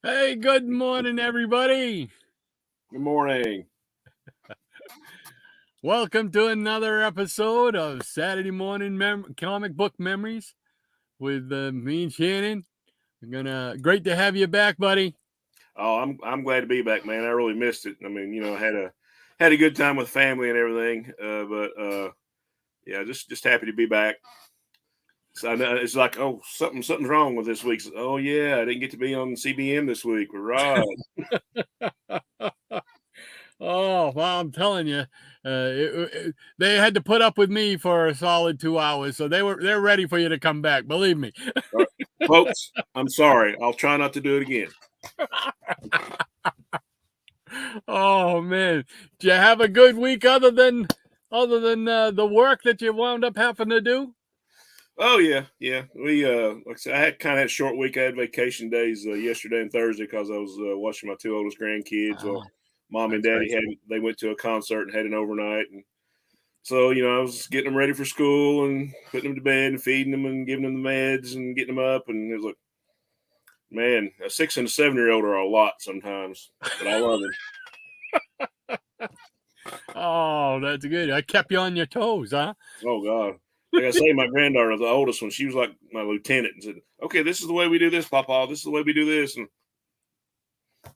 Hey, good morning, everybody. Good morning. Welcome to another episode of Saturday Morning Comic Book Memories with me and Shannon. Great to have you back, buddy. Oh, I'm glad to be back, man. I really missed it. I mean, had a good time with family and everything. But yeah, just happy to be back. So I know it's like, oh, something's wrong with this week. Oh yeah, I didn't get to be on CBM this week. Right. Oh, well, I'm telling you, they had to put up with me for a solid 2 hours, so they're ready for you to come back. Believe me. Folks, I'm sorry. I'll try not to do it again. Oh man, did you have a good week other than the work that you wound up having to do? Oh yeah. We like I said, I had kind of had a short week. I had vacation days yesterday and Thursday because I was watching my two oldest grandkids. Oh, Well, mom and that's daddy right. they went to a concert and had an overnight, and so I was getting them ready for school and putting them to bed and feeding them and giving them the meds and getting them up. And it was like, man, a 6 and a 7 year old are a lot sometimes, but I love them. Oh, that's good. I kept you on your toes, huh? Oh God. Like I say, my granddaughter, the oldest one, she was like my lieutenant and said, "Okay, this is the way we do this, Papa. This is the way we do this." And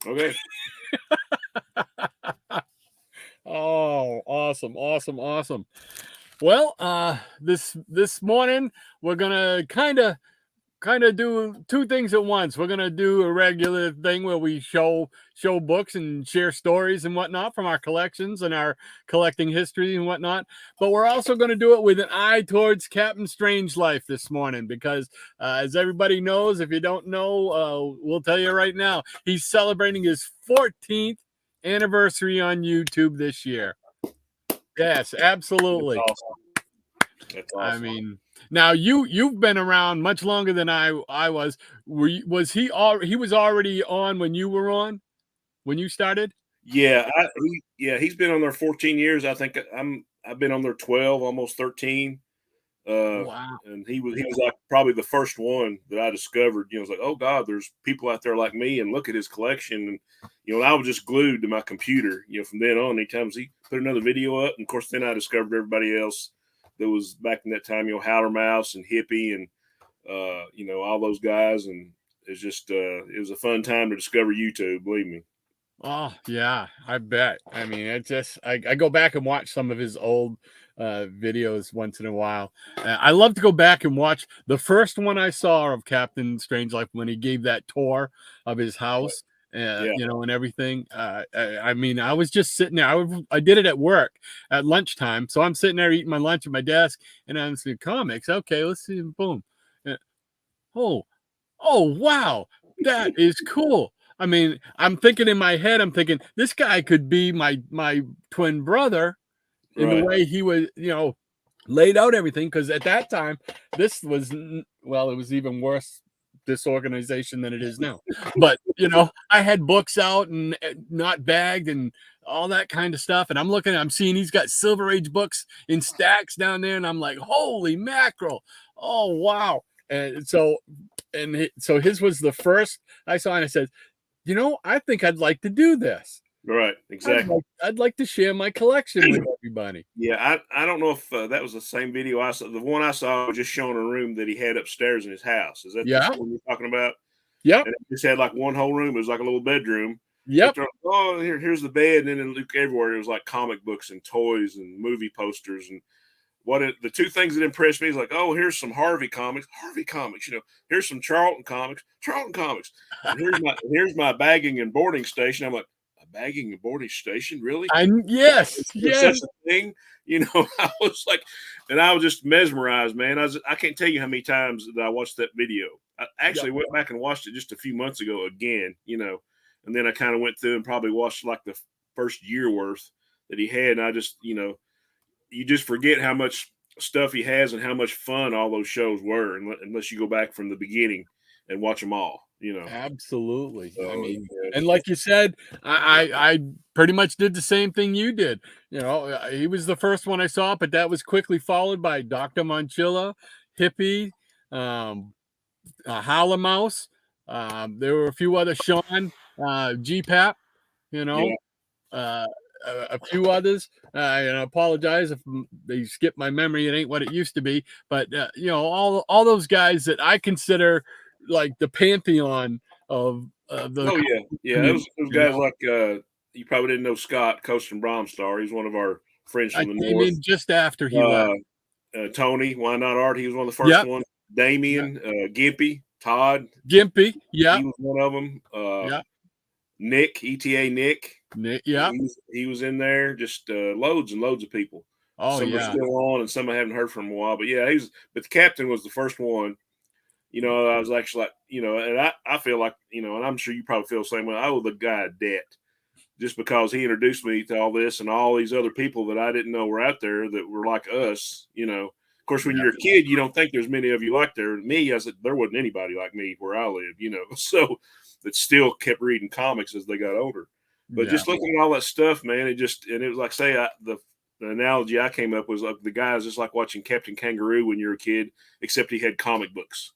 okay. Oh, awesome. Well, this morning we're gonna kind of do two things at once. We're gonna do a regular thing where we show books and share stories and whatnot from our collections and our collecting history and whatnot. But we're also going to do it with an eye towards Captain Strangelife this morning because, as everybody knows, if you don't know, we'll tell you right now, he's celebrating his 14th anniversary on YouTube this year. Yes, absolutely. That's awesome. That's I awesome. mean, now you've been around much longer than I was. Was he was already on when you were on when you started? He's been on there 14 years. I think I've been on there 12, almost 13. Uh, Wow. and he was like probably the first one that I discovered. It's like, oh God, there's people out there like me, and look at his collection. And I was just glued to my computer. From then on, anytime he put another video up, and of course, then I discovered everybody else that was back in that time. Howler Mouse and Hippie, and all those guys. And it's just it was a fun time to discover YouTube. Believe me. Oh yeah, I bet. I mean, I go back and watch some of his old videos once in a while. I love to go back and watch the first one I saw of Captain Strangelove when he gave that tour of his house. Yeah. And everything. I mean, I was just sitting there. I did it at work at lunchtime, so I'm sitting there eating my lunch at my desk, and I'm seeing comics. Okay, let's see. Boom. Uh, Oh, oh wow, that is cool. I mean, I'm thinking in my head, I'm thinking this guy could be my twin brother in the Right. way he was, laid out everything. Because at that time, this was well, it was even worse disorganization than it is now. But I had books out and not bagged and all that kind of stuff. And I'm seeing he's got Silver Age books in stacks down there, and I'm like, holy mackerel! Oh wow! So his was the first I saw, and I said, I think I'd like to do this. Right. Exactly. I'd like to share my collection with everybody. Yeah, I don't know if that was the same video I saw. The one I saw was just showing a room that he had upstairs in his house. Is that this Yeah. one you're talking about? Yep. And it just had like one whole room. It was like a little bedroom. But Yep. here's the bed, and then it looked everywhere. It was like comic books and toys and movie posters. And the two things that impressed me is like, oh, here's some Harvey comics. Here's some Charlton comics. And here's my bagging and boarding station. I'm like, a bagging and boarding station, really? Yes. There's Yes. such a thing, I was like, and I was just mesmerized, man. I can't tell you how many times that I watched that video. I actually Yep. went back and watched it just a few months ago again, and then I kind of went through and probably watched like the first year worth that he had. And I just, you just forget how much stuff he has and how much fun all those shows were, unless you go back from the beginning and watch them all. Absolutely. I So mean, yeah, and like you said, I pretty much did the same thing you did. He was the first one I saw, but that was quickly followed by Dr. Monchilla, Hippie, Howler Mouse. There were a few other Sean, GPAP, you know, Yeah. uh, a few others. And I apologize if they skip my memory. It ain't what it used to be. But all those guys that I consider like the pantheon of the Oh yeah, yeah. community. Those You guys know, like you probably didn't know Scott Coast from Bromstar. He's one of our friends I from the came north. in just after he left. Tony, Why Not Art? He was one of the first Yep. ones. Yep. Damien, Gimpy, Todd, Gimpy. Yep. he was one of them. Yep. Nick, ETA Nick, Yep. he was in there. Just loads and loads of people. Oh Some are yeah. still on, and some I haven't heard from in a while. But yeah, But the captain was the first one. I was actually like, and I feel like, and I'm sure you probably feel the same way. I owe the guy a debt just because he introduced me to all this and all these other people that I didn't know were out there that were like us. Of course, when Yeah. you're a kid, you don't think there's many of you like there. Me, I said there wasn't anybody like me where I live. So that still kept reading comics as they got older. But Yeah. just looking at all that stuff, man, it was like the analogy I came up was like the guy is just like watching Captain Kangaroo when you're a kid, except he had comic books.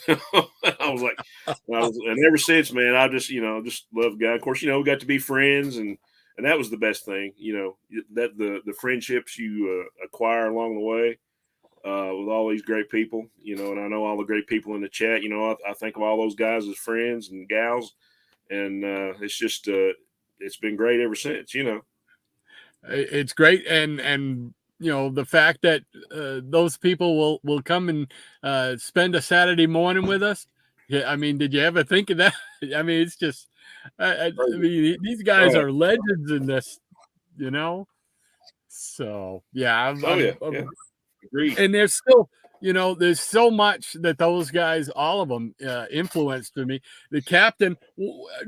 I was like, and ever since, man, I just love the guy. Of course, we got to be friends, and that was the best thing. That the friendships you acquire along the way with all these great people. And I know all the great people in the chat. I think of all those guys as friends and gals, and it's been great ever since. It's great, and the fact that those people will come and spend a Saturday morning with us. Yeah, I mean, did you ever think of that? I mean, it's just, I mean, these guys Oh are legends in this, you know. So yeah, yeah, yeah, agreed. and there's still, there's so much that those guys, all of them, influenced to me. The captain,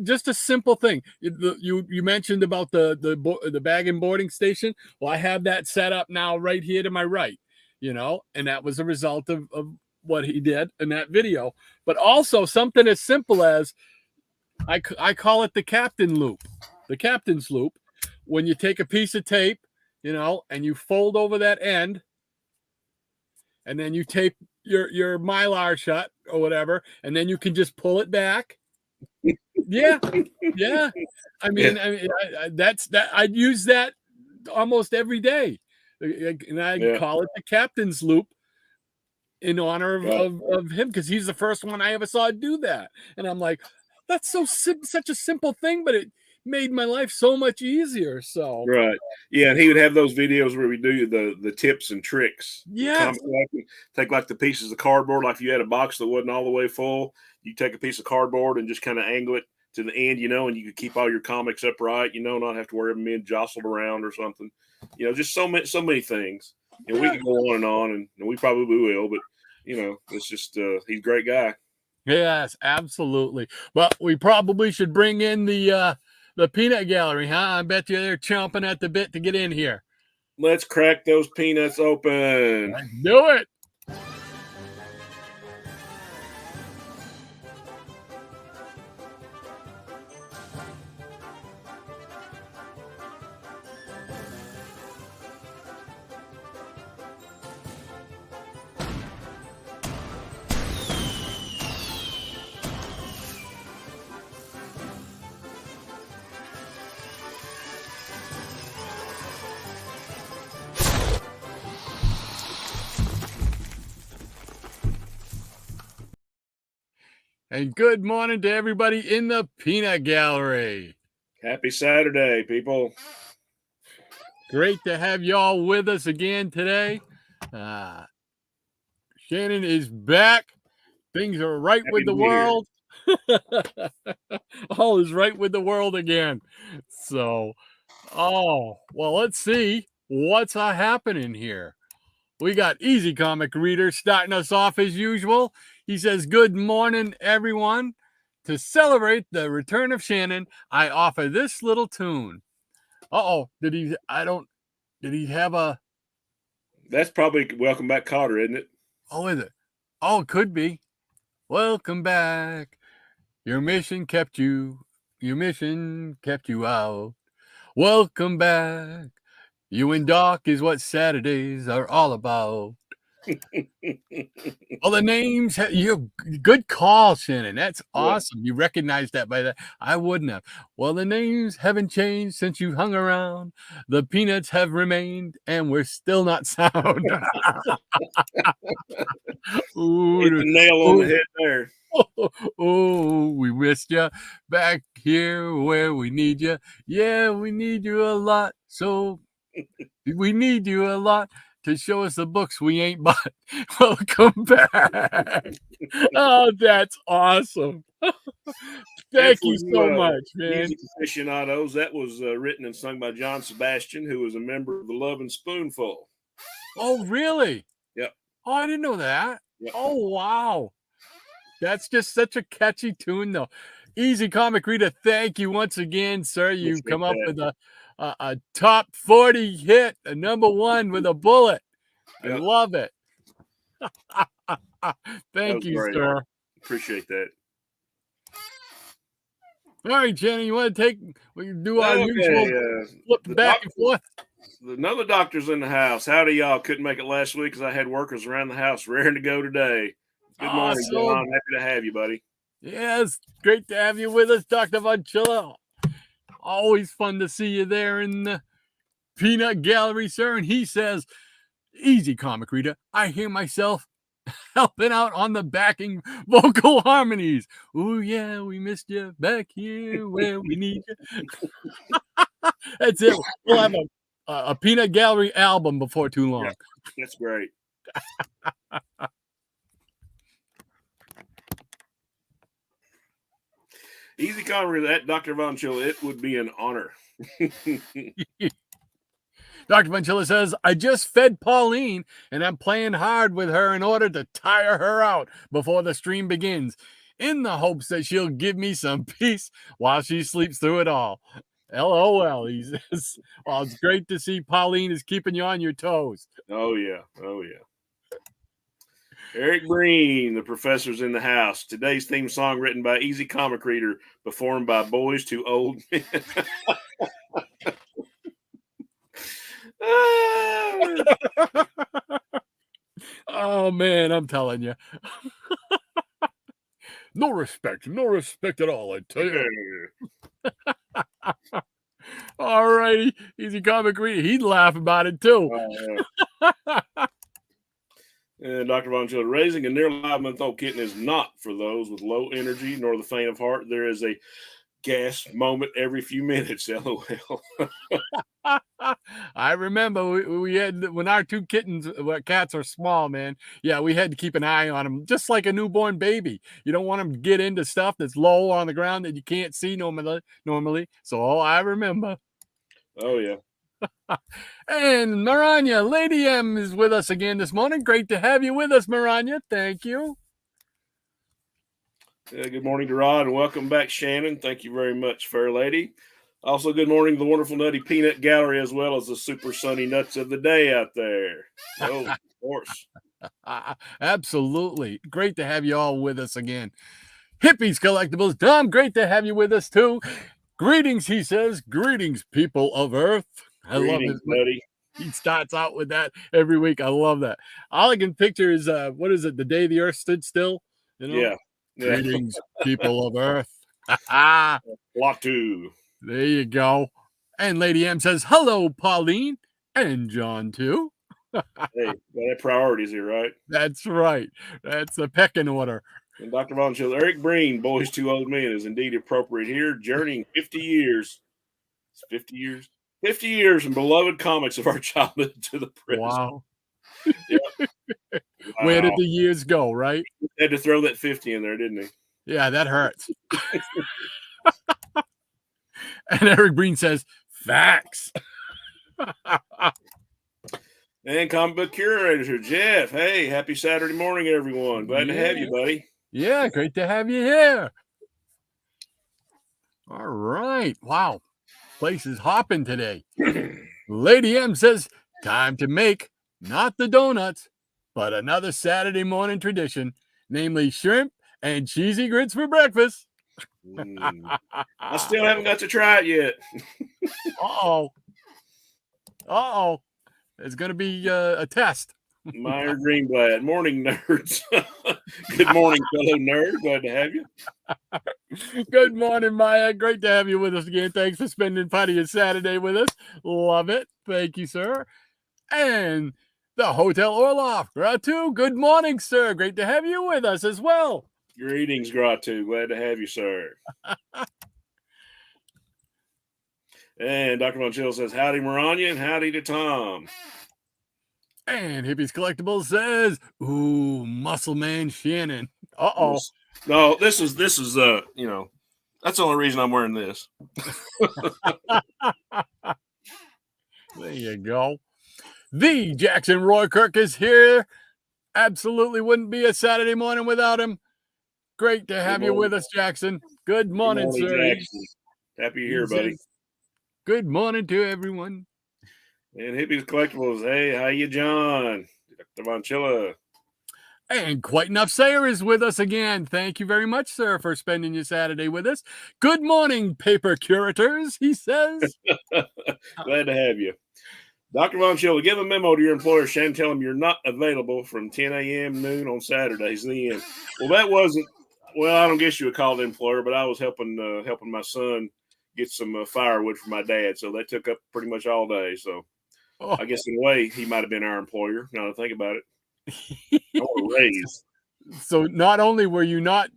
just a simple thing. You mentioned about the bag and boarding station. Well, I have that set up now right here to my right. And that was a result of what he did in that video. But also something as simple as I call it the captain loop, the captain's loop. When you take a piece of tape, and you fold over that end, and then you tape your mylar shut or whatever, and then you can just pull it back. Yeah, yeah. I Yeah, mean, that's that. I'd use that almost every day, and I yeah, call it the captain's loop in honor of right. of him because he's the first one I ever saw do that. And I'm like, that's such a simple thing, but it made my life so much easier. So Right. Yeah, and he would have those videos where we do the tips and tricks. yes, Comic take like the pieces of cardboard, like if you had a box that wasn't all the way full, you take a piece of cardboard and just kind of angle it to the end, and you could keep all your comics upright, not have to worry about being jostled around or something. Just so many things. We yeah. could go on, and we probably will, but it's just he's a great guy. Yes, absolutely. But we probably should bring in the peanut gallery, huh? I bet you they're chomping at the bit to get in here. Let's crack those peanuts open. Let's do it. And good morning to everybody in the peanut gallery. Happy Saturday, people. Great to have y'all with us again today. Shannon is back. Things are right Happy with to the be here. world. All is right with the world again. So, well, let's see what's happening here. We got Easy Comic Reader starting us off as usual. He says, "Good morning, everyone. To celebrate the return of Shannon, I offer this little tune." Did he have a... That's probably Welcome Back, Cotter, isn't it? Oh, is it? Oh, it could be. Welcome back. Your mission kept you out. Welcome back. You and Doc is what Saturdays are all about. Well, the names, you good call, Shannon. That's Yeah. awesome. You recognize that by that. I wouldn't have. Well, the names haven't changed since you hung around. The peanuts have remained, and we're still not sound. Hit Ooh, the nail on the ooh, head there. oh, we missed you back here where we need you. Yeah, we need you a lot. So we need you a lot to show us the books we ain't bought. Welcome back. Oh, that's awesome. And Thank for you you so much, man. music aficionados, that was written and sung by John Sebastian, who was a member of the Lovin' Spoonful. Oh, really? Yep. Oh, I didn't know that. Yep. Oh, wow. That's just such a catchy tune, though. Easy Comic Reader, thank you once again, sir. You've Appreciate come up that. with a top 40 hit, a #1 with a bullet. I Yep. love it. That Thank was you, great. sir. Appreciate that. All right, Jenny, you want to take, we can do our usual Okay. flip The back and doctor, forth. another doctor's in the house. Howdy, y'all. Couldn't make it last week because I had workers around the house raring to go today. Good morning, Awesome. John. Happy to have you, buddy. Yes, great to have you with us, Dr. Vonchilla. Always fun to see you there in the peanut gallery, sir. And he says, easy, Comic Reader. I hear myself helping out on the backing vocal harmonies. Oh, yeah, we missed you back here where we need you. That's it. We'll have a peanut gallery album before too long. Yeah, that's great. Easy Connery, that Dr. Von Chill, it would be an honor. Dr. Vanchilla says, I just fed Pauline and I'm playing hard with her in order to tire her out before the stream begins, in the hopes that she'll give me some peace while she sleeps through it all. LOL, he says. Well, it's great to see Pauline is keeping you on your toes. Oh, yeah. Oh, yeah. Eric Breen, the professor's in the house. Today's theme song written by Easy Comic Reader, performed by Boys to Old Men. Oh, man, I'm telling you. No respect at all, I tell you. All righty, Easy Comic Reader. He'd laugh about it too. And Dr. Von Schiller, raising a near 5-month-old kitten is not for those with low energy nor the faint of heart. There is a gas moment every few minutes. LOL. I remember we had, when our two kittens, cats are small, man. Yeah, we had to keep an eye on them, just like a newborn baby. You don't want them to get into stuff that's low on the ground that you can't see normally. So I remember. Oh, yeah. And Maranya, Lady M is with us again this morning. Great to have you with us, Maranya. Thank you. Good morning to Rod, and welcome back, Shannon. Thank you very much, fair lady. Also, good morning to the wonderful Nutty Peanut Gallery, as well as the super sunny nuts of the day out there. Oh, of course. Absolutely. Great to have you all with us again. Hippies Collectibles, Tom, great to have you with us too. Greetings, he says. Greetings, people of Earth. I love it. Nutty. He starts out with that every week. I love that. All I can picture is, what is it? The day the Earth stood still? You know? Yeah. Greetings, people of Earth. Latu. There you go. And Lady M says, hello, Pauline. And John, too. Hey, that priorities here, right? That's right. That's the pecking order. And Dr. Von Schiller, Eric Breen, Boys to Old Men, is indeed appropriate here. Journeying 50 years. It's 50 years. 50 years from beloved comics of our childhood to the present. Wow. Yep. Wow. Where did the years go, right? Had to throw that 50 in there, didn't he? Yeah, that hurts. And Eric Breen says, facts. And comic book curator, Jeff. Hey, happy Saturday morning, everyone. Glad to have you, buddy. Yeah, great to have you here. All right. Wow. Place is hopping today. Lady M says, time to make not the donuts, but another Saturday morning tradition, namely shrimp and cheesy grits for breakfast. I still haven't got to try it yet. Uh-oh. It's going to be a test. Meyer Greenblatt. Morning, nerds. Good morning, fellow nerd. Glad to have you. Good morning, Maya. Great to have you with us again. Thanks for spending part of your Saturday with us. Love it. Thank you, sir. And the Hotel Orloff, Gratu. Good morning, sir. Great to have you with us as well. Greetings, Gratu. Glad to have you, sir. And Dr. Von Chill says, howdy, Maranya, and howdy to Tom. And Hippies Collectibles says, ooh, Muscle Man Shannon. Uh-oh. No, this is you know, that's the only reason I'm wearing this. There you go. The Jackson Roy Kirk is here. Absolutely wouldn't be a Saturday morning without him. Great to have you with us, Jackson. Good morning, sir. Jackson. Happy you're here, buddy. Good morning to everyone. And Hippies Collectibles, hey, how you, John? Dr. Von Chilla. And Quite Enough Sayer is with us again. Thank you very much, sir, for spending your Saturday with us. Good morning, paper curators, he says. Glad to have you. Dr. Von Chilla, give a memo to your employer, Shannon, tell them you're not available from 10 a.m. noon on Saturdays. Then, well, that wasn't. Well, I don't guess you would call the employer, but I was helping my son get some firewood for my dad, so that took up pretty much all day. So, I guess in a way, he might have been our employer. Now to think about it. Raise. So not only were you not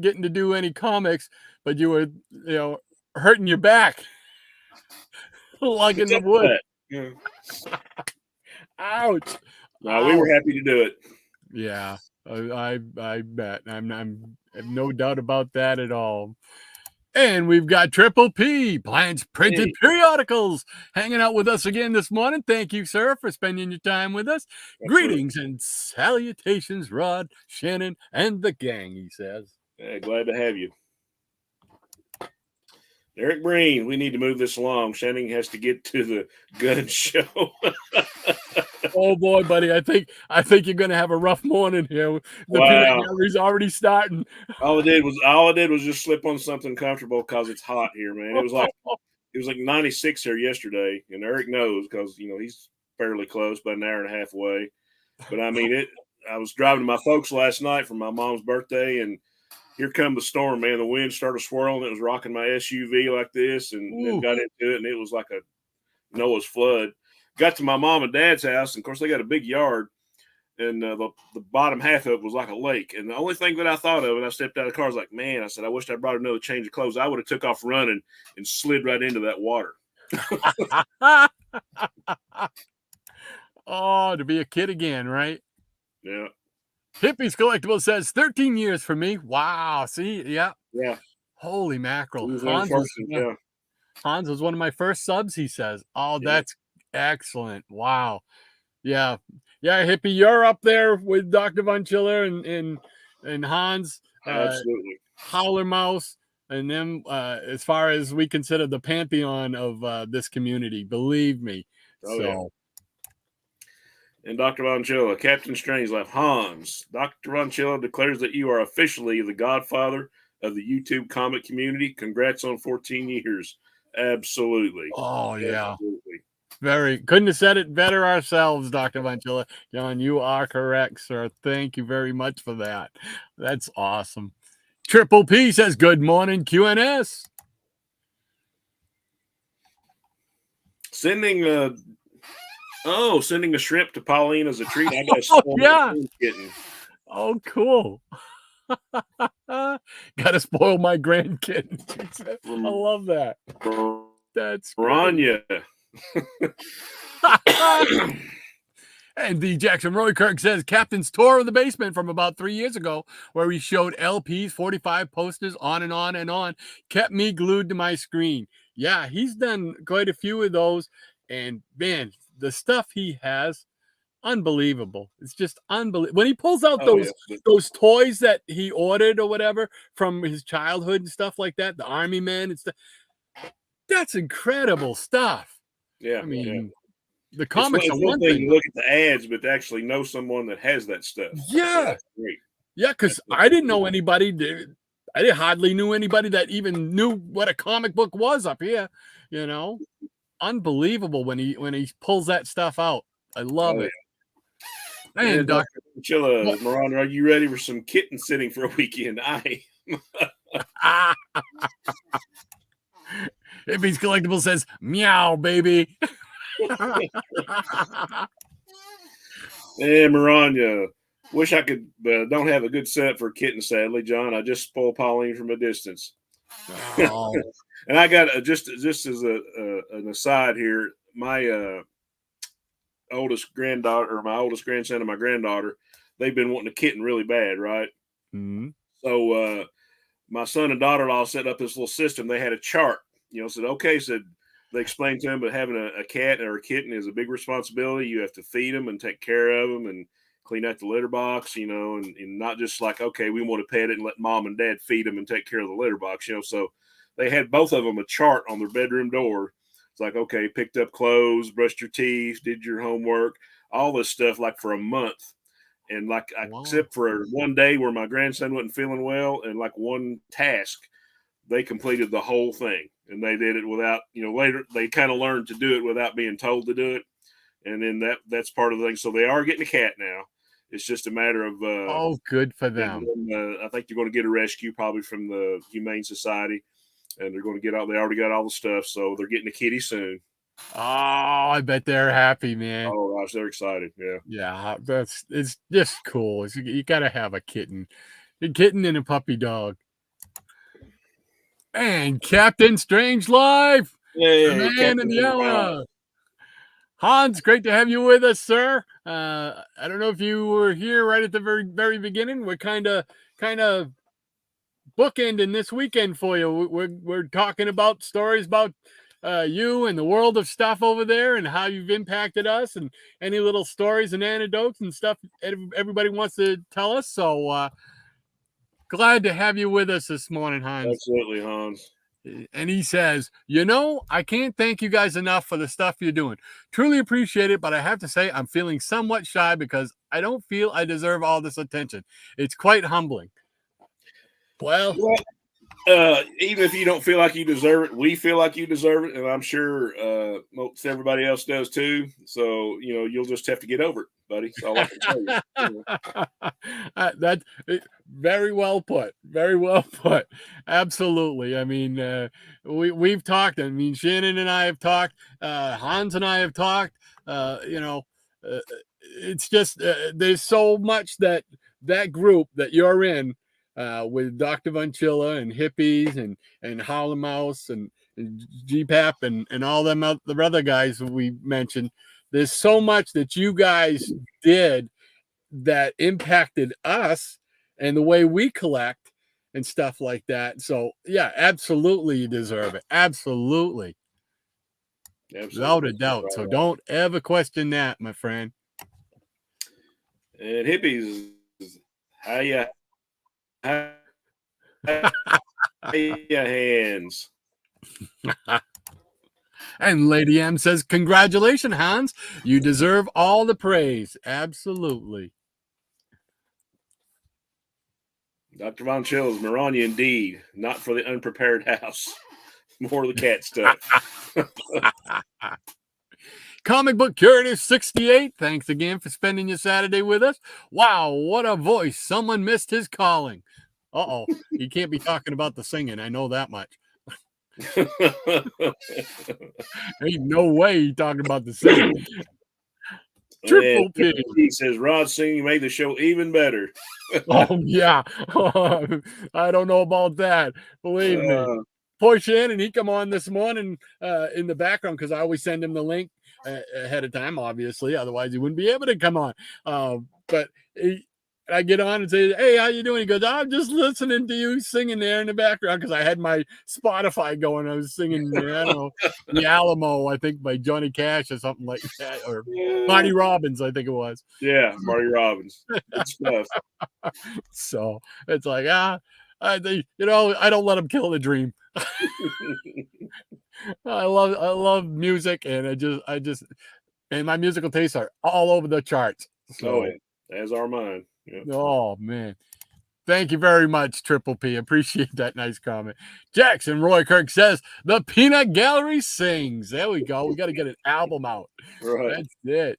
getting to do any comics, but you were hurting your back, lugging the wood. Yeah. Ouch! No, we were happy to do it. Yeah, I bet. I have no doubt about that at all. And we've got Triple P, Plants Printed Periodicals, hanging out with us again this morning. Thank you, sir, for spending your time with us. That's Greetings and salutations, Rod, Shannon, and the gang, he says. Yeah, glad to have you. Eric Breen, we need to move this along. Shannon has to get to the gun show. Oh boy, buddy! I think you're gonna have a rough morning here. The peanut gallery's already starting. All I did was just slip on something comfortable because it's hot here, man. It was like 96 here yesterday, and Eric knows because he's fairly close, about an hour and a half away. But I mean, I was driving to my folks last night for my mom's birthday, and here come the storm, man. The wind started swirling. It was rocking my SUV like this, and then got into it, and it was like a Noah's flood. Got to my mom and dad's house, and of course they got a big yard, and the bottom half of it was like a lake. And the only thing that I thought of, and I stepped out of the car, I was like, man, I said, I wish I brought another change of clothes. I would have took off running and slid right into that water. Oh, to be a kid again, right? Yeah. Hippies Collectible says 13 years for me. Wow. See, yeah. Yeah. Holy mackerel. Hans was one of my first subs, he says. Oh, that's excellent. Wow. Yeah. Hippie, you're up there with Dr. Von Chiller and Hans. Absolutely. Howler Mouse and them as far as we consider the pantheon of this community, believe me. Yeah. And Dr. Von Chilla, Captain Strangelife's Hans. Dr. Von Chilla declares that you are officially the godfather of the YouTube comic community. Congrats on 14 years. Absolutely. Oh, yeah. Absolutely. Couldn't have said it better ourselves, Dr. Von Chilla. John, you are correct, sir. Thank you very much for that. That's awesome. Triple P says, good morning, QNS. Sending a shrimp to Pauline as a treat. I got kitten. Oh, cool. Gotta spoil my grandkitten. I love that. That's Rania. And the Jackson Roy Kirk says Captain's tour of the basement from about 3 years ago, where we showed LPs, 45 posters, on and on and on, kept me glued to my screen. Yeah, he's done quite a few of those, and man, the stuff he has, unbelievable. It's just unbelievable. When he pulls out those toys that he ordered or whatever from his childhood and stuff like that, the Army Men and stuff, that's incredible stuff. Yeah, I mean, the comics are one thing. You look at the ads, but to actually know someone that has that stuff. Yeah, that's great. Yeah, because I didn't know anybody. I hardly knew anybody that even knew what a comic book was up here. Unbelievable when he pulls that stuff out. I love it. And Dr. Chilla, Well, Miranda, are you ready for some kitten sitting for a weekend? Hippie's Collectible says, meow, baby. Yeah, Miranda. Wish I could, don't have a good setup for a kitten, sadly, John. I just spoil Pauline from a distance. Oh. And I got just as an aside here, my oldest granddaughter, or my oldest grandson and my granddaughter, they've been wanting a kitten really bad, right? Mm-hmm. So my son and daughter-in-law set up this little system. They had a chart, said, okay, said they explained to him, but having a cat or a kitten is a big responsibility. You have to feed them and take care of them and clean out the litter box, and not just like, okay, we want to pet it and let mom and dad feed them and take care of the litter box, So they had both of them a chart on their bedroom door. It's like, okay, picked up clothes, brushed your teeth, did your homework, all this stuff like for a month. And like, Wow. except for one day where my grandson wasn't feeling well and like one task, they completed the whole thing. And they did it without, later they kind of learned to do it without being told to do it. And then that's part of the thing. So they are getting a cat now. It's just a matter of oh, good for them. I think they're going to get a rescue probably from the Humane Society, and they're going to they already got all the stuff, so they're getting a kitty soon. Oh, I bet they're happy, man. Oh gosh, they're excited. Yeah, it's just cool. You gotta have a kitten and a puppy dog. And Captain Strangelife, the man in the hour. Hans, great to have you with us, sir. I don't know if you were here right at the very beginning. We're kind of bookending this weekend for you. We're talking about stories about you and the world of stuff over there and how you've impacted us and any little stories and anecdotes and stuff everybody wants to tell us. So glad to have you with us this morning, Hans. Absolutely, Hans. And he says, I can't thank you guys enough for the stuff you're doing. Truly appreciate it, but I have to say I'm feeling somewhat shy because I don't feel I deserve all this attention. It's quite humbling. Well, even if you don't feel like you deserve it, we feel like you deserve it, and I'm sure most everybody else does too. So you'll just have to get over it, buddy. That's all I can tell you. That's very well put. Very well put. Absolutely. I mean, we've talked. I mean, Shannon and I have talked. Hans and I have talked. It's just there's so much that group that you're in. With Dr. Vonchilla and Hippies and Hollow Mouse and GPAP and all them the other guys we mentioned. There's so much that you guys did that impacted us and the way we collect and stuff like that. So yeah, absolutely you deserve it. Absolutely. Without a doubt. Right. So don't ever question that, my friend. And Hippies, how ya? Hands. And Lady M says, congratulations, Hans. You deserve all the praise. Absolutely. Dr. Von Chill's Marania indeed. Not for the unprepared house. More of the cat stuff. Comic Book Curator 68, thanks again for spending your Saturday with us. Wow, what a voice. Someone missed his calling. Uh-oh, he can't be talking about the singing. I know that much. Ain't no way he's talking about the singing. Triple P. He says Rod singing made the show even better. Oh, yeah. I don't know about that. Believe me. Poor Shannon, he come on this morning in the background because I always send him the link ahead of time, obviously. Otherwise, he wouldn't be able to come on. But I get on and say, hey, how you doing? He goes, I'm just listening to you singing there in the background because I had my Spotify going. I was singing, I don't know, The Alamo, I think, by Johnny Cash or something like that, or Marty Robbins, I think it was. Yeah, Marty Robbins. Good stuff. So it's like, I don't let them kill the dream. I love music, and I just and my musical tastes are all over the charts. So as are mine. Yep. Oh man. Thank you very much, Triple P. Appreciate that nice comment. Jackson Roy Kirk says the Peanut Gallery sings. There we go. We got to get an album out. Right. That's it.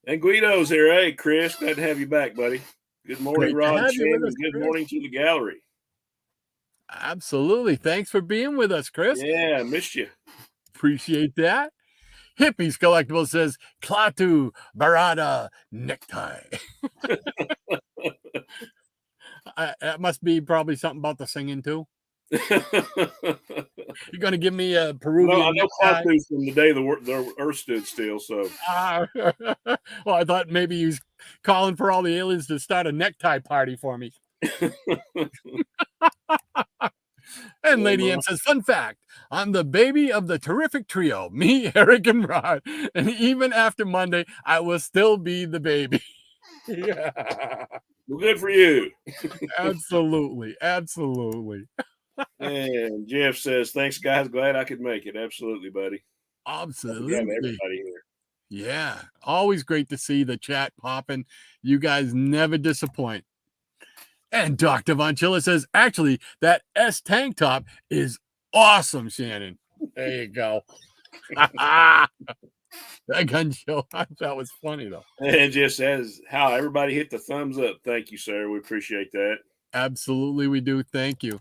And Guido's here. Hey, Chris, glad to have you back, buddy. Good morning, Great to Rod, have you with Shannon. us, Good Chris. morning to the gallery. Absolutely. Thanks for being with us, Chris. Yeah, I missed you. Appreciate that. Hippies Collectible says Klaatu Barada necktie. That must be probably something about the singing too. You're going to give me a Peruvian I know necktie? Klaatu from the day the Earth stood still. So, well, I thought maybe he's calling for all the aliens to start a necktie party for me. And Lady M says, fun fact, I'm the baby of the terrific trio, me, Eric, and Rod. And even after Monday, I will still be the baby. Yeah. Well, good for you. Absolutely. Absolutely. And Jeff says, thanks, guys. Glad I could make it. Absolutely, buddy. Absolutely. Everybody here. Yeah. Always great to see the chat popping. You guys never disappoint. And Dr. Von Chilla says, actually, that S tank top is awesome, Shannon. There you go. That gun show. That was funny, though. And just says how everybody hit the thumbs up. Thank you, sir. We appreciate that. Absolutely, we do. Thank you.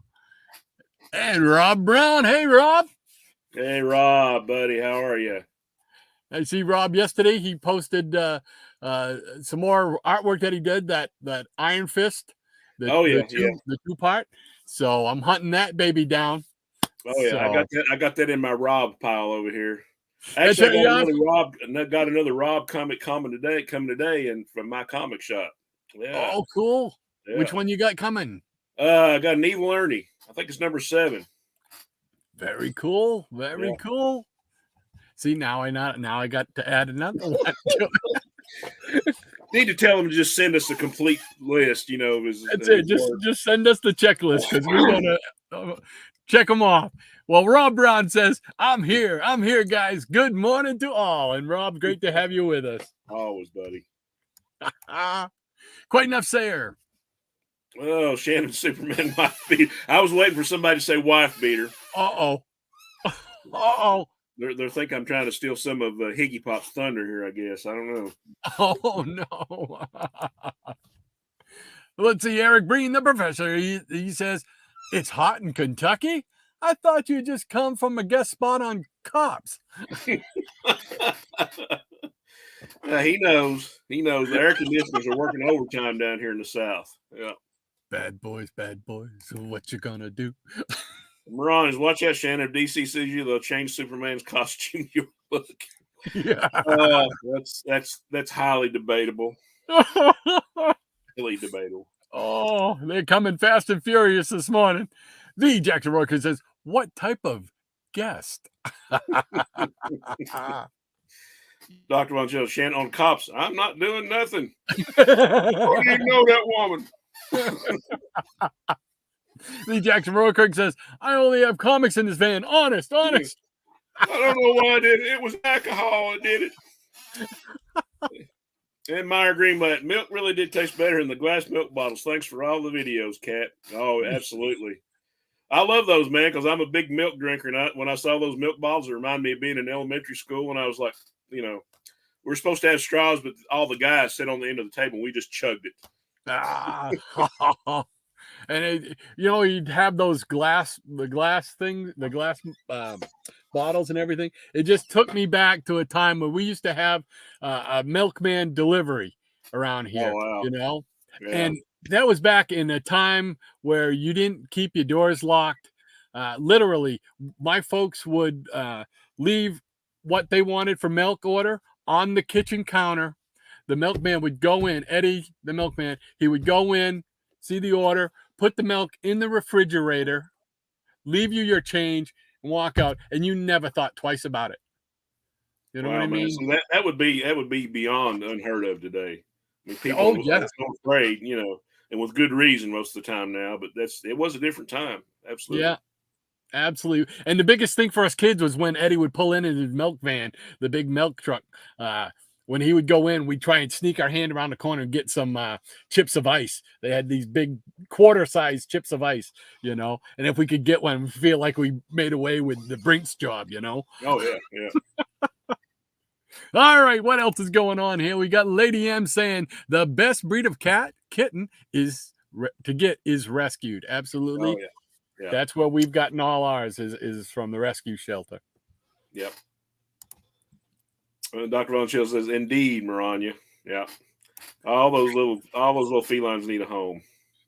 And Rob Brown. Hey, Rob. Hey, Rob, buddy. How are you? I see Rob yesterday. He posted some more artwork that he did, that Iron Fist. The two-part. So I'm hunting that baby down. Oh yeah, so, I got that in my Rob pile over here. Actually, I got another Rob comic coming today, and from my comic shop. Yeah. Oh, cool. Yeah. Which one you got coming? I got an Evil Ernie. I think it's number 7. Very cool. Very cool. See, now I got to add another one. Need to tell them to just send us a complete list. That's it. Just send us the checklist because we want to check them off. Well, Rob Brown says, I'm here, guys. Good morning to all. And Rob, great to have you with us. Always, buddy. Quite enough, Sayer. Oh, Shannon Superman wife beater. I was waiting for somebody to say wife beater. Uh-oh. They think I'm trying to steal some of Higgy Pop's thunder here, I guess. I don't know. Oh, no. Let's see, Eric Breen, the professor. He says, it's hot in Kentucky? I thought you just come from a guest spot on Cops. He knows. The air conditioners are working overtime down here in the South. Yeah. Bad boys. What you gonna do? Moran is, watch out, Shannon. If DC sees you, they'll change Superman's costume. Your book. Yeah. That's highly debatable. Highly debatable. Oh, they're coming fast and furious this morning. The Jackson Roker says, what type of guest? Dr. Von Joe, Shannon on Cops. I'm not doing nothing. Oh, you know that woman. The Jackson Roker says, I only have comics in this van. Honest. I don't know why I did it. It was alcohol. I did it. And Meyer Greenblatt, milk really did taste better in the glass milk bottles. Thanks for all the videos, Kat. Oh, absolutely. I love those, man, because I'm a big milk drinker. And when I saw those milk bottles, it reminded me of being in elementary school when I was like, we're supposed to have straws, but all the guys sit on the end of the table and we just chugged it. And you'd have those glass bottles and everything. It just took me back to a time when we used to have a milkman delivery around here. Oh, wow. Yeah. And that was back in a time where you didn't keep your doors locked. Literally, my folks would leave what they wanted for milk order on the kitchen counter. The milkman would go in, Eddie, the milkman, he would go in, see the order, put the milk in the refrigerator, leave you your change, and walk out, and you never thought twice about it. You know what I mean? So that would be beyond unheard of today. I mean, people are so afraid, and with good reason most of the time now. But it was a different time. Absolutely. Yeah, absolutely. And the biggest thing for us kids was when Eddie would pull in his milk van, the big milk truck. When he would go in, we'd try and sneak our hand around the corner and get some chips of ice. They had these big quarter-sized chips of ice, and if we could get one, we feel like we made away with the Brinks job, Oh, yeah. All right, what else is going on here? We got Lady M saying the best breed of kitten is to get is rescued. Absolutely. Oh yeah, yeah, That's where we've gotten all ours is from the rescue shelter. yep. Dr. Von Chill says, "Indeed, Maranya. Yeah, all those little felines need a home."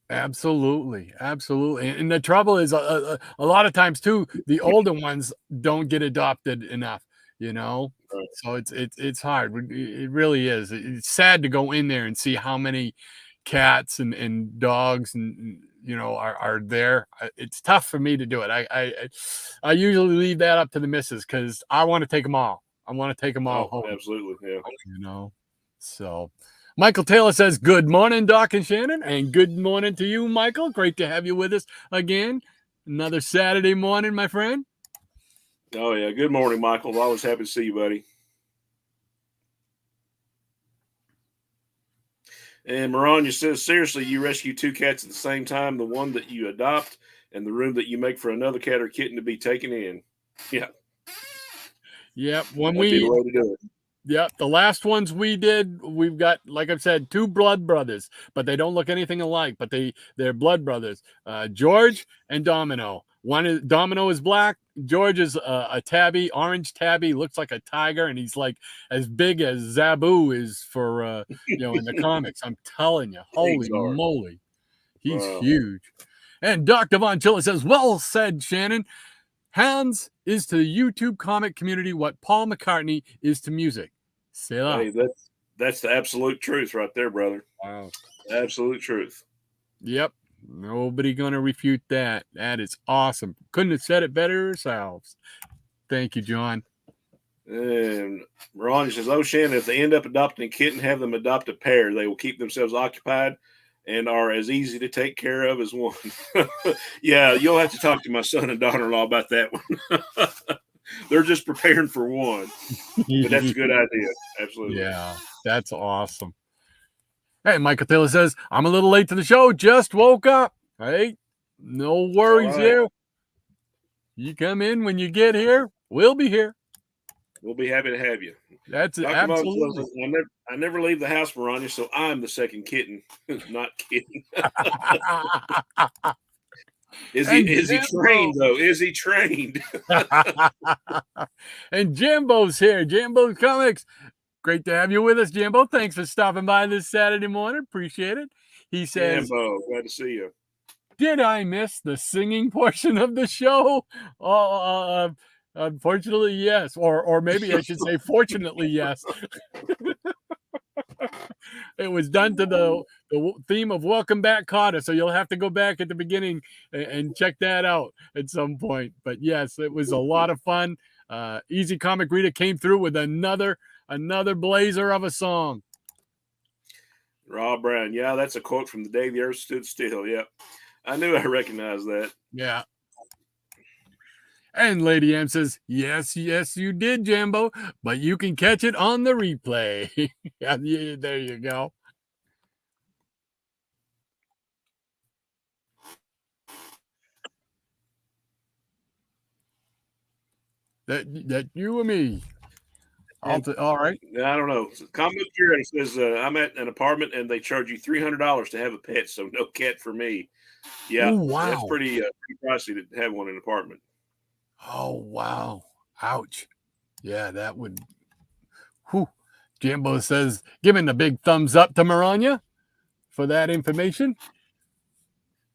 Absolutely, absolutely. And the trouble is, a lot of times too, the older ones don't get adopted enough. You know, Right. so it's hard. It really is. It's sad to go in there and see how many cats and dogs and are there. It's tough for me to do it. I usually leave that up to the missus because I want to take them all. I want to take them all Oh, home. absolutely. Yeah. So Michael Taylor says, good morning, Doc and Shannon, and good morning to you, Michael. Great to have you with us again. Another Saturday morning, my friend. Oh yeah. Good morning, Michael. Always happy to see you, buddy. And Maranya says, seriously, you rescue two cats at the same time, the one that you adopt and the room that you make for another cat or kitten to be taken in. Yeah. Yep. That'd be the way to do it. Yep, the last ones we did, we've got, like I've said, two blood brothers, but they don't look anything alike. But they're blood brothers. George and Domino. Domino is black. George is a tabby, orange tabby, looks like a tiger, and he's like as big as Zabu is for in the comics. I'm telling you, holy moly, he's huge. And Dr. Von Chilla says, "Well said, Shannon. Hans is to the YouTube comic community what Paul McCartney is to music." Hey, that's the absolute truth right there, brother. Wow. Absolute truth. Yep. Nobody gonna refute that. That is awesome. Couldn't have said it better yourselves. Thank you, John. And Ron says, "Oh, Shannon, if they end up adopting a kitten, have them adopt a pair. They will keep themselves occupied and are as easy to take care of as one." Yeah, you'll have to talk to my son and daughter-in-law about that one. They're just preparing for one, but that's a good idea. Absolutely. Yeah, that's awesome. Hey, Michael Taylor says, "I'm a little late to the show. Just woke up." Hey, no worries here. You come in when you get here. We'll be here. We'll be happy to have you. That's Dr. absolutely. I never leave the house, Maranya, so I'm the second kitten. Not kidding. Is he trained though? Is he trained? And Jambo's here. Jambo's Comics. Great to have you with us, Jambo. Thanks for stopping by this Saturday morning. Appreciate it. He says, Jambo, glad to see you. Did I miss the singing portion of the show? Unfortunately, yes. Or maybe I should say, fortunately, yes. It was done to the theme of Welcome Back, Kotter. So you'll have to go back at the beginning and check that out at some point. But yes, it was a lot of fun. Easy Comic Reader came through with another blazer of a song. Rob Brown. Yeah, that's a quote from The Day the Earth Stood Still. Yep. I knew I recognized that. Yeah. And Lady M says, yes, you did, Jambo, but you can catch it on the replay. Yeah, there you go. That you and me. All right. I don't know. Comic Curator says, I'm at an apartment and they charge you $300 to have a pet, so no cat for me. Yeah, Ooh, wow. That's pretty pricey to have one in an apartment. Oh, wow. Ouch. Yeah, that would. Whew. Jambo says, giving the big thumbs up to Maranya for that information.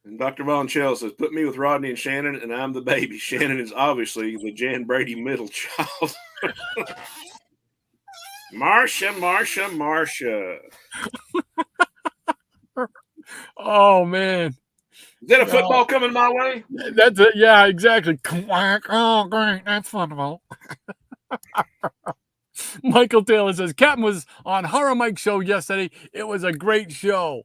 And Dr. Von Chell says, put me with Rodney and Shannon, and I'm the baby. Shannon is obviously the Jan Brady middle child. Marsha. Oh, man. Is that a football coming my way? That's it. Yeah, exactly. Oh, great. That's wonderful. Michael Taylor says, Captain was on Horror Mike show yesterday. It was a great show.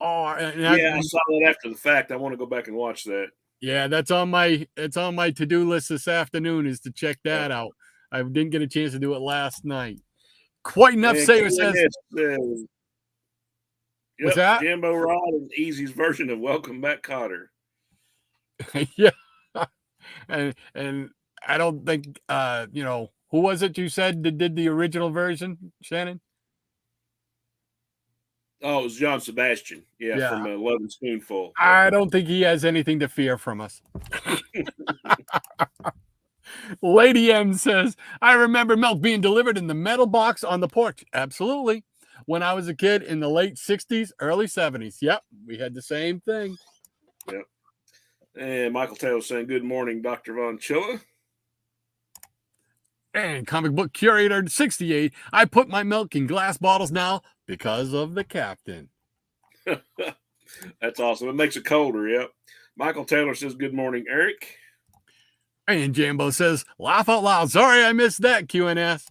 Oh, I saw that after the fact. I want to go back and watch that. Yeah, it's on my to-do list this afternoon is to check that out. I didn't get a chance to do it last night. Quite enough says what's that? Jambo Rod is Easy's version of Welcome Back, Kotter. Yeah. And I don't think Who was it you said that did the original version, Shannon? Oh, it was John Sebastian. Yeah, Yeah. from Love and Spoonful. Yep. I don't think he has anything to fear from us. Lady M says, I remember milk being delivered in the metal box on the porch. Absolutely. When I was a kid in the late 60s, early 70s. Yep, we had the same thing. Yep. And Michael Taylor saying, good morning, Dr. Von Chilla. And comic book curator 68, I put my milk in glass bottles now because of the captain. That's awesome. It makes it colder. Yep. Michael Taylor says, good morning, Eric. And Jambo says, laugh out loud. Sorry I missed that, QNS.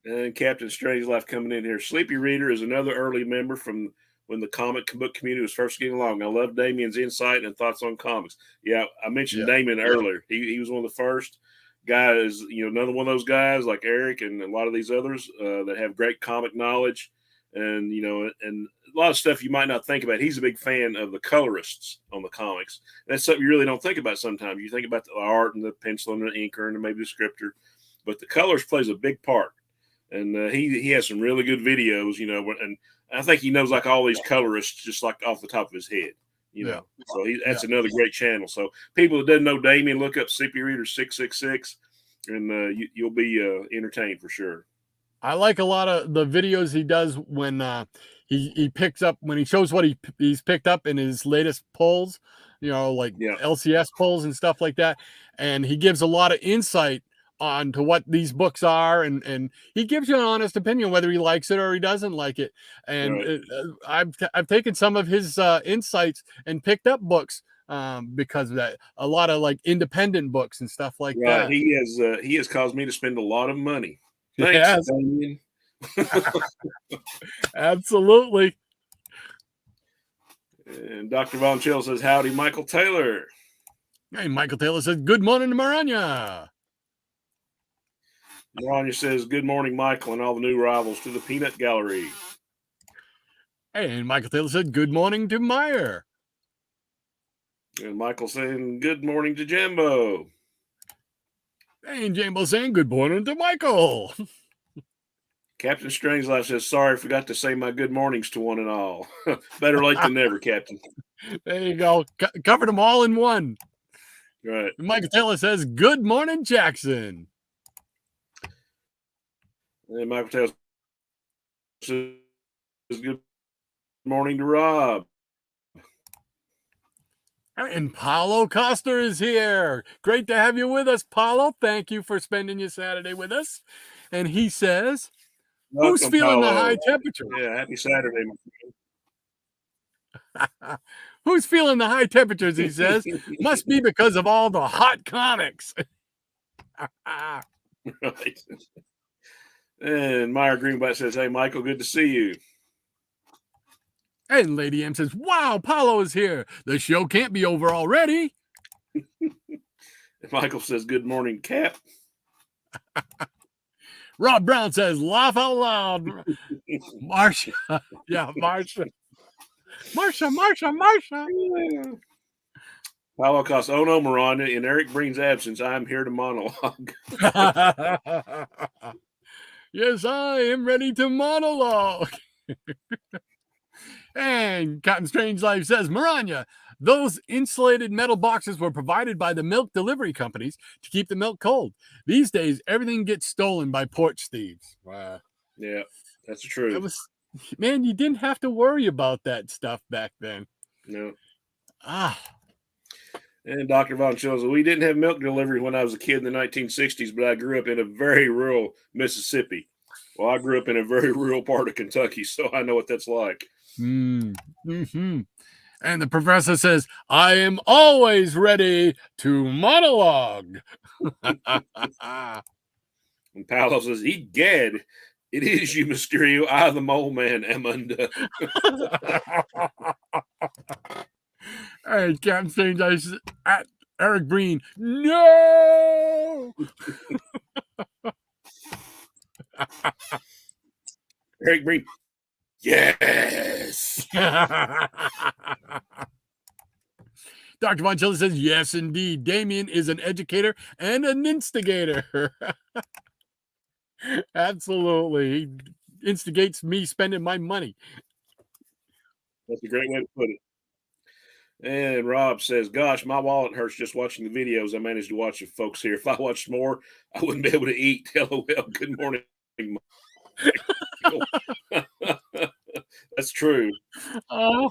And Captain Strangelife coming in here. Sleepy Reader is another early member from when the comic book community was first getting along. I love Damien's insight and thoughts on comics. Yeah, I mentioned Damien earlier. He was one of the first guys, another one of those guys like Eric and a lot of these others that have great comic knowledge and, and a lot of stuff you might not think about. He's a big fan of the colorists on the comics. That's something you really don't think about sometimes. You think about the art and the pencil and the inker and maybe the scripter, but the colors plays a big part. And he has some really good videos, and I think he knows like all these colorists just like off the top of his head, So that's another great channel. So people that doesn't know Damien, look up CP Reader 666, and you'll be entertained for sure. I like a lot of the videos he does when he picks up, when he shows what he's picked up in his latest polls, like LCS polls and stuff like that. And he gives a lot of insight on to what these books are, and he gives you an honest opinion whether he likes it or he doesn't like it. And I've taken some of his insights and picked up books because of that. A lot of like independent books and stuff like that. He has caused me to spend a lot of money. Thanks, Damien. Absolutely. And Dr. Von Chill says, howdy, Michael Taylor. Hey, Michael Taylor says, good morning to Maranya. Maranya says, good morning, Michael, and all the new rivals to the Peanut Gallery. And Michael Taylor said, good morning to Meyer. And Michael saying, good morning to Jambo. And Jambo saying, good morning to Michael. Captain Strangelife says, sorry, I forgot to say my good mornings to one and all. Better late than never, Captain. There you go. Covered them all in one. Right. And Michael Taylor says, good morning, Jackson. And Michael Taylor says, good morning to Rob. And Paulo Costa is here. Great to have you with us, Paulo. Thank you for spending your Saturday with us. And he says, welcome, who's feeling Paulo. The high temperature? Yeah, happy Saturday, my friend. Who's feeling the high temperatures, he says? Must be because of all the hot comics. Right. And Meyer Greenblatt says, hey, Michael, good to see you. And Lady M says, wow, Paulo is here. The show can't be over already. Michael says, good morning, Cap. Rob Brown says, laugh out loud. Marsha. Yeah, Marsha. Marsha. Yeah. Paulo Costa, oh no, Miranda, in Eric Breen's absence, I'm here to monologue. Yes, I am ready to monologue. And Captain Strangelife says, Maranya, those insulated metal boxes were provided by the milk delivery companies to keep the milk cold. These days, everything gets stolen by porch thieves. Wow. Yeah, that's true. Man, you didn't have to worry about that stuff back then. No. Ah. And Dr. Von Schills, we didn't have milk delivery when I was a kid in the 1960s, but I grew up in a very rural Mississippi. Well, I grew up in a very rural part of Kentucky, so I know what that's like. Mm-hmm. And the professor says, I am always ready to monologue. And Paolo says, egad, it is you, Mysterio. I, the mole man, am undone. Hey, Captain Strange at Eric Breen. No! Eric Breen. Yes. Dr. Von Chilla says, yes, indeed. Damien is an educator and an instigator. Absolutely. He instigates me spending my money. That's a great way to put it. And Rob says, gosh, my wallet hurts just watching the videos I managed to watch of folks here. If I watched more, I wouldn't be able to eat. LOL. Good morning. That's true. Oh,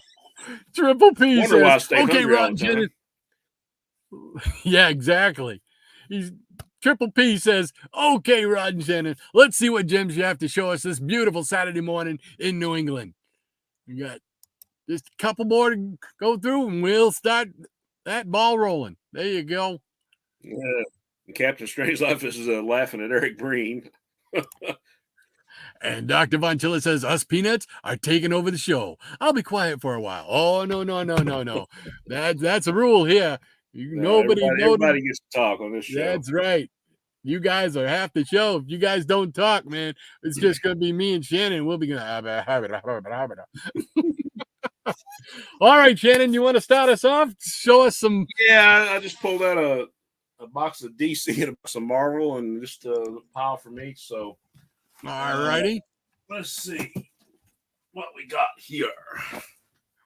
Triple P Wonder why I says, stay okay, hungry all Ron the time. Shannon. Yeah, exactly. Triple P says, okay, Rod and Shannon, let's see what gems you have to show us this beautiful Saturday morning in New England. You got just a couple more to go through and we'll start that ball rolling. There you go. Yeah. Captain Strangelife is laughing at Eric Breen. And Dr. Von Chilla says, us peanuts are taking over the show. I'll be quiet for a while. Oh, no. That's a rule here. Everybody gets to talk on this show. That's right. You guys are half the show. If you guys don't talk, man, it's just going to be me and Shannon. We'll be going to. All right, Shannon, you want to start us off? Show us some. Yeah, I just pulled out a box of DC and a box of Marvel and just a pile for me. So, all righty. Let's see what we got here.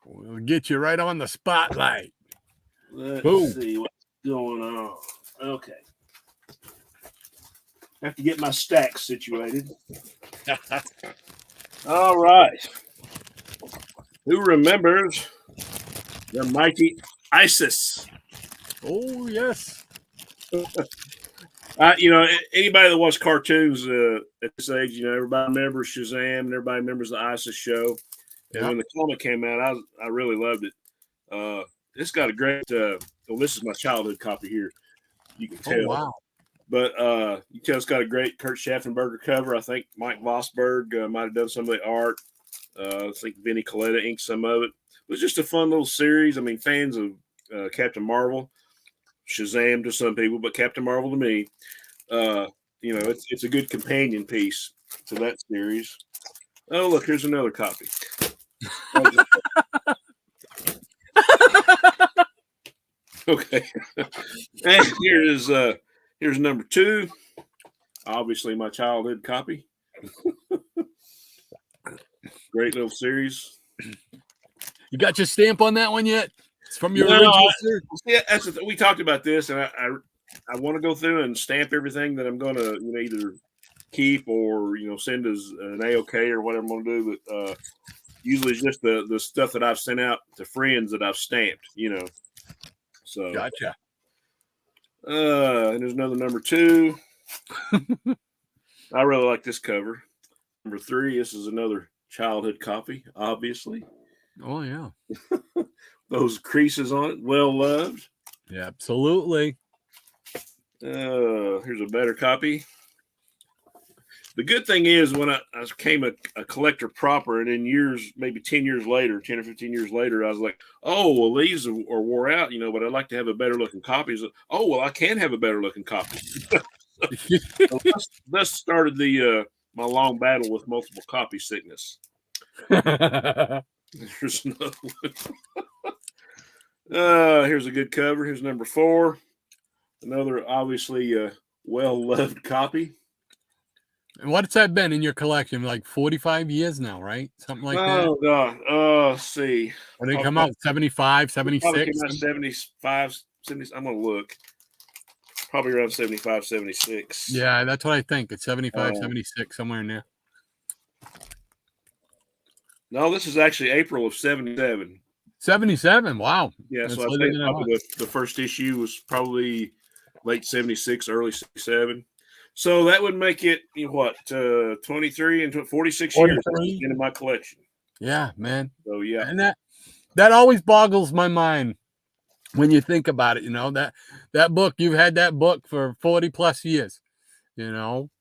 We'll get you right on the spotlight. Let's see what's going on. Okay. Have to get my stack situated. All right. Who remembers the mighty ISIS? Oh, yes. Anybody that watches cartoons at this age, everybody remembers Shazam and everybody remembers the ISIS show. And when the comic came out, I really loved it. It's got a great. This is my childhood copy here. You can tell. Oh, wow. But you can tell it's got a great Kurt Schaffenberger cover. I think Mike Vosberg might have done some of the art. I think Vinnie Coletta inked some of it. It was just a fun little series. I mean, fans of Captain Marvel, Shazam to some people, but Captain Marvel to me, it's a good companion piece to that series. Oh, look, here's another copy. Okay. And here's number 2. Obviously, my childhood copy. Great little series. You got your stamp on that one yet? It's from your original series? Yeah, we talked about this, and I want to go through and stamp everything that I'm going to either keep or send as an AOK or whatever I'm going to do. But usually it's just the stuff that I've sent out to friends that I've stamped. So gotcha. And there's another number 2. I really like this cover. Number 3. This is another childhood copy, obviously. Oh yeah. Those creases on it, well loved. Yeah, absolutely. Here's a better copy. The good thing is when I became a collector proper, and in years, maybe 10 years later, 10 or 15 years later, I was like, oh, well, these are wore out, but I'd like to have a better looking copy. So, oh, well, I can have a better looking copy. So thus started my long battle with multiple copy sickness. There's another one. Here's a good cover. Here's number 4. Another obviously well-loved copy. And what's that been in your collection? Like 45 years now, right? Something like that? Oh, God. Let's see. When they come out, 75, Probably 76? came out 75, 70. I'm going to look. Probably around 75, 76. Yeah, that's what I think. It's 75, 76, somewhere in there. No, this is actually April of 77. 77, wow. Yeah, That's so I think probably the first issue was probably late 76, early 77. So that would make it, 23 and 46 years into my collection. Yeah, man. So, yeah. And that always boggles my mind when you think about it, that book, you've had that book for 40 plus years, and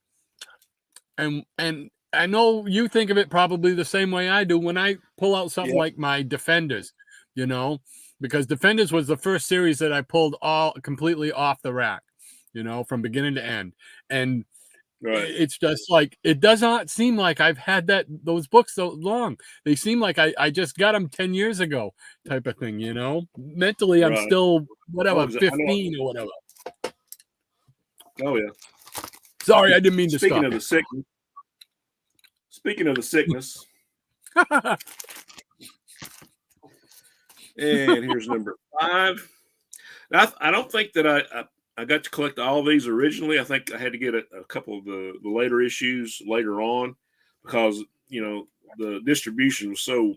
I know you think of it probably the same way I do when I pull out something like my Defenders, because Defenders was the first series that I pulled all completely off the rack, from beginning to end. And Right. It's just like, it does not seem like I've had those books so long. They seem like I just got them 10 years ago, type of thing, you know. Mentally, I'm Right. still Oh, whatever, I know. 15 or whatever. Oh yeah. Sorry, I didn't mean to Speaking stop of you. the sickness. Speaking of the sickness, and here's number 5. I don't think that I got to collect all of these originally. I think I had to get a couple of the later issues later on because the distribution was so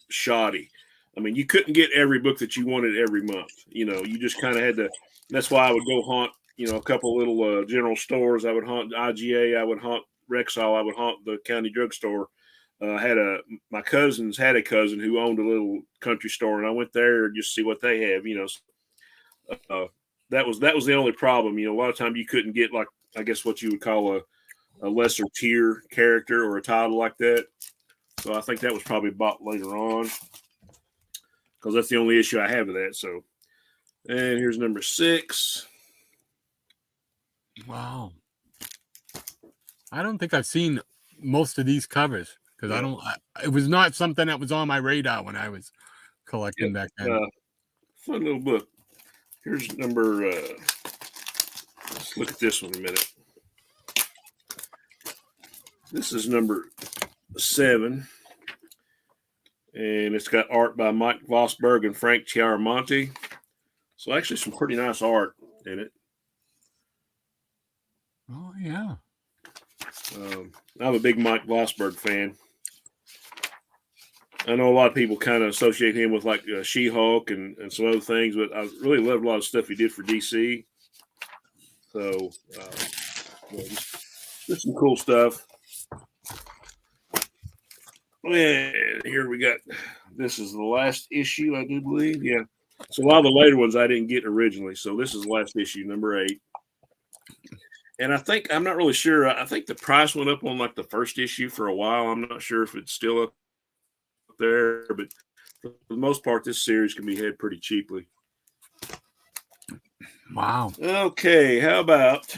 shoddy. I mean, you couldn't get every book that you wanted every month. You just kind of had to. That's why I would go haunt a couple little general stores. I would haunt IGA. I would haunt Rexall. I would haunt the county drugstore. My cousins had a cousin who owned a little country store, and I went there just to see what they have. Uh, that was the only problem. A lot of time you couldn't get, like, I guess what you would call a lesser tier character or a title like that. So I think that was probably bought later on because that's the only issue I have with that. So, and here's number 6. Wow. I don't think I've seen most of these covers because it was not something that was on my radar when I was collecting back then. Fun little book. Here's number, let's look at this one a minute. This is number 7. And it's got art by Mike Vosberg and Frank Chiaramonte. So actually some pretty nice art in it. Oh, yeah. I'm a big Mike Vosberg fan. I know a lot of people kind of associate him with like She-Hulk and some other things, but I really loved a lot of stuff he did for DC. So just some cool stuff. And here we got, this is the last issue, I do believe. Yeah. So a lot of the later ones I didn't get originally. So this is the last issue, number 8. And I'm not really sure. I think the price went up on like the first issue for a while. I'm not sure if it's still up there, but for the most part, this series can be had pretty cheaply. Wow. Okay. How about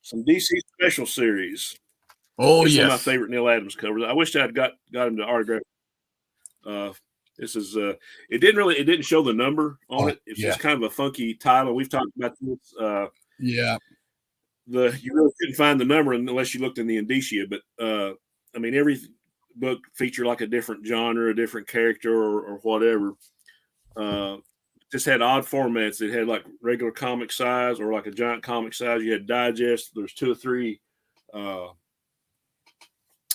some DC Special Series? Oh, Some of my yes. favorite Neil Adams covers. I wish I'd got him to autograph. This is it didn't show the number on it. It's just kind of a funky title. We've talked about this. Yeah. You really couldn't find the number unless you looked in the indicia. But I mean, every book featured like a different genre, a different character, or whatever. Just had odd formats. It had like regular comic size or like a giant comic size. You had digest. There's 2 or 3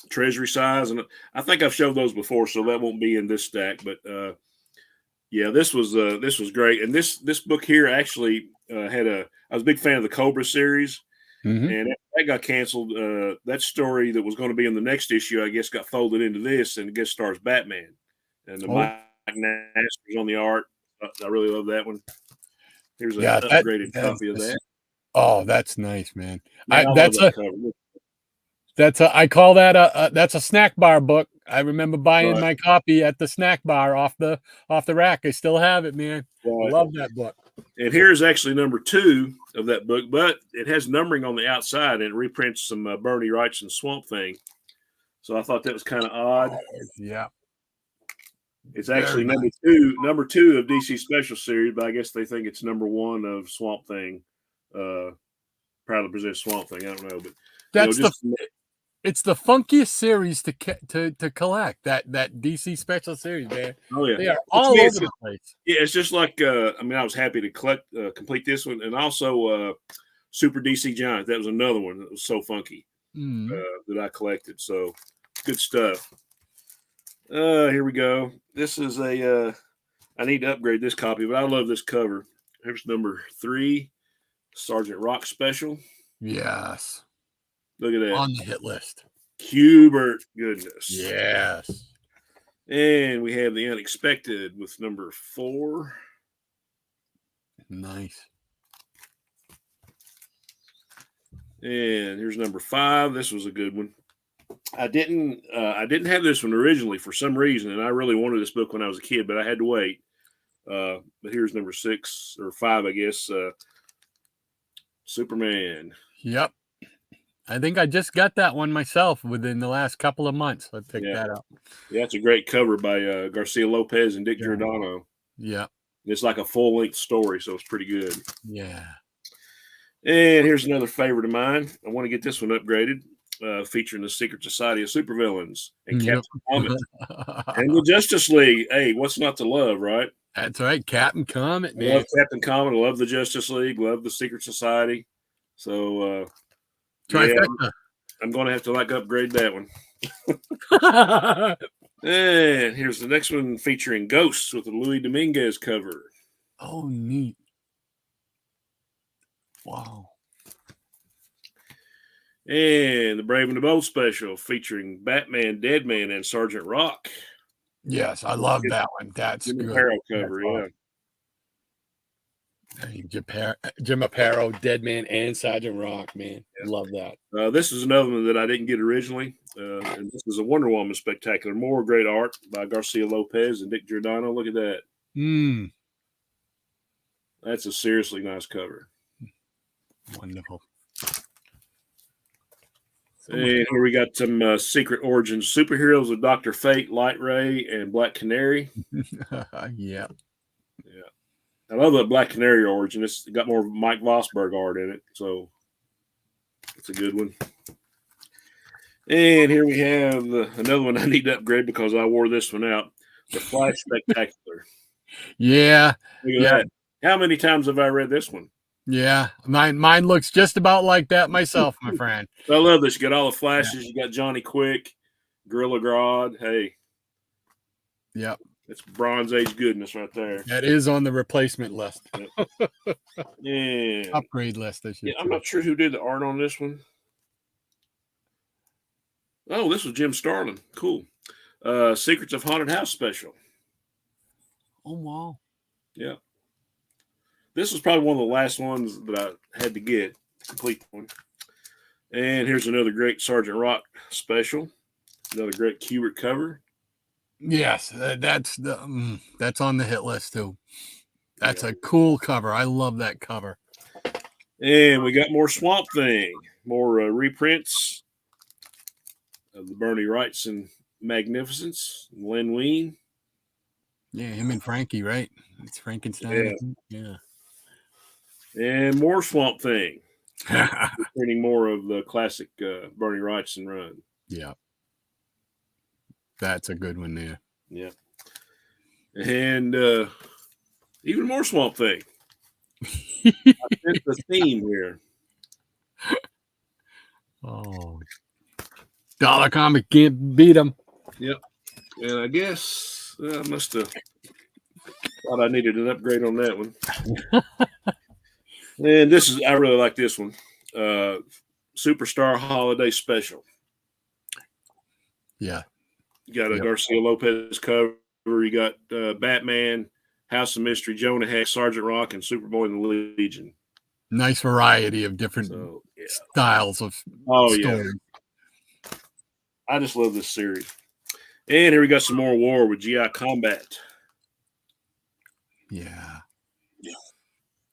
treasury size, and I think I've showed those before, so that won't be in this stack. But yeah, this was great. And this book here actually I was a big fan of the Cobra series. Mm-hmm. And that got canceled. That story that was going to be in the next issue, I guess, got folded into this, and it guest stars Batman. And the Mike Nasser's on the art. I really love that one. Here's an upgraded copy of that. Oh, that's nice, man. I call that that's a snack bar book. I remember buying my copy at the snack bar off the rack. I still have it, man. Right. Love that book. And here's actually number 2 of that book, but it has numbering on the outside, and it reprints some Bernie Wrightson Swamp Thing. So I thought that was kind of odd. Yeah. It's actually number 2 of DC Special Series, but I guess they think it's number 1 of Swamp Thing. Proudly presents Swamp Thing. I don't know, but that's it's the funkiest series to collect. That DC Special Series, man. Oh yeah, they are all over the place. Yeah, it's just like I was happy to complete this one, and also Super DC Giant. That was another one that was so funky that I collected. So good stuff. Here we go. This is I need to upgrade this copy, but I love this cover. Here's number 3, Sergeant Rock Special. Yes. Look at that. On the hit list. Hubert, goodness. Yes. And we have The Unexpected with number 4. Nice. And here's number 5. This was a good one. I didn't have this one originally for some reason, and I really wanted this book when I was a kid, but I had to wait. But here's number 6 or 5, I guess. Superman. Yep. I think I just got that one myself within the last couple of months. I picked that up. Yeah, it's a great cover by Garcia Lopez and Dick Yeah. Giordano. Yeah. It's like a full-length story, so it's pretty good. Yeah. And here's another favorite of mine. I want to get this one upgraded, featuring the Secret Society of Supervillains and Yep. Captain Comet and the Justice League. Hey, what's not to love, right? That's right. Captain Comet, I man. love Captain Comet. I love the Justice League. Love the Secret Society. So, yeah, Trifecta. I'm going to have to upgrade that one. And here's the next one featuring Ghosts with the Louis Dominguez cover. Oh, neat. Wow. And the Brave and the Bold special featuring Batman, Deadman, and Sergeant Rock. Yes, I love that one. That's Jim good. Aparo cover, yeah. Jim Aparo, Deadman, and Sergeant Rock, man. Yeah. Love that. This is another one that I didn't get originally. And this is a Wonder Woman spectacular. More great art by Garcia Lopez and Dick Giordano. Look at that. That's a seriously nice cover. Wonderful. And here we got some Secret Origins superheroes of Dr. Fate, Light Ray, and Black Canary. Yeah. I love that Black Canary origin. It's got more Mike Vosberg art in it, so it's a good one. And here we have another one I need to upgrade because I wore this one out. The Flash Spectacular. Yeah. Look at that. How many times have I read this one? Yeah. Mine looks just about like that myself, my friend. I love this. You got all the Flashes. You got Johnny Quick, Gorilla Grodd. Hey. Yep. It's Bronze Age goodness right there. That is on the replacement list. Yeah. Upgrade list. I'm not sure who did the art on this one. Oh, this was Jim Starlin. Cool. Secrets of Haunted House special. Oh, wow. Yeah. This was probably one of the last ones that I had to get. Complete one. And here's another great Sergeant Rock special. Another great Kubert cover. Yes, that's on the hit list too. That's a cool cover. I love that cover. And we got more Swamp Thing, more reprints of the Bernie Wrightson Magnificence, Len Wein. Yeah, him and Frankie, right? It's Frankenstein. Yeah. And more Swamp Thing. Printing more of the classic Bernie Wrightson run. Yeah. That's a good one there. Yeah. And even more Swamp Thing. I sense the theme here. Oh. Dollar Comic can't beat them. Yep. And I guess I must have thought I needed an upgrade on that one. And I really like this one. Superstar Holiday Special. Yeah. You got a Garcia Lopez cover. You got Batman, House of Mystery, Jonah Hex, Sergeant Rock, and Superboy and the Legion. Nice variety of different styles of stories. Yeah. I just love this series. And here we got some more war with GI Combat. Yeah.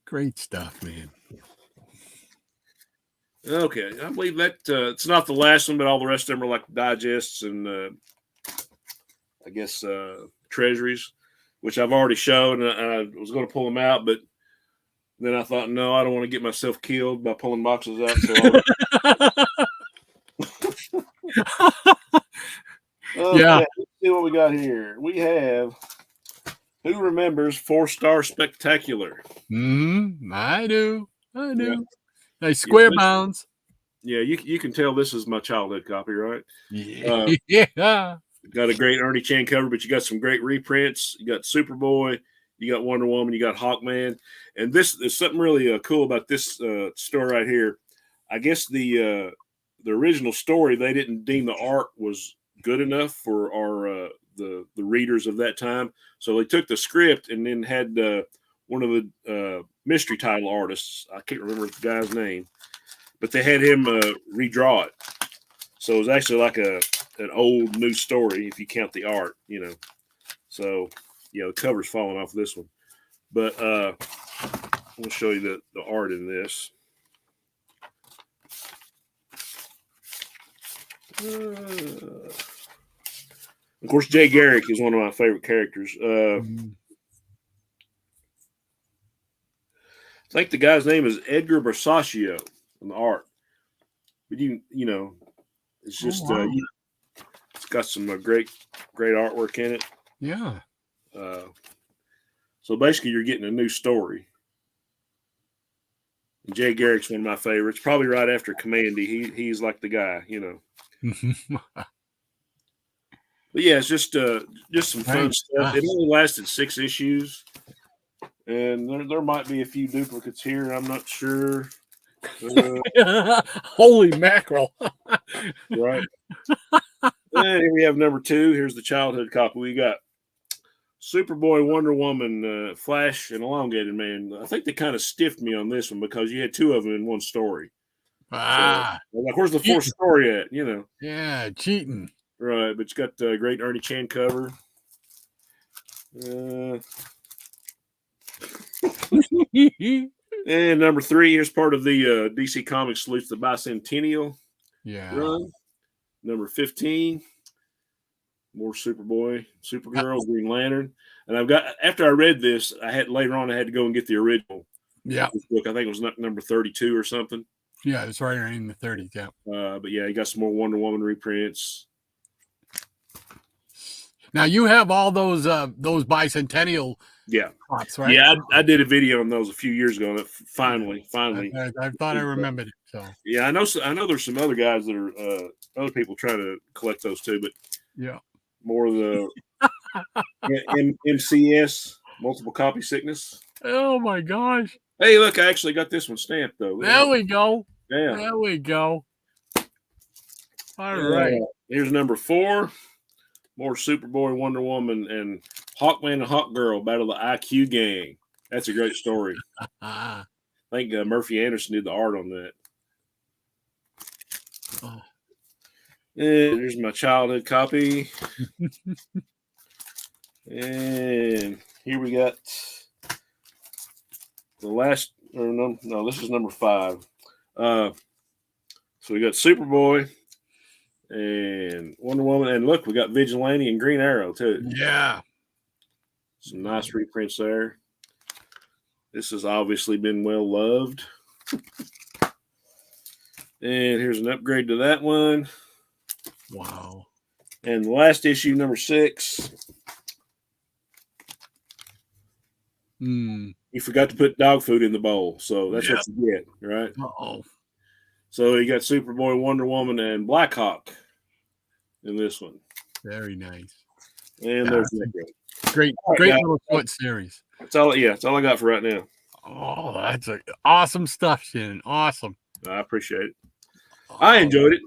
Great stuff, man. Okay. I believe that it's not the last one, but all the rest of them are like digests and I guess treasuries, which I've already showed, and I was going to pull them out, but then I thought, no, I don't want to get myself killed by pulling boxes out. So okay, yeah. Let's see what we got here. We have Who Remembers 4-Star Spectacular? I do. Yeah. Nice square bounds. Yeah, you can tell this is my childhood copy, right? Yeah. Got a great Ernie Chan cover, but you got some great reprints. You got Superboy, you got Wonder Woman, you got Hawkman, and this is something really cool about this story right here. I guess the original story, they didn't deem the art was good enough for our the readers of that time, so they took the script and then had one of the mystery title artists. I can't remember the guy's name, but they had him redraw it. So it was actually like an old new story if you count the art, So, the cover's falling off this one. But I'm going to show you the art in this. Of course, Jay Garrick is one of my favorite characters. I think the guy's name is Edgar Bersaccio in the art. But you know, it's just it's got some great artwork in it. Yeah. So basically, you're getting a new story. And Jay Garrick's one of my favorites. Probably right after Commandy. He's like the guy, you know. But yeah, it's just some fun stuff. It only lasted 6 issues, and there might be a few duplicates here. I'm not sure. Holy mackerel! Right. And here we have number 2. Here's the childhood copy. We got Superboy, Wonder Woman, Flash, and Elongated Man. I think they kind of stiffed me on this one because you had 2 of them in one story. So, like, where's the 4th story at? You know. Yeah, cheating. Right, but it's got a great Ernie Chan cover. And number 3, here's part of the DC Comics salutes the bicentennial run. Number 15, more Superboy, Supergirl, Green Lantern. And I've got, after I read this, I had to go and get the original. Yeah. Book. I think it was number 32 or something. Yeah, it's right in the 30s. Yeah. But yeah, you got some more Wonder Woman reprints. Now you have all those bicentennial pops, right? Yeah, I did a video on those a few years ago. Finally. I thought I remembered it. So yeah, I know there's some other guys that are other people trying to collect those too, but yeah, more of the MCS, multiple copy sickness. Oh my gosh! Hey, look, I actually got this one stamped though. There we go. Yeah, there we go. All right. Here's number 4. More Superboy, Wonder Woman, and Hawkman and Hawkgirl battle the IQ gang. That's a great story. I think Murphy Anderson did the art on that. And here's my childhood copy. And here we got the last, no, this is number 5. So we got Superboy and Wonder Woman, and look, we got Vigilante and Green Arrow too. Yeah, some nice reprints there. This has obviously been well loved. And here's an upgrade to that one. Wow. And the last issue, number 6. You forgot to put dog food in the bowl, so that's what you get, right? Uh-oh. So you got Superboy, Wonder Woman, and Blackhawk in this one. Very nice. And there's great little short series. That's all I got for right now. Oh, that's awesome stuff, Shannon. Awesome. I appreciate it. I enjoyed it.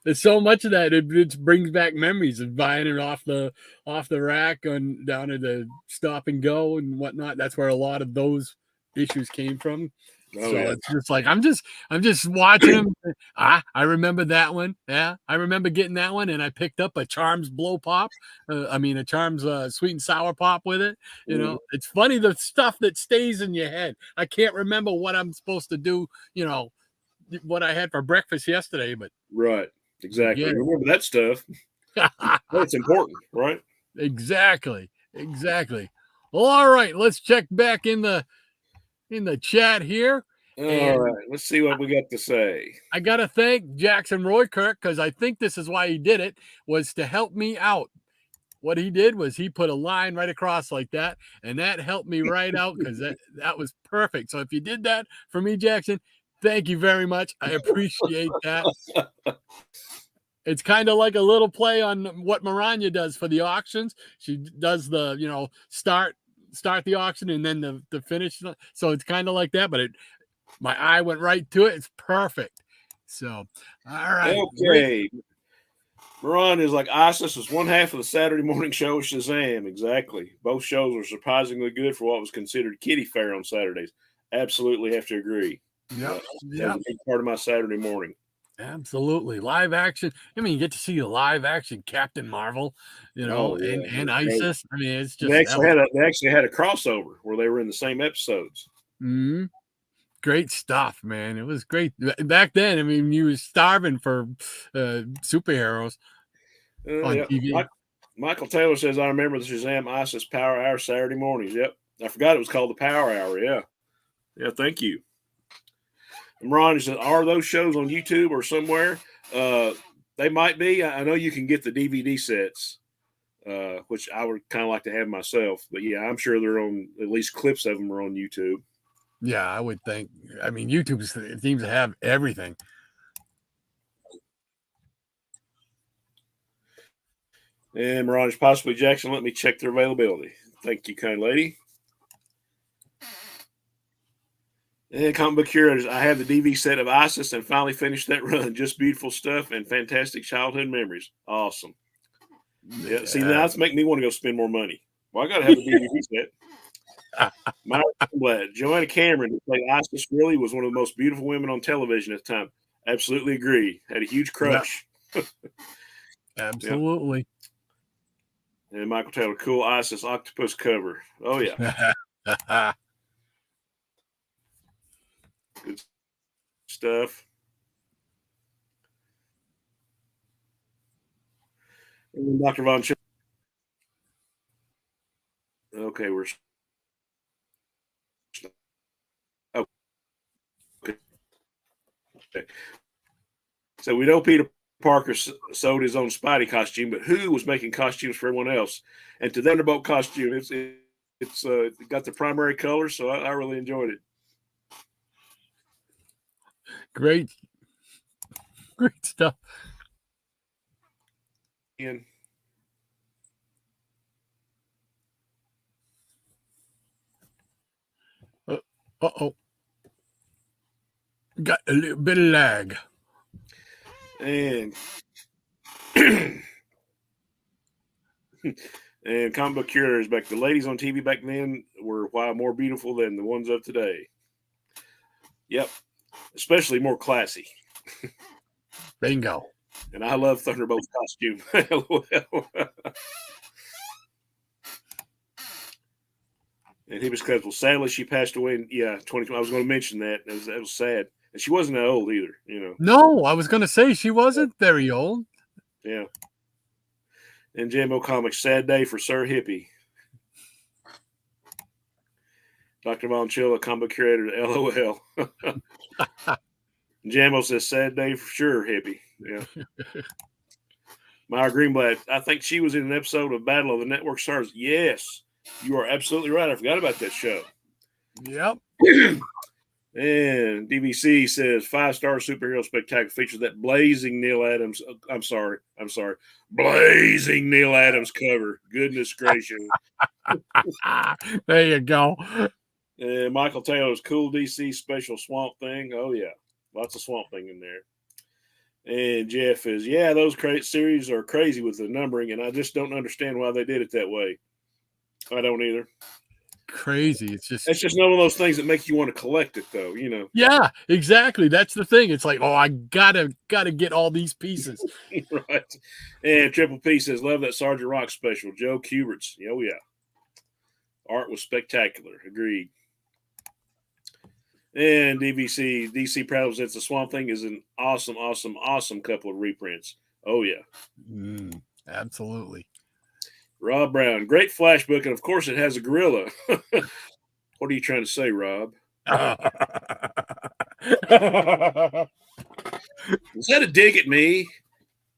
There's so much of that. It brings back memories of buying it off the rack and down at the Stop and Go and whatnot. That's where a lot of those issues came from. It's just like I'm just watching them. I remember that one. Yeah, I remember getting that one, and I picked up a Charms blow pop. A Charms sweet and sour pop with it. You know, it's funny the stuff that stays in your head. I can't remember what I'm supposed to do. You know, what I had for breakfast yesterday, but right, exactly. Yeah. Remember that stuff. That's important, right? Exactly. Well, all right. Let's check back in the chat here. All right, let's see what we got to say. I got to thank Jackson Roykirk because I think this is why he did it, was to help me out. What he did was he put a line right across like that, and that helped me right out because that was perfect. So if you did that for me, Jackson, thank you very much. I appreciate that. It's kind of like a little play on what Maranya does for the auctions. She does the, start the auction and then the finish. So it's kind of like that, but my eye went right to it. It's perfect. So, all right. Okay. Maran is like, ISIS is one half of the Saturday morning show with Shazam. Exactly. Both shows were surprisingly good for what was considered kiddie fare on Saturdays. Absolutely have to agree. Yeah. That's a big part of my Saturday morning. Absolutely. Live action. I mean, you get to see a live action Captain Marvel, and ISIS. I mean, it's just they actually had a crossover where they were in the same episodes. Mm-hmm. Great stuff, man. It was great back then. I mean, you was starving for superheroes on Yeah. TV. Michael Taylor says, I remember the Shazam ISIS Power Hour Saturday mornings. Yep. I forgot it was called the Power Hour. Yeah. Yeah. Thank you. And Ron says, are those shows on YouTube or somewhere? They might be. I know you can get the DVD sets, which I would kind of like to have myself. But yeah, I'm sure they're on, at least clips of them are on YouTube. Yeah, I would think. I mean, YouTube seems to have everything. And Mirage, possibly Jackson, let me check their availability. Thank you, kind lady. And comic book curators, I have the DV set of ISIS and finally finished that run. Just beautiful stuff and fantastic childhood memories. Awesome. Yeah, see, now it's making me want to go spend more money. Well, I got to have the DVD set. My glad Joanna Cameron, who played ISIS, really was one of the most beautiful women on television at the time. Absolutely agree. Had a huge crush. Yeah. Absolutely. Yeah. And Michael Taylor, cool ISIS octopus cover. Oh yeah. Good stuff. And Dr. Von Ch- Okay, we're okay. So we know Peter Parker sewed his own Spidey costume, but who was making costumes for everyone else? And to Thunderbolt costume, it's got the primary color, so I really enjoyed it. Great stuff. And Uh-oh. Got a little bit of lag. And and comic book curators back. The ladies on TV back then were more beautiful than the ones of today. Yep, especially more classy. Bingo. And I love Thunderbolt's costume. And he was credible. Sadly, she passed away in 2020. I was going to mention that. That was sad. And she wasn't that old either, you know. No, I was going to say she wasn't very old. Yeah. And Jambo Comics, sad day for Sir Hippie. Dr. Von Chilla, comic curator, LOL. Jambo says, sad day for sure, Hippie. Yeah. Myra Greenblatt, I think she was in an episode of Battle of the Network Stars. Yes, you are absolutely right. I forgot about that show. Yep. And DVC says 5-star superhero spectacular features that blazing Neil Adams. I'm sorry. Blazing Neil Adams cover. Goodness gracious. There you go. And Michael Taylor's cool DC special Swamp Thing. Oh yeah, lots of Swamp Thing in there. And Jeff is, yeah, those series are crazy with the numbering, and I just don't understand why they did it that way. I don't either. Crazy. It's just one of those things that make you want to collect it, though. You know. Yeah, exactly. That's the thing. It's like, oh, I gotta get all these pieces. Right. And Triple P says, love that Sergeant Rock special. Joe Kubert's. Oh yeah. Art was spectacular. Agreed. And DC Proud presents the Swamp Thing is an awesome couple of reprints. Oh yeah. Absolutely. Rob Brown, great flash book, and of course it has a gorilla. What are you trying to say, Rob? Is that a dig at me?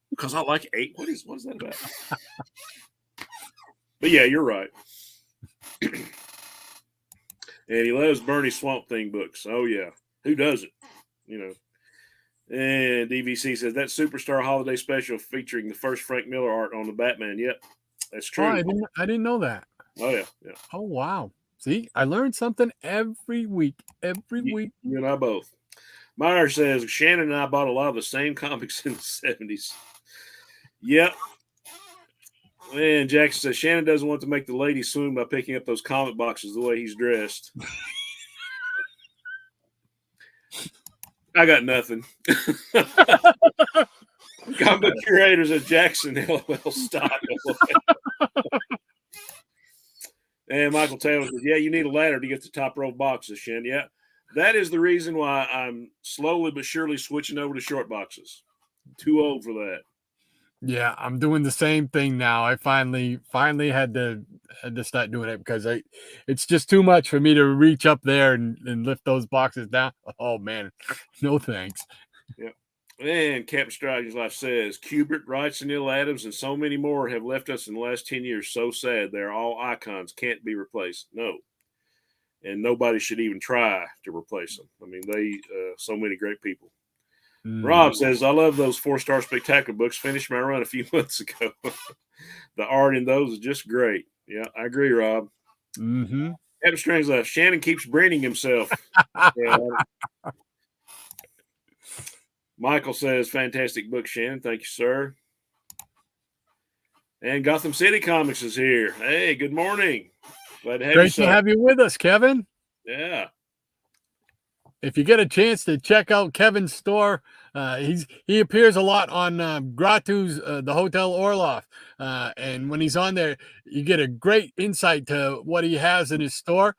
Because I like 8. What is that about? But yeah, you're right. And he loves Bernie Swamp Thing books. Oh yeah, who doesn't? You know. And DVC says that Superstar Holiday Special featuring the first Frank Miller art on the Batman. Yep, that's true. Oh, I didn't know that. Oh yeah. Oh wow. See, I learned something every week. You and I both. Meyer says Shannon and I bought a lot of the same comics in the 70s. Yep. And Jackson says Shannon doesn't want to make the ladies swoon by picking up those comic boxes the way he's dressed. I got nothing. Comic curators at Jackson, LOL, stop. And Michael Taylor says, yeah, you need a ladder to get the top row boxes, Shannon. Yeah. That is the reason why I'm slowly but surely switching over to short boxes. Too old for that. Yeah, I'm doing the same thing now. I finally had to start doing it because it's just too much for me to reach up there and lift those boxes down. Oh man, no thanks. Yeah. And Captain Strangelife says Kubert, Wrights, and Neil Adams, and so many more have left us in the last 10 years. So sad. They're all icons, can't be replaced. No. And nobody should even try to replace them. I mean, they so many great people. Rob says, I love those 4-star spectacular books. Finished my run a few months ago. The art in those is just great. Yeah, I agree, Rob. Mm-hmm. Captain Strangelife, Shannon keeps branding himself. Yeah. Michael says, fantastic book, Shannon. Thank you, sir. And Gotham City Comics is here. Hey, good morning. Glad to have you, Great sir. to have you with us, Kevin. Yeah. If you get a chance to check out Kevin's store, he appears a lot on Gratu's the Hotel Orloff, and when he's on there, you get a great insight to what he has in his store.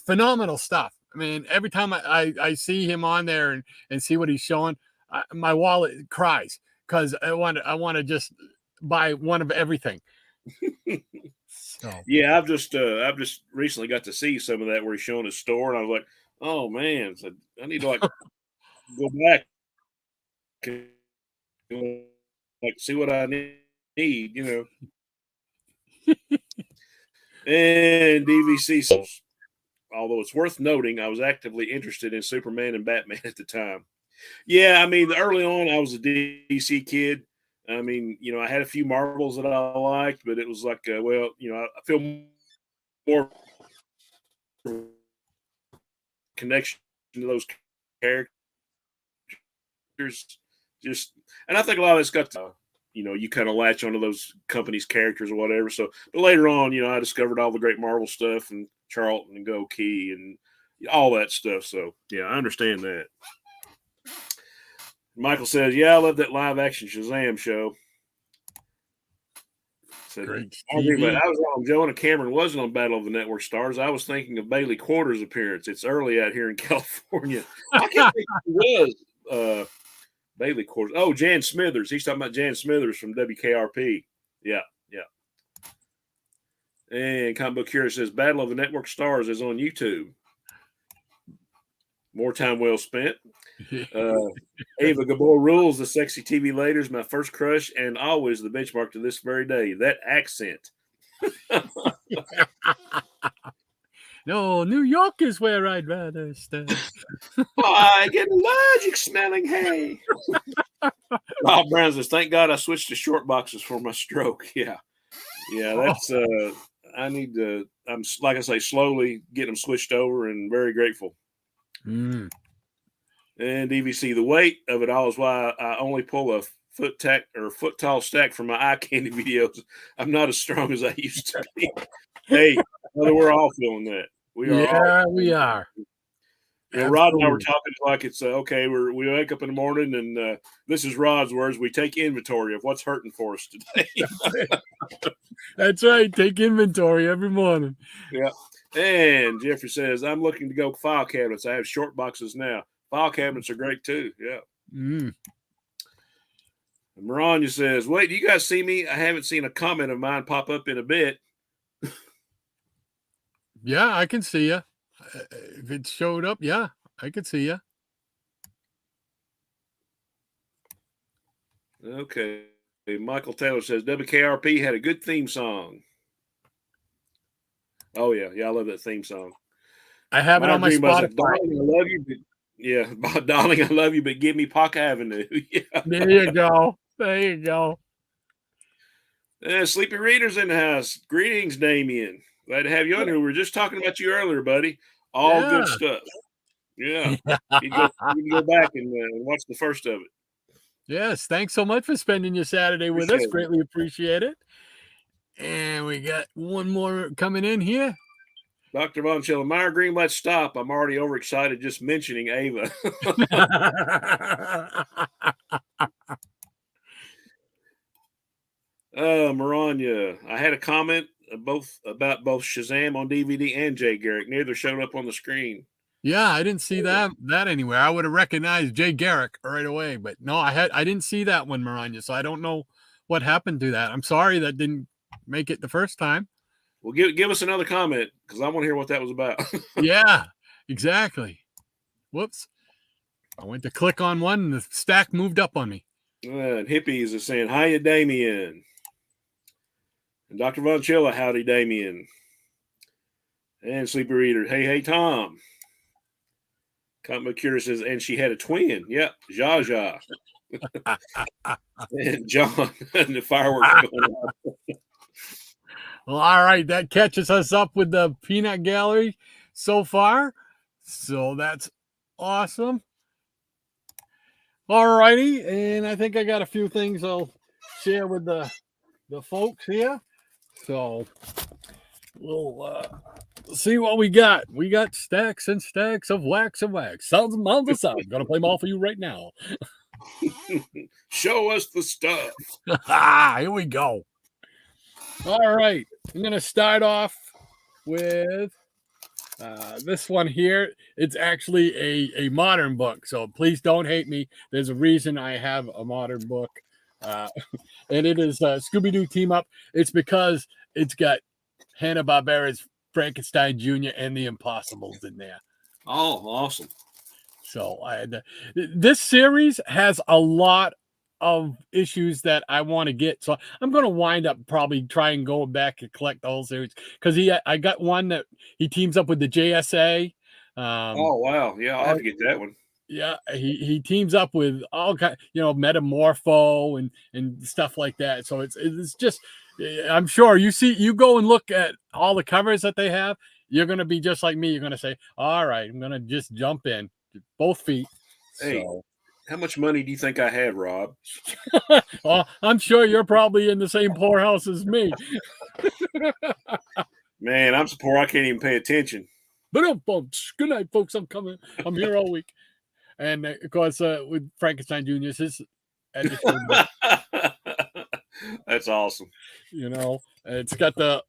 Phenomenal stuff. I mean, every time I see him on there and see what he's showing, my wallet cries because I want to just buy one of everything. So Yeah, I've just recently got to see some of that where he's showing his store, and I was like, oh man, so I need to like go back and like see what I need, you know. And DVC says, although it's worth noting, I was actively interested in Superman and Batman at the time. Yeah, I mean, early on, I was a DC kid. I mean, you know, I had a few Marvels that I liked, but it was like, well, you know, I feel more connection to those characters. Just, and I think a lot of it's got to, you know, you kind of latch onto those companies' characters or whatever. So, but later on, you know, I discovered all the great Marvel stuff and Charlton and Gokey and all that stuff. So, yeah, I understand that. Michael says, yeah, I love that live action Shazam show. Said, great I agree, but TV. I was wrong. Jonah Cameron wasn't on Battle of the Network Stars. I was thinking of Bailey Quarter's appearance. It's early out here in California. I can't think he was Bailey Quarters. Oh, Jan Smithers. He's talking about Jan Smithers from WKRP. Yeah, yeah. And Comic Book Hero says Battle of the Network Stars is on YouTube. More time well spent. Ava Gabor rules. The sexy TV later is my first crush and always the benchmark to this very day. That accent. No, New York is where I'd rather stay. I get allergic smelling hay. Rob Brown says, thank God I switched to short boxes for my stroke. Yeah. Yeah, that's I need to I'm like I say, slowly getting them switched over and very grateful. Mm. And DVC, the weight of it all is why I only pull a foot tall stack from my eye candy videos. I'm not as strong as I used to be. Hey, brother, we're all feeling that. We are all. We are. You know, Rod and I were talking like it's okay. We wake up in the morning and this is Rod's words. We take inventory of what's hurting for us today. That's right. Take inventory every morning. Yeah. And Jeffrey says, I'm looking to go file cabinets. I have short boxes now. File cabinets are great too. Yeah. Mm. Maranya says, wait, do you guys see me? I haven't seen a comment of mine pop up in a bit. Yeah, I can see you. If it showed up, yeah, I could see you. Okay. Michael Taylor says, WKRP had a good theme song. Oh, yeah. Yeah, I love that theme song. I have it on my Spotify. Darling, I love you. Yeah, darling, I love you, but give me Park Avenue. Yeah. There you go. There you go. Sleepy Reader's in the house. Greetings, Damien. Glad to have you on here. We were just talking about you earlier, buddy. All good stuff. Yeah. You can go back and watch the first of it. Yes. Thanks so much for spending your Saturday with us. Greatly appreciate it. And we got one more coming in here. Dr. Von Schiller, Green, let's stop. I'm already overexcited just mentioning Ava. Maranya, I had a comment about both Shazam on DVD and Jay Garrick. Neither showed up on the screen. Yeah, I didn't see that anywhere. I would have recognized Jay Garrick right away, but no, I didn't see that one, Maranya. So I don't know what happened to that. I'm sorry that didn't make it the first time. Well, give us another comment because I want to hear what that was about. Yeah, exactly. Whoops. I went to click on one and the stack moved up on me. And hippies are saying, hiya, Damien. And Dr. Von Chilla, howdy, Damien. And Sleeper Eater, hey, Tom. Cotton McCure says, and she had a twin. Yep, Zsa. And John, and the fireworks are going on. Well, all right, that catches us up with the peanut gallery so far. So that's awesome. All righty, and I think I got a few things I'll share with the folks here. So we'll see what we got. We got stacks and stacks of wax and wax. Sounds and mounds of sound. Gonna play them all for you right now. Show us the stuff. Here we go. All right, I'm gonna start off with this one here. It's actually a modern book, so please don't hate me. There's a reason I have a modern book, and it is Scooby-Doo Team Up. It's because it's got Hanna-Barbera's Frankenstein Jr. and the Impossibles in there. Oh, awesome. So this series has a lot of issues that I want to get. So I'm going to wind up probably try and go back and collect the whole series because I got one that he teams up with the JSA. Oh, wow. Yeah, I'll have to get that one. Yeah, he teams up with all kind, Metamorpho and stuff like that. So it's just, I'm sure you go and look at all the covers that they have. You're going to be just like me. You're going to say, all right, I'm going to just jump in both feet. Hey, so. How much money do you think I have, Rob? Well, I'm sure you're probably in the same poorhouse as me. Man, I'm so poor I can't even pay attention. But good night, folks. I'm here all week. And of course, with Frankenstein Jr., his edition. That's awesome. It's got a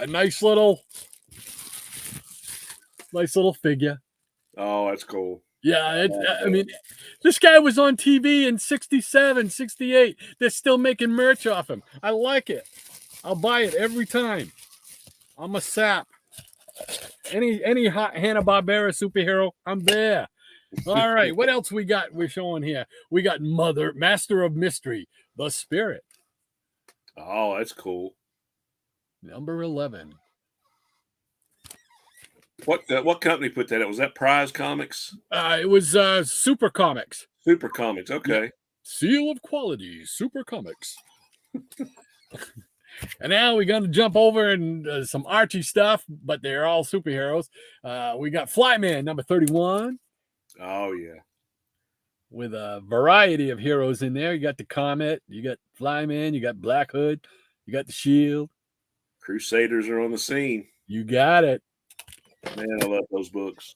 nice little figure. Oh, that's cool. Yeah, I mean, this guy was on TV in 67, 68. They're still making merch off him. I like it. I'll buy it every time. I'm a sap. Any hot Hanna-Barbera superhero, I'm there. All right, what else we're showing here? We got Master of Mystery, The Spirit. Oh, that's cool. Number 11. What company put that out? Was that Prize Comics? It was Super Comics. Super Comics, okay. Seal of quality, Super Comics. And now we're going to jump over and some Archie stuff, but they're all superheroes. We got Flyman, number 31. Oh, yeah. With a variety of heroes in there. You got the Comet, you got Flyman, you got Black Hood, you got the Shield. Crusaders are on the scene. You got it. Man, I love those books.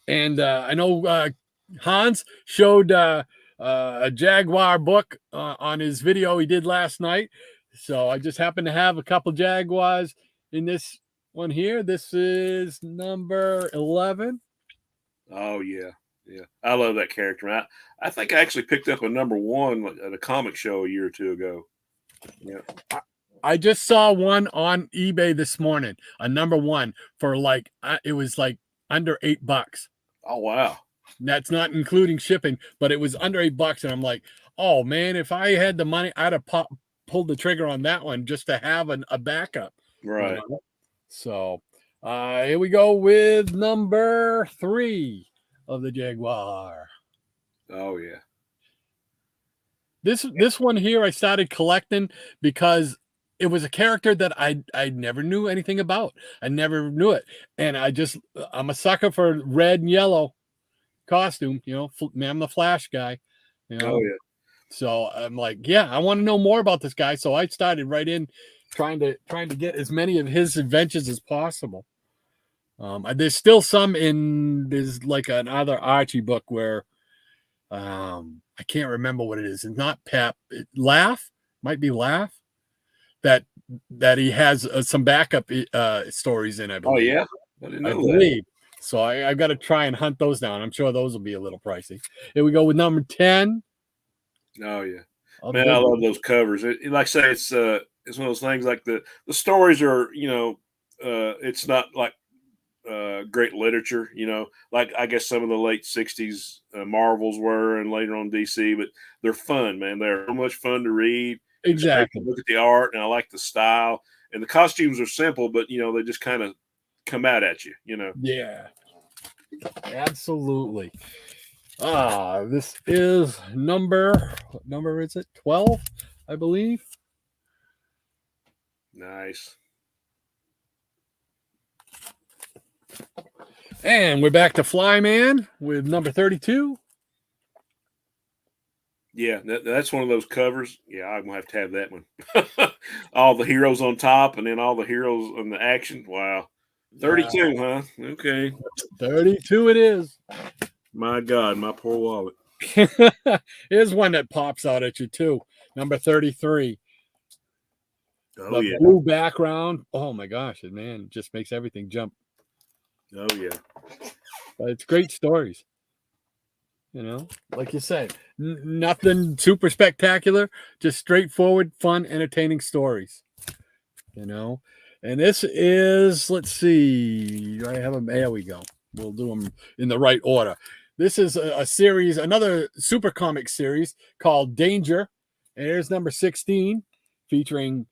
And I know Hans showed a Jaguar book on his video he did last night. So I just happen to have a couple Jaguars in this one here. This is number 11. Oh, yeah. Yeah. I love that character. I think I actually picked up a number 1 at a comic show a year or two ago. Yeah. I just saw one on eBay this morning, a number 1 for it was like under $8. Oh, wow. That's not including shipping, but it was under $8. And I'm like, oh man, if I had the money, I'd have pulled the trigger on that one just to have a backup. Right. So here we go with number 3 of the Jaguar. Oh, yeah. This one here I started collecting because it was a character that I never knew anything about. I never knew it. And I'm a sucker for red and yellow costume, I'm the Flash guy. Oh, yeah. So I'm like, yeah, I want to know more about this guy. So I started right in trying to get as many of his adventures as possible. There's still some there's like another Archie book where I can't remember what it is. It's not Pep. Might be Laugh. That he has some backup stories in, I believe. Oh, yeah? I didn't know that. So I got to try and hunt those down. I'm sure those will be a little pricey. Here we go with number 10. Oh yeah, Oh, man, I love those covers. Like I say, it's one of those things. Like the stories are, it's not like great literature. Like I guess some of the late '60s Marvels were, and later on DC, but they're fun, man. They're so much fun to read. It's great to exactly. look at the art, and I like the style. And the costumes are simple, but they just kind of come out at you. Yeah, absolutely. This is what number is it? 12, I believe. Nice. And we're back to Flyman with number 32. Yeah, that's one of those covers. Yeah, I'm gonna have to have that one. All the heroes on top, and then all the heroes on the action. Wow, 32, huh? Okay. 32 it is. My God, my poor wallet. Here's one that pops out at you too. Number 33. Oh The yeah. blue background. Oh my gosh, man, it just makes everything jump. Oh yeah. But it's great stories. Like you said, nothing super spectacular, just straightforward, fun, entertaining stories. And this is, let's see, I have them. There we go. We'll do them in the right order. This is a series, another super comic series called Danger. And here's number 16, featuring,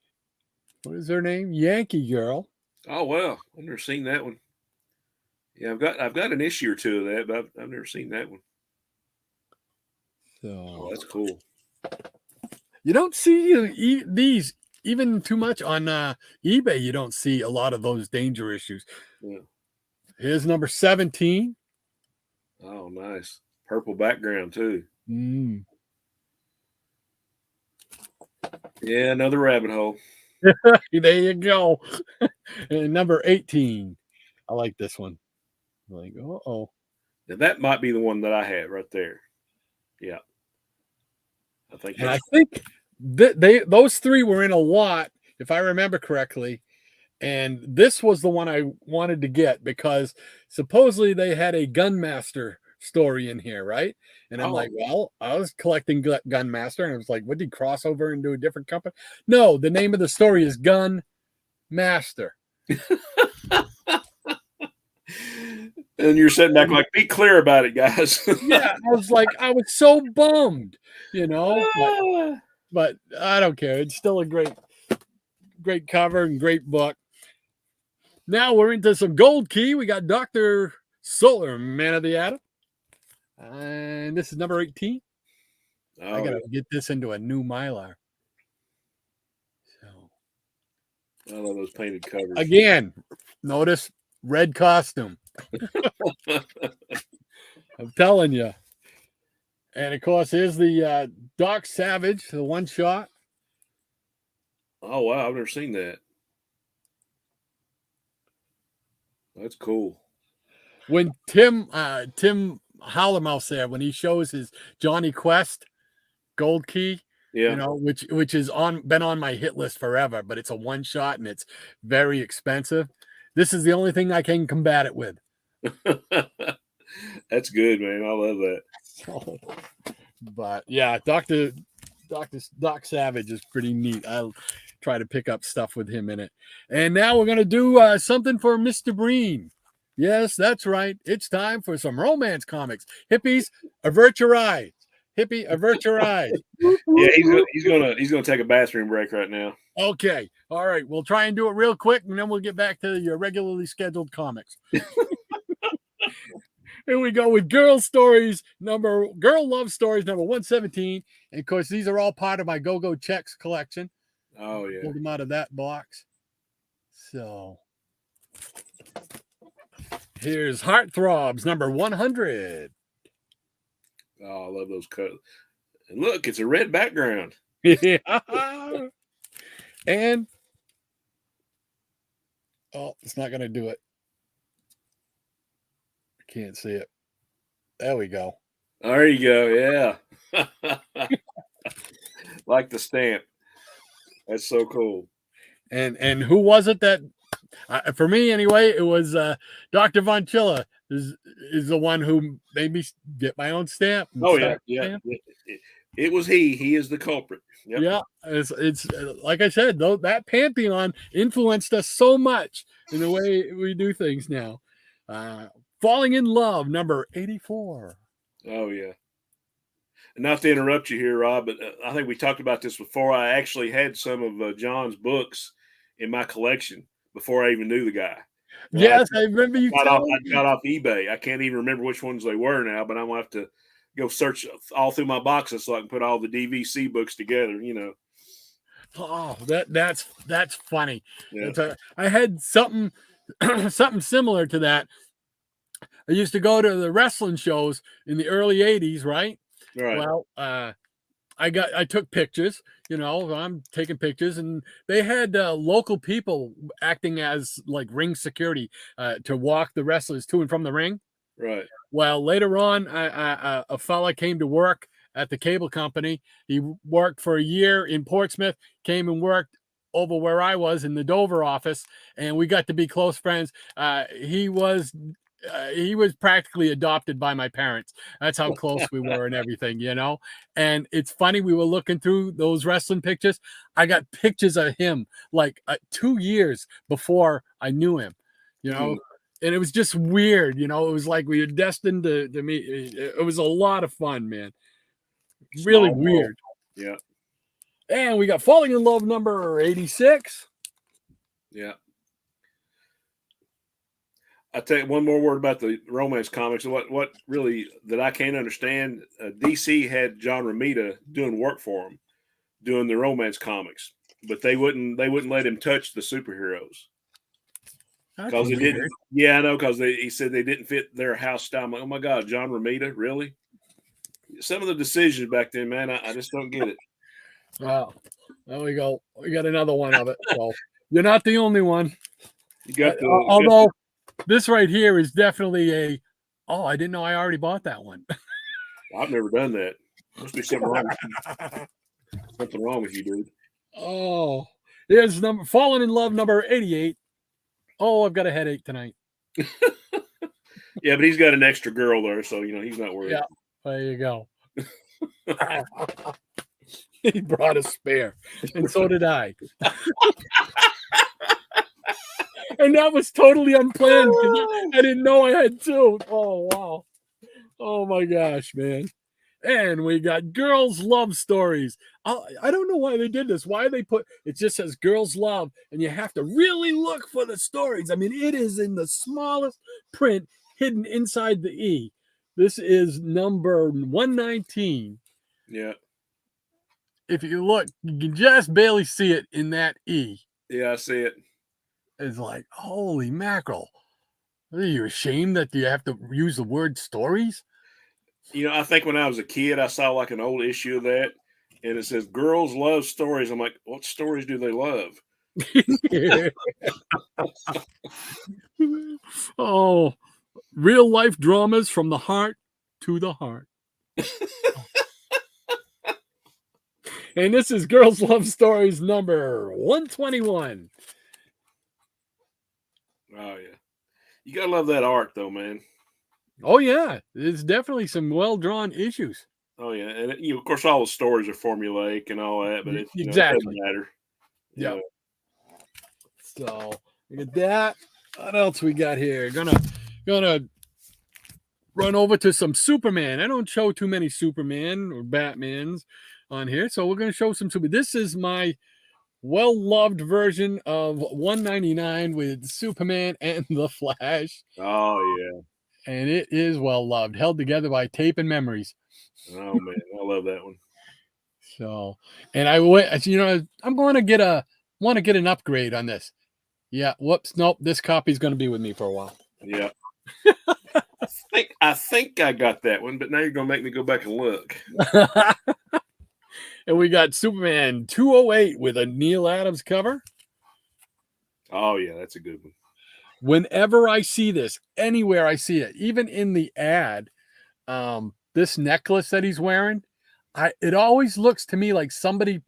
what is her name? Yankee Girl. Oh well, I've never seen that one. Yeah, I've got an issue or two of that, but I've never seen that one. So Oh, that's cool. you don't see these even too much on eBay. You don't see a lot of those Danger issues. Yeah. Here's number 17. Oh, nice. Purple background too. Mm. Yeah, another rabbit hole. There you go. And number 18. I like this one. Like, oh. Now that might be the one that I had right there. Yeah. I think And I that's think those three were in a lot, if I remember correctly. And this was the one I wanted to get because supposedly they had a Gunmaster story in here, right? And I'm like, well, I was collecting Gunmaster, and I was like, would he cross over and do a different company? No, the name of the story is Gun Master. And you're sitting back like, be clear about it, guys. Yeah, I was so bummed, but I don't care. It's still a great cover and great book. Now we're into some Gold Key. We got Dr. Solar, Man of the Atom. And this is number 18. Oh, I got to get this into a new Mylar. So, I love those painted covers. again, notice red costume. I'm telling you. And of course, here's the Doc Savage, the one shot. Oh, wow. I've never seen that. That's cool. When Tim Howlermouth there, when he shows his Johnny Quest Gold Key, Yeah. which is been on my hit list forever, but it's a one shot and it's very expensive. This is the only thing I can combat it with. That's good, man. I love that. So, but yeah, Doc Savage is pretty neat. I'll try to pick up stuff with him in it. And now we're gonna do something for Mr. Breen. Yes, that's right. It's time for some romance comics. Hippies, avert your eyes. Hippie, avert your eyes. Yeah, he's gonna take a bathroom break right now. Okay. All right. We'll try and do it real quick, and then we'll get back to your regularly scheduled comics. Here we go with Girl Love Stories number 117. And of course, these are all part of my Go-Go Checks collection. Oh yeah. Pulled them out of that box. So here's Heartthrobs number 100. Oh, I love those colors. And look, it's a red background. Yeah. And it's not gonna do it. I can't see it. There we go. There you go. Yeah. Like the stamp. That's so cool. And who was it that For me, anyway, it was Dr. Von Chilla is the one who made me get my own stamp. And Oh yeah, start yeah. stamping. It was he. He is the culprit. Yep. Yeah, it's like I said, though, that pantheon influenced us so much in the way we do things now. Falling in Love, number 84. Oh yeah. Not to interrupt you here, Rob, but I think we talked about this before. I actually had some of John's books in my collection before I even knew the guy. Yes, I remember you telling I me. got off eBay. I can't even remember which ones they were now, but I'm gonna have to go search all through my boxes so I can put all the DVC books together. Oh, that's funny. Yeah. I had something something similar to that. I used to go to the wrestling shows in the early 80s, right? Right. Well, I took pictures, I'm taking pictures, and they had local people acting as like ring security to walk the wrestlers to and from the ring. Right. Well, later on, a fella came to work at the cable company. He worked for a year in Portsmouth, came and worked over where I was in the Dover office, and we got to be close friends. He was practically adopted by my parents. That's how close we were and everything. And it's funny, we were looking through those wrestling pictures. I got pictures of him like 2 years before I knew him. And it was just weird. It was like we were destined to meet. It was a lot of fun, man. Really Small world. weird. Yeah. And we got Falling in Love, number 86. Yeah. I'll tell you one more word about the romance comics. What really that I can't understand, DC had John Romita doing work for him, doing the romance comics, but they wouldn't let him touch the superheroes. Because it didn't. Yeah, I know. Because he said they didn't fit their house style. I'm like, oh my God, John Romita, really? Some of the decisions back then, man, I just don't get it. Wow, there we go. We got another one of it. So you're not the only one. You got although this right here is definitely I didn't know I already bought that one. I've never done that. Must be something wrong. Something wrong with you, dude. Oh, here's Falling in Love, number 88. Oh, I've got a headache tonight. Yeah, but he's got an extra girl there, so he's not worried. Yeah, there you go. He brought a spare, and so did I. And that was totally unplanned because I didn't know I had two. Oh, wow. Oh, my gosh, man. And we got Girls Love Stories. I don't know why they did this. Why they it just says Girls Love, and you have to really look for the stories. I mean, it is in the smallest print hidden inside the E. This is number 119. Yeah. If you look, you can just barely see it in that E. Yeah, I see it. It's like, holy mackerel. Are you ashamed that you have to use the word stories? I think when I was a kid, I saw like an old issue of that, and it says Girls Love Stories. I'm like, what stories do they love? Oh, real life dramas from the heart to the heart. And this is Girls Love Stories number 121. Oh yeah, you gotta love that art though, man. Oh yeah, there's definitely some well drawn issues. Oh yeah, and of course all the stories are formulaic and all that, but it exactly doesn't matter. Yeah. So look at that. What else we got here? Gonna run over to some Superman. I don't show too many Superman or Batmans on here, so we're gonna show some Superman. This is my well-loved version of 199 with Superman and the Flash. Oh yeah. And it is well-loved, held together by tape and memories. Oh man, I love that one. So, and I'm going to want to get an upgrade on this. Yeah. Whoops. Nope. This copy is going to be with me for a while. Yeah. I think I got that one, but now you're going to make me go back and look. And we got Superman 208 with a Neil Adams cover. Oh yeah, that's a good one. Whenever I see this, anywhere I see it, even in the ad, this necklace that he's wearing, it always looks to me like somebody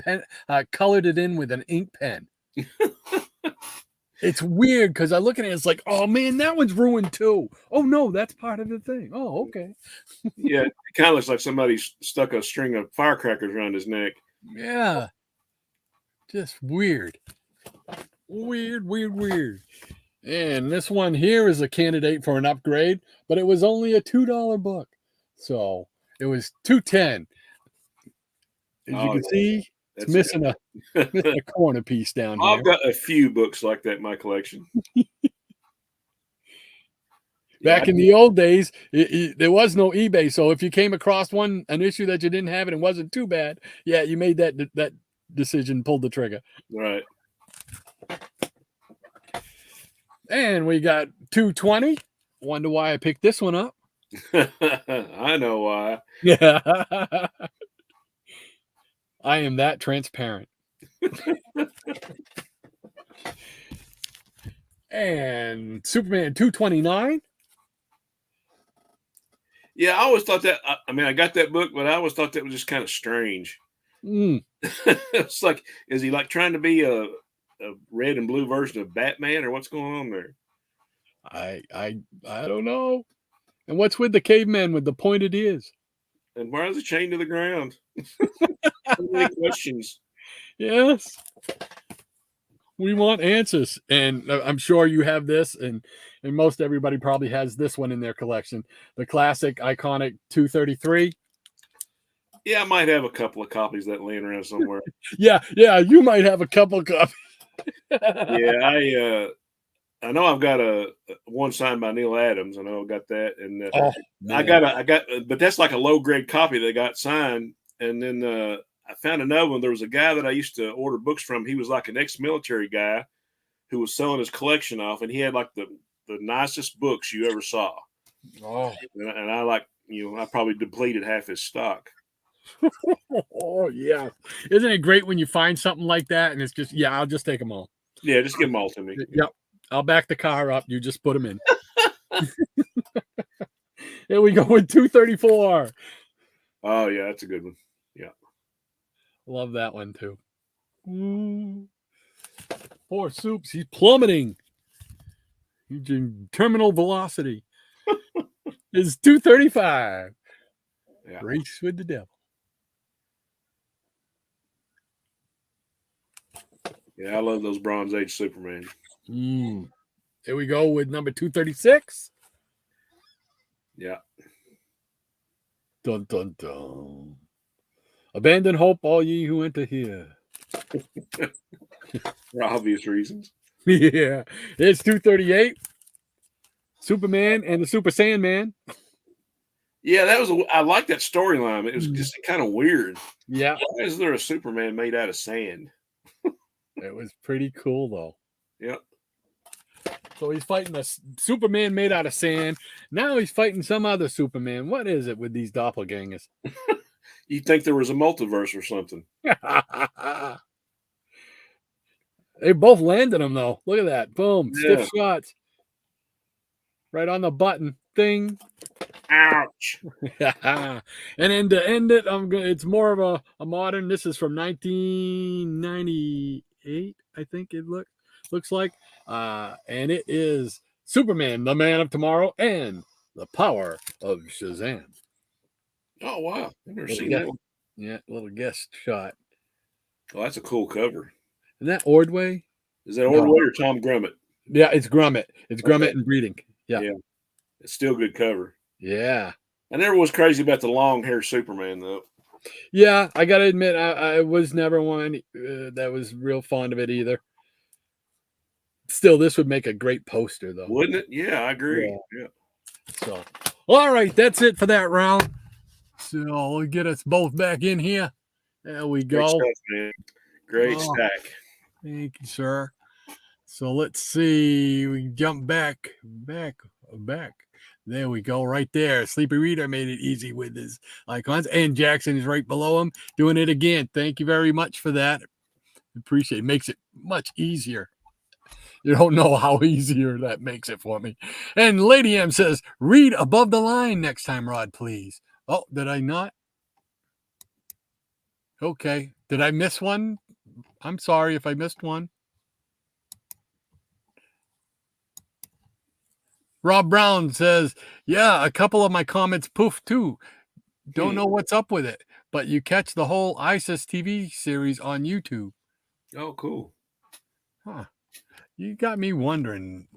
colored it in with an ink pen. It's weird because I look at it, it's like, oh man, that one's ruined too. Oh no, that's part of the thing. Oh, okay. Yeah, it kind of looks like somebody stuck a string of firecrackers around his neck. Yeah. Just weird. Weird. And this one here is a candidate for an upgrade, but it was only a $2 book. So it was $2.10. As you Oh, can see, it's that's missing a corner piece down here. I've got a few books like that in my collection. Yeah, Back in the old days, there was no eBay. So if you came across an issue that you didn't have and it wasn't too bad, yeah, you made that decision, pulled the trigger. right. And we got 220. Wonder why I picked this one up. I know why. Yeah. I am that transparent. And Superman 229. Yeah, I always thought that. I mean, I got that book, but I always thought that was just kind of strange. It's like, is he like trying to be a red and blue version of Batman, or what's going on there? I don't know. And what's with the caveman with the pointed ears? And why is he chained to the ground? So many questions. Yes. We want answers. And I'm sure you have this, and most everybody probably has this one in their collection. The classic, iconic 233. Yeah, I might have a couple of copies of that laying around somewhere. Yeah, you might have a couple copies. Yeah, I know I've got a one signed by Neil Adams. I know I've got that, and I got, but that's like a low grade copy that got signed. And then I found another one. There was a guy that I used to order books from. He was like an ex-military guy who was selling his collection off, and he had like the nicest books you ever saw. Oh, And I like, I probably depleted half his stock. oh yeah. Isn't it great when you find something like that and it's just, yeah, I'll just take them all. Yeah, just give them all to me. Yep. I'll back the car up. You just put them in. Here we go with 234. Oh yeah, that's a good one. Yeah. Love that one too. Ooh. Poor Soups. He's plummeting. He's in terminal velocity. It's 235. Yeah. Race with the devil. Yeah, I love those Bronze Age Superman. Here we go with number 236. Yeah. Dun dun dun. Abandon hope, all ye who enter here. For obvious reasons. Yeah. It's 238. Superman and the Super Sandman. Yeah, I like that storyline. It was just kind of weird. Yeah. Why is there a Superman made out of sand? It was pretty cool though. Yep. So he's fighting a Superman made out of sand. Now he's fighting some other Superman. What is it with these doppelgangers? You'd think there was a multiverse or something. They both landed him though. Look at that. Boom. Yeah. Stiff shots. Right on the button. Thing. Ouch. And then to end it, it's more of a modern. This is from 1998, I think it looks like. And it is Superman, the Man of Tomorrow, and the Power of Shazam. Oh wow. I've never seen that one. Yeah, little guest shot. Oh, that's a cool cover. Isn't that Ordway? Is that Ordway or Tom Grummett? Yeah, it's Grummett. It's Grummett and Breeding. Yeah. It's still a good cover. Yeah. I never was crazy about the long hair Superman though. Yeah, I gotta admit, I was never one that was real fond of it either. Still, this would make a great poster though. Wouldn't it? Yeah, I agree. Yeah. So, all right, that's it for that round. So we'll get us both back in here. There we go. Great stuff, man. Great stack. Thank you, sir. So let's see. We jump back. There we go, right there. Sleepy Reader made it easy with his icons. And Jackson is right below him, doing it again. Thank you very much for that. Appreciate it. Makes it much easier. You don't know how easier that makes it for me. And Lady M says, read above the line next time, Rod, please. Oh, did I not? Okay. Did I miss one? I'm sorry if I missed one. Rob Brown says, yeah, a couple of my comments poof too. Don't know what's up with it, but you catch the whole ISIS TV series on YouTube. Oh, cool. Huh. You got me wondering.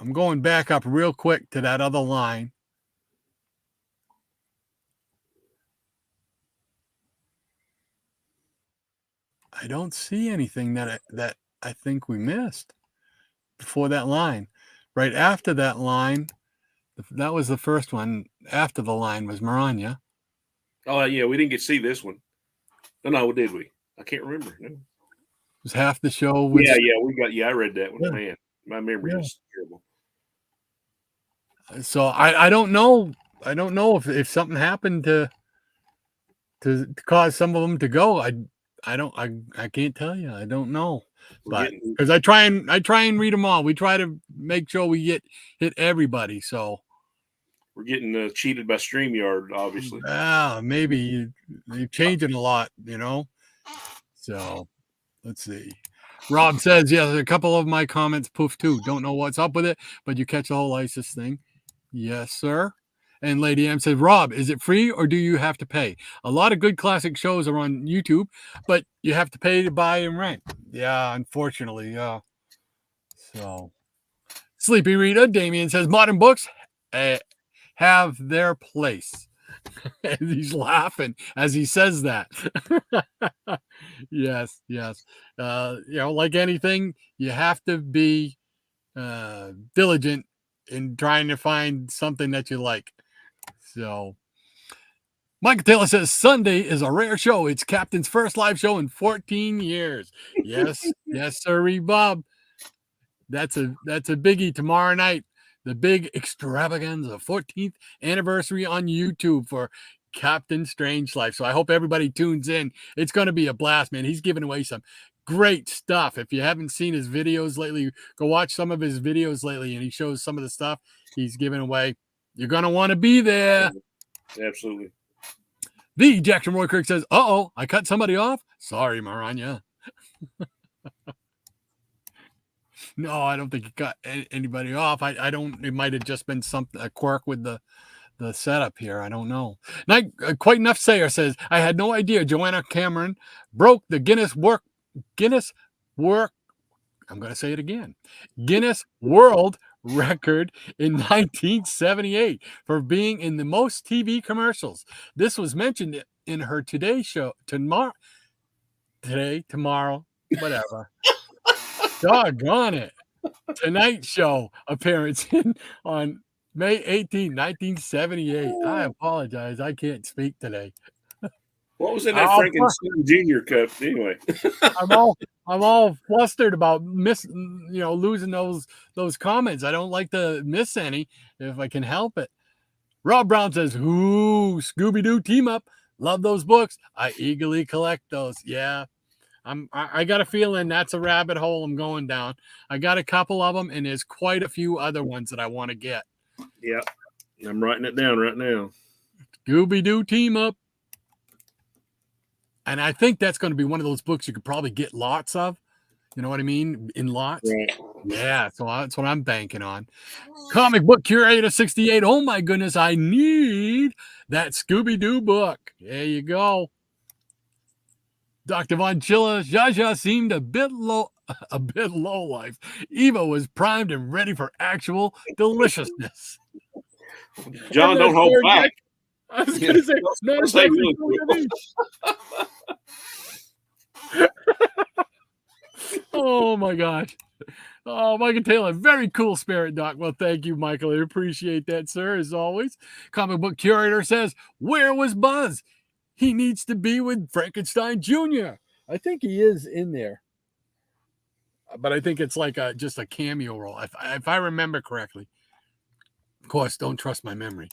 I'm going back up real quick to that other line. I don't see anything that I think we missed before that line. Right after that line, that was the first one. After the line was Maranya. Oh, yeah, we didn't get to see this one. No, did we? I can't remember. No. It was half the show. With Yeah, we got. Yeah, I read that one. Yeah. Man, my memory Yeah. is terrible. So I don't know. I don't know if something happened to cause some of them to go. I can't tell you. I don't know. But because I try and read them all. We try to make sure we hit everybody. So we're getting cheated by StreamYard, obviously. Maybe they're changing a lot, you know. So let's see. Rob says, yeah, a couple of my comments poof too. Don't know what's up with it, but you catch the whole ISIS thing. Yes, sir. And Lady M said, Rob, is it free or do you have to pay? A lot of good classic shows are on YouTube, but you have to pay to buy and rent. Yeah, unfortunately. Yeah. So Sleepy Rita, Damien says, modern books have their place. And he's laughing as he says that. Yes. Like anything, you have to be diligent in trying to find something that you like. So Michael Taylor says Sunday is a rare show. It's Captain's first live show in 14 years. Yes, sirree, Bob. That's a biggie tomorrow night. The big extravaganza, 14th anniversary on YouTube for Captain Strangelife. So I hope everybody tunes in. It's going to be a blast, man. He's giving away some great stuff. If you haven't seen his videos lately, go watch some of his videos lately, and he shows some of the stuff he's giving away. You're going to want to be there. Absolutely. The Jackson Roy Kirk says, uh-oh, I cut somebody off. Sorry, Maranya. No, I don't think he cut anybody off. I don't. It might have just been a quirk with the setup here. I don't know. Not quite enough. Sayer says, I had no idea Joanna Cameron broke the Guinness World. I'm going to say it again. Guinness World Record in 1978 for being in the most TV commercials. This was mentioned in her Today show tomorrow, whatever. Doggone it. Tonight Show appearance on May 18, 1978. I apologize. I can't speak today. What was in that Frankenstein Jr. cup anyway? I'm all flustered about losing those comments. I don't like to miss any if I can help it. Rob Brown says, "Ooh, Scooby-Doo team up. Love those books. I eagerly collect those." Yeah. I got a feeling that's a rabbit hole I'm going down. I got a couple of them, and there's quite a few other ones that I want to get. Yeah. I'm writing it down right now. Scooby-Doo team up. And I think that's going to be one of those books you could probably get lots of. You know what I mean? In lots. Right. Yeah, so that's what I'm banking on. Comic Book Curator 68. Oh, my goodness, I need that Scooby-Doo book. There you go. Dr. Von Chilla, Jaja seemed a bit low life. Eva was primed and ready for actual deliciousness. John, don't hold back. I was going to say, not exactly. Oh my gosh. Oh, Michael Taylor, very cool spirit, Doc. Well, thank you, Michael. I appreciate that, sir, as always. Comic Book Curator says, where was Buzz? He needs to be with Frankenstein Jr. I think he is in there. But I think it's like just a cameo role, if I remember correctly. Of course, don't trust my memory.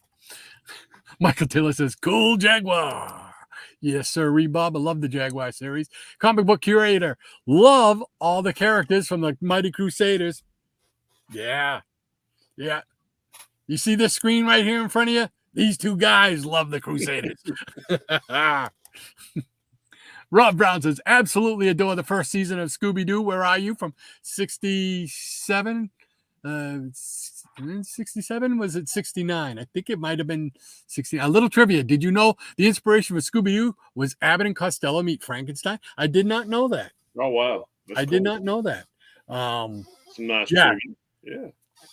Michael Taylor says, cool Jaguar. Yes, sir, Bob. I love the Jaguar series. Comic Book Curator. Love all the characters from the Mighty Crusaders. Yeah. You see this screen right here in front of you? These two guys love the Crusaders. Rob Brown says, absolutely adore the first season of Scooby-Doo. Where Are You? From 67. 67? Was it 69? I think it might have been 60. A little trivia. Did you know the inspiration for Scooby-Doo was Abbott and Costello Meet Frankenstein? I did not know that. Oh, wow. I did not know that. Some nice yeah. trivia. Yeah.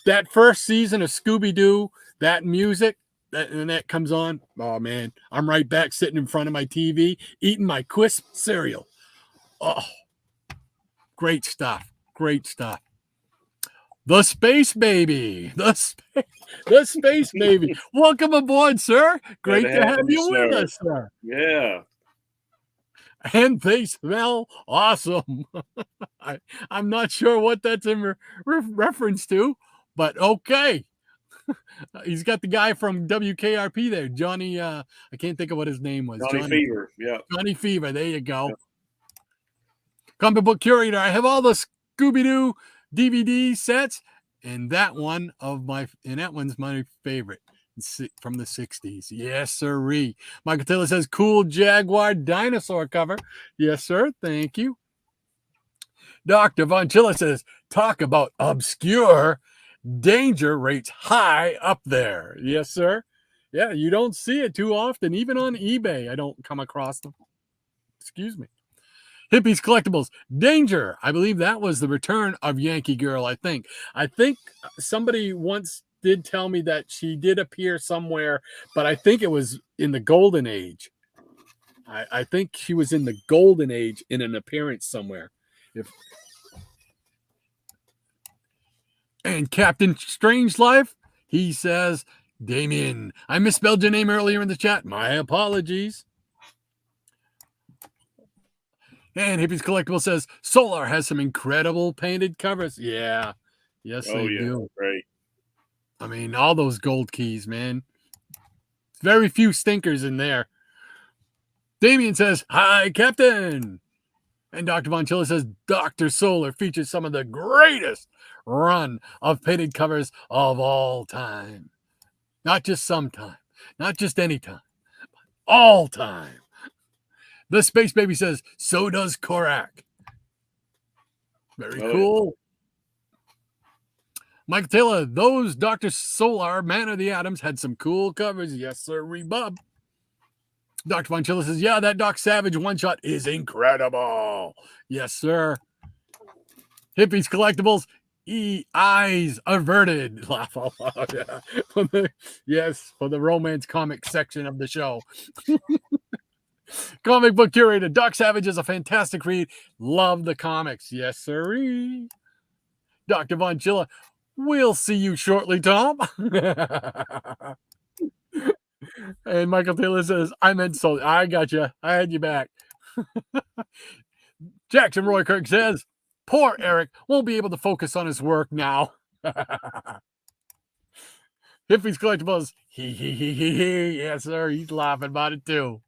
That first season of Scooby-Doo, that music, and that comes on. Oh, man. I'm right back sitting in front of my TV, eating my crisp cereal. Oh, great stuff. Great stuff. The Space Baby. The Space Baby. Welcome aboard, sir. Great to have you with us, sir. Yeah. And they smell awesome. I'm not sure what that's in reference to, but okay. He's got the guy from WKRP there, Johnny. I can't think of what his name was. Johnny Fever. Yeah. Johnny Fever. There you go. Yeah. Comic book curator. I have all the Scooby-Doo DVD sets, and that one's my favorite from the 60s. Yes, sirree. Michael Taylor says, cool Jaguar dinosaur cover. Yes, sir. Thank you. Dr. Von Chilla says, talk about obscure. Danger rates high up there. Yes, sir. Yeah, you don't see it too often. Even on eBay, I don't come across them. Excuse me. Hippies Collectibles. Danger. I believe that was the return of Yankee Girl, I think. I think somebody once did tell me that she did appear somewhere, but I think it was in the Golden Age. I think she was in the Golden Age in an appearance somewhere. And Captain Strangelife, he says, Damien, I misspelled your name earlier in the chat. My apologies. And Hippies Collectible says, Solar has some incredible painted covers. Yeah. Yes, they do. Right. I mean, all those gold keys, man. Very few stinkers in there. Damien says, hi, Captain. And Dr. Von Chilla says, Dr. Solar features some of the greatest run of painted covers of all time. Not just sometime, not just any time, but all time. The Space Baby says, so does Korak. Very cool. Mike Taylor, those Dr. Solar, Man of the Atoms, had some cool covers. Yes, sir, Rebub. Dr. Von Chilla says, yeah, that Doc Savage one-shot is incredible. Yes, sir. Hippies Collectibles, eyes averted. Laugh out loud. Yes, for the romance comic section of the show. Comic book curator, Doc Savage is a fantastic read. Love the comics. Yes, sirree. Dr. Von Chilla, we'll see you shortly, Tom. And Michael Taylor says, I meant so. I got you. I had you back. Jackson Roy Kirk says, poor Eric won't be able to focus on his work now. Hippies Collectibles, he. Yes, sir. He's laughing about it too.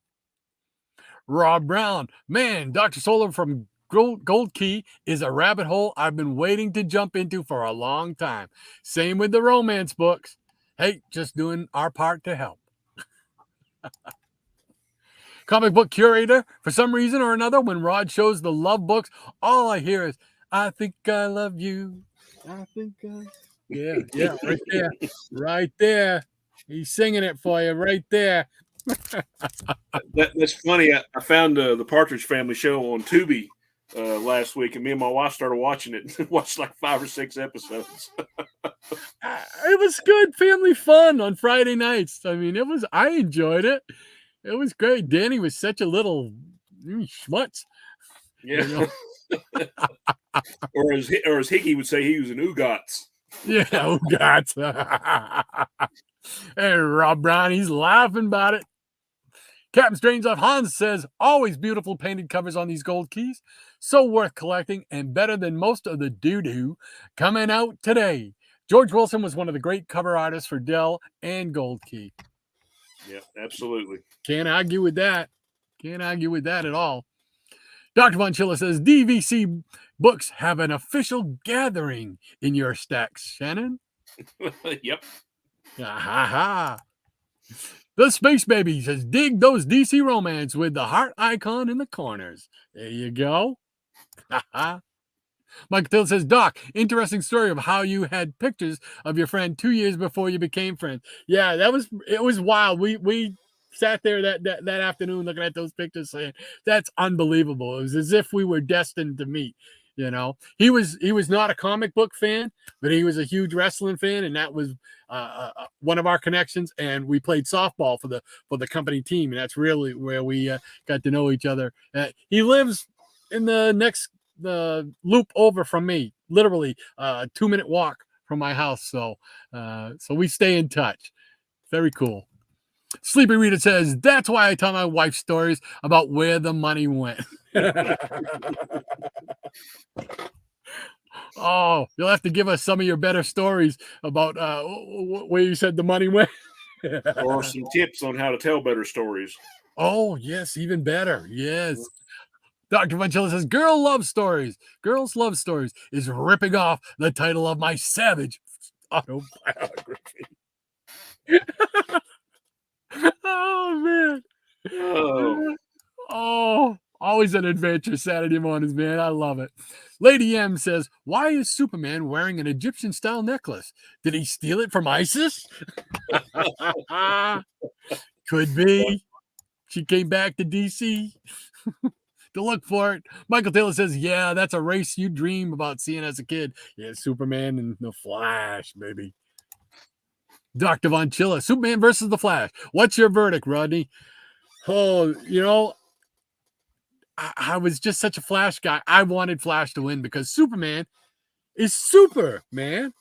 Rob Brown, man, Dr. Solar from Gold Key is a rabbit hole I've been waiting to jump into for a long time. Same with the romance books. Hey, just doing our part to help. Comic book curator, for some reason or another, when Rod shows the love books, all I hear is, I think I love you. I think I... Yeah, right there. Right there. He's singing it for you right there. That's funny. I found the Partridge Family show on Tubi last week, and me and my wife started watching it. Watched like 5 or 6 episodes. It was good family fun on Friday nights. I mean, I enjoyed it. It was great. Danny was such a little schmutz. Yeah. You know? or as Hickey would say, he was an Ugats. Yeah, Ugats. And Rob Brown, he's laughing about it. Captain Strangelove Hans says, always beautiful painted covers on these gold keys. So worth collecting and better than most of the doo-doo coming out today. George Wilson was one of the great cover artists for Dell and Gold Key. Yeah, absolutely. Can't argue with that. Can't argue with that at all. Dr. Von Chilla says, DVC books have an official gathering in your stacks, Shannon. Yep. Ha ha. The Space Baby says, dig those DC romance with the heart icon in the corners. There you go. Michael Till says, Doc, interesting story of how you had pictures of your friend 2 years before you became friends. Yeah, it was wild. We sat there that afternoon looking at those pictures saying, that's unbelievable. It was as if we were destined to meet. You know, he was not a comic book fan, but he was a huge wrestling fan, and that was one of our connections. And we played softball for the company team, and that's really where we got to know each other. He lives in the loop over from me, literally a 2-minute walk from my house. So we stay in touch. Very cool. Sleepy Rita says, that's why I tell my wife stories about where the money went. Oh, you'll have to give us some of your better stories about where you said the money went. Or some tips on how to tell better stories. Oh, yes, even better. Yes. Dr. Vanchilla says, Girls Love Stories is ripping off the title of my savage autobiography. Oh, man. Oh, always an adventure Saturday mornings, man. I love it. Lady M says, why is Superman wearing an Egyptian-style necklace? Did he steal it from ISIS? Could be. She came back to DC to look for it. Michael Taylor says, yeah, that's a race you dream about seeing as a kid. Yeah, Superman and the Flash, baby. Dr. Von Chilla, Superman versus the Flash. What's your verdict, Rodney? Oh, you know, I was just such a Flash guy. I wanted Flash to win because Superman is super, man.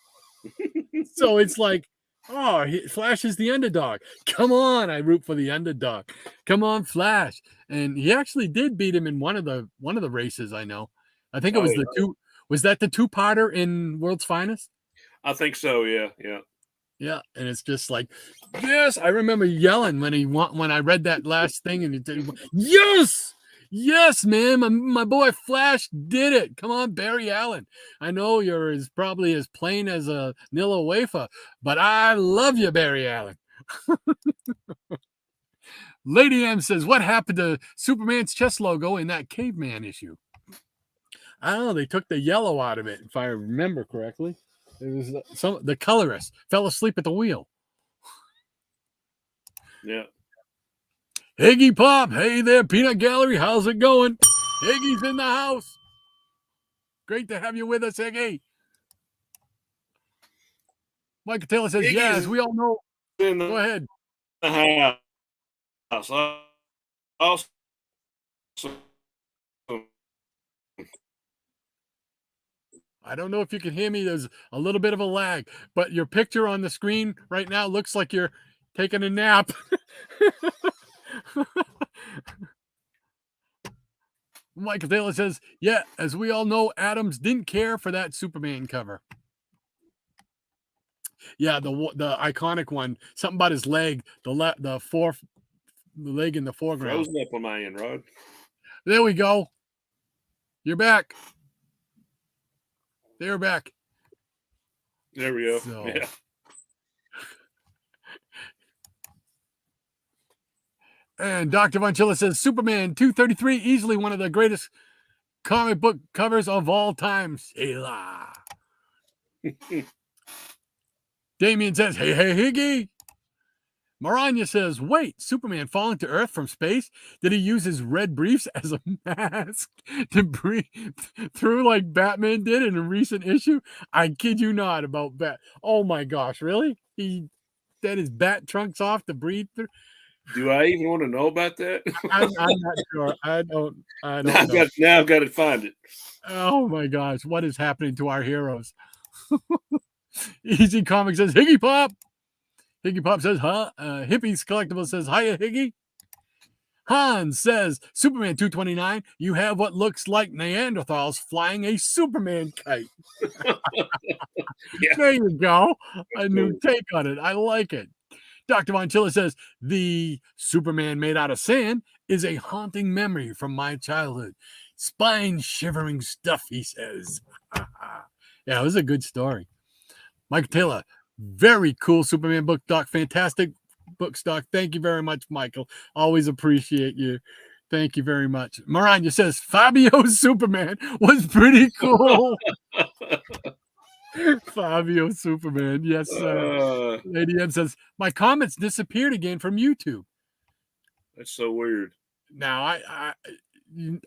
So it's like, oh, Flash is the underdog. Come on, I root for the underdog. Come on, Flash. And he actually did beat him in one of the races, I know. I think it was was that the two-parter in World's Finest? I think so, yeah. Yeah, and it's just like, yes, I remember yelling when I read that last thing, and yes, man, my boy Flash did it. Come on, Barry Allen. I know you're probably as plain as a Nilla wafer, but I love you, Barry Allen. Lady M says, what happened to Superman's chest logo in that caveman issue? I don't know. They took the yellow out of it, if I remember correctly. It was the colorist fell asleep at the wheel. Yeah. Higgy Pop, hey there, Peanut Gallery. How's it going? Higgy's in the house. Great to have you with us, Higgy. Michael Taylor says, yeah, as we all know. Go ahead. House. Also, I don't know if you can hear me. There's a little bit of a lag, but your picture on the screen right now looks like you're taking a nap. Michael Taylor says, yeah, as we all know, Adams didn't care for that Superman cover. Yeah, the iconic one, something about his leg, the leg in the foreground. Frozen up on my end, Rod. There we go. You're back. They're back. There we go. So, yeah. And Dr. Von Chilla says, Superman 233, easily one of the greatest comic book covers of all time. Selah. Damien says, hey, Higgy. Maranya says, wait, Superman falling to Earth from space? Did he use his red briefs as a mask to breathe through like Batman did in a recent issue? I kid you not about Bat. Oh my gosh, really? He had his bat trunks off to breathe through? Do I even want to know about that? I'm not sure. I don't know. Now I've got to find it. Oh my gosh, what is happening to our heroes? Easy Comics says, Higgy Pop. Higgy Pop says, huh? Hippies Collectible says, hiya, Higgy. Hans says, Superman 229, you have what looks like Neanderthals flying a Superman kite. Yeah. There you go. A new take on it. I like it. Dr. Von Chilla says, the Superman made out of sand is a haunting memory from my childhood. Spine-shivering stuff, he says. Yeah, it was a good story. Mike Taylor, very cool Superman book, Doc. Fantastic. book stock. Thank you very much, Michael. Always appreciate you. Thank you very much. Maranya says Fabio Superman was pretty cool. Fabio Superman. Yes, sir. Lady M says, my comments disappeared again from YouTube. That's so weird. Now,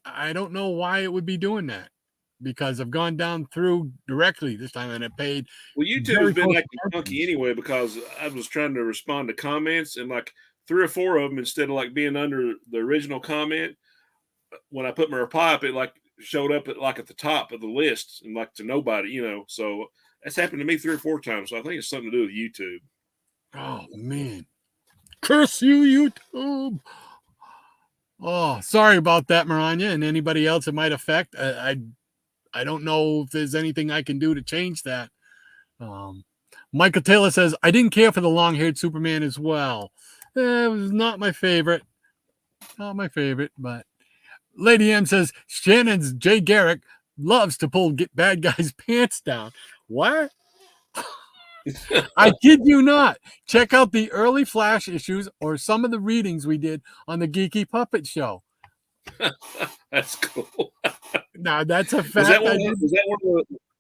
I don't know why it would be doing that, because I've gone down through directly this time and it paid. Well, YouTube has been acting funky anyway, because I was trying to respond to comments, and like 3 or 4 of them, instead of like being under the original comment, when I put my reply up, it like showed up at the top of the list and like to nobody, you know. So that's happened to me 3 or 4 times. So I think it's something to do with YouTube. Oh man, curse you, YouTube! Oh, sorry about that, Maranya, and anybody else it might affect. I don't know if there's anything I can do to change that. Michael Taylor says, I didn't care for the long-haired Superman as well. It was not my favorite. Not my favorite, but Lady M says, Shannon's Jay Garrick loves to pull bad guys' pants down. What? I kid you not. Check out the early Flash issues or some of the readings we did on the Geeky Puppet Show. That's cool. Now, that's a fact.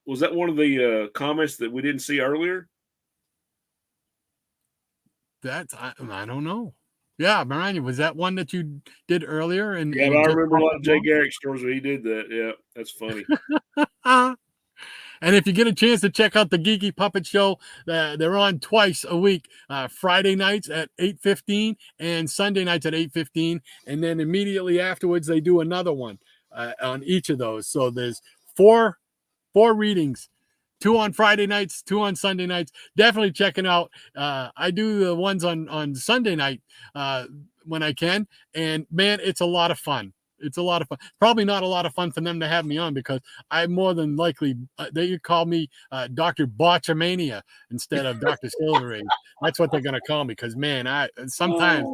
Was that one of the comments that we didn't see earlier? I don't know. Yeah, Maranya, was that one that you did earlier? Yeah, but I remember a lot of Jay Garrick stories where he did that. Yeah, that's funny. And if you get a chance to check out the Geeky Puppet Show, they're on twice a week, Friday nights at 8:15 and Sunday nights at 8:15. And then immediately afterwards, they do another one on each of those. So there's four readings, 2 on Friday nights, 2 on Sunday nights. Definitely checking out. I do the ones on Sunday night when I can. And man, it's a lot of fun. It's a lot of fun. Probably not a lot of fun for them to have me on, because I more than likely, they call me Dr. Botchamania instead of Dr. Silverade. That's what they're going to call me, because, man, sometimes,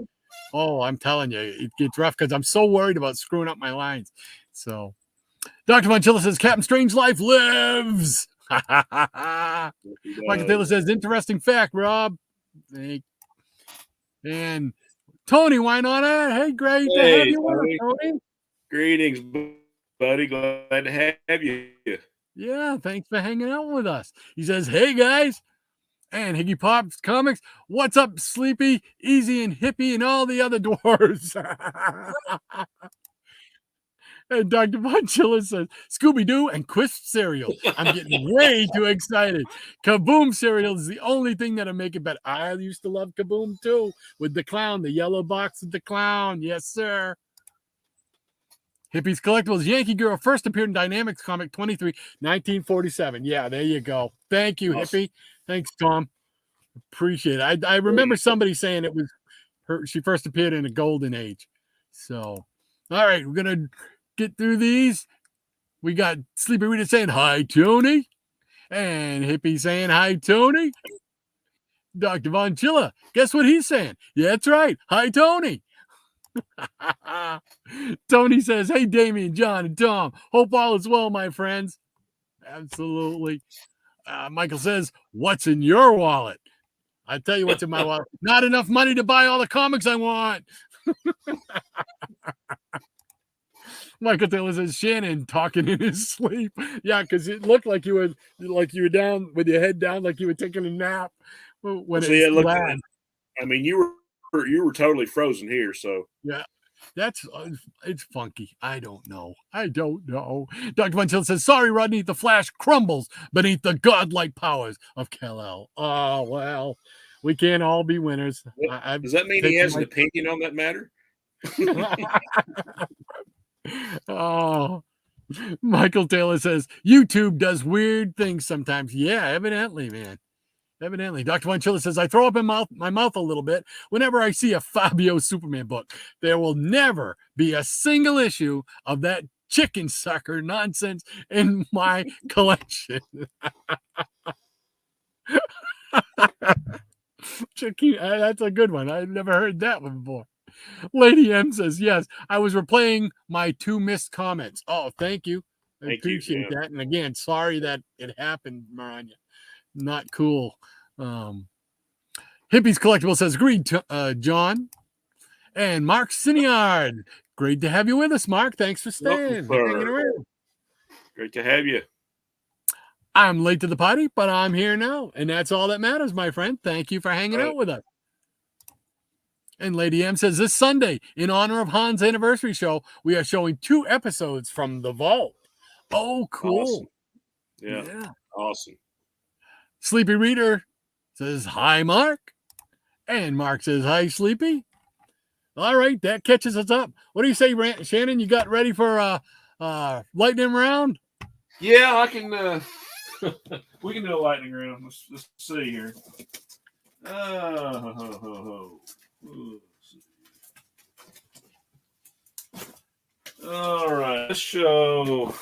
I'm telling you, it gets rough because I'm so worried about screwing up my lines. So Dr. Monchilla says, Captain Strangelife lives. Michael Taylor says, interesting fact, Rob. And Tony, why not? Hey, great to have you with us, Tony. Greetings, buddy. Glad to have you. Yeah, thanks for hanging out with us. He says, hey, guys. And Higgy Pop's Comics. What's up, Sleepy, Easy, and Hippie, and all the other dwarves? And Dr. Monchilla says, Scooby-Doo and Quisp cereal. I'm getting way too excited. Kaboom cereal is the only thing that'll make it better. I used to love Kaboom, too, with the clown, the yellow box with the clown. Yes, sir. Hippies Collectibles, Yankee Girl first appeared in Dynamics comic 23, 1947. Yeah, there you go. Thank you, Hippie. Thanks, Tom. Appreciate it. I remember somebody saying it was her. She first appeared in a golden age. So, all right, we're going to get through these. We got Sleepy Rita saying, hi, Tony. And Hippie saying, hi, Tony. Dr. Von Chilla, guess what he's saying? Yeah, that's right. Hi, Tony. Tony says, hey, Damien, John, and Tom. Hope all is well, my friends. Absolutely. Michael says, what's in your wallet? I tell you what's in my wallet. Not enough money to buy all the comics I want. Michael Taylor says, Shannon talking in his sleep. Yeah, because it looked like you were down with your head down, like you were taking a nap. When I mean, you were totally frozen here, so yeah, it's funky. I don't know. Dr. Von says, sorry, Rodney, the Flash crumbles beneath the godlike powers of Kal-El. Oh, well, we can't all be winners. Does that mean he has an opinion on that matter? Oh, Michael Taylor says, YouTube does weird things sometimes. Yeah, evidently, man. Evidently. Dr. Von Chilla says, I throw up in my mouth a little bit whenever I see a Fabio Superman book. There will never be a single issue of that chicken sucker nonsense in my collection. That's a good one. I've never heard that one before. Lady M says, yes, I was replaying my 2 missed comments. Oh, thank you. I appreciate that. And again, sorry that it happened, Maranya. Not cool. Hippies Collectible says, "Agreed, John." And Mark Siniard, great to have you with us, Mark. Thanks for Welcome, staying, sir. hanging around. Great to have you. I'm late to the party, but I'm here now, and that's all that matters, my friend. Thank you for hanging out with us. And Lady M says, this Sunday, in honor of Han's anniversary show, we are showing 2 episodes from The Vault. Oh, cool. Awesome. Yeah. Awesome. Sleepy Reader says, hi, Mark. And Mark says, hi, Sleepy. All right, that catches us up. What do you say, Shannon? You got ready for lightning round? Yeah, I can. We can do a lightning round. Let's see here. All right, let's show.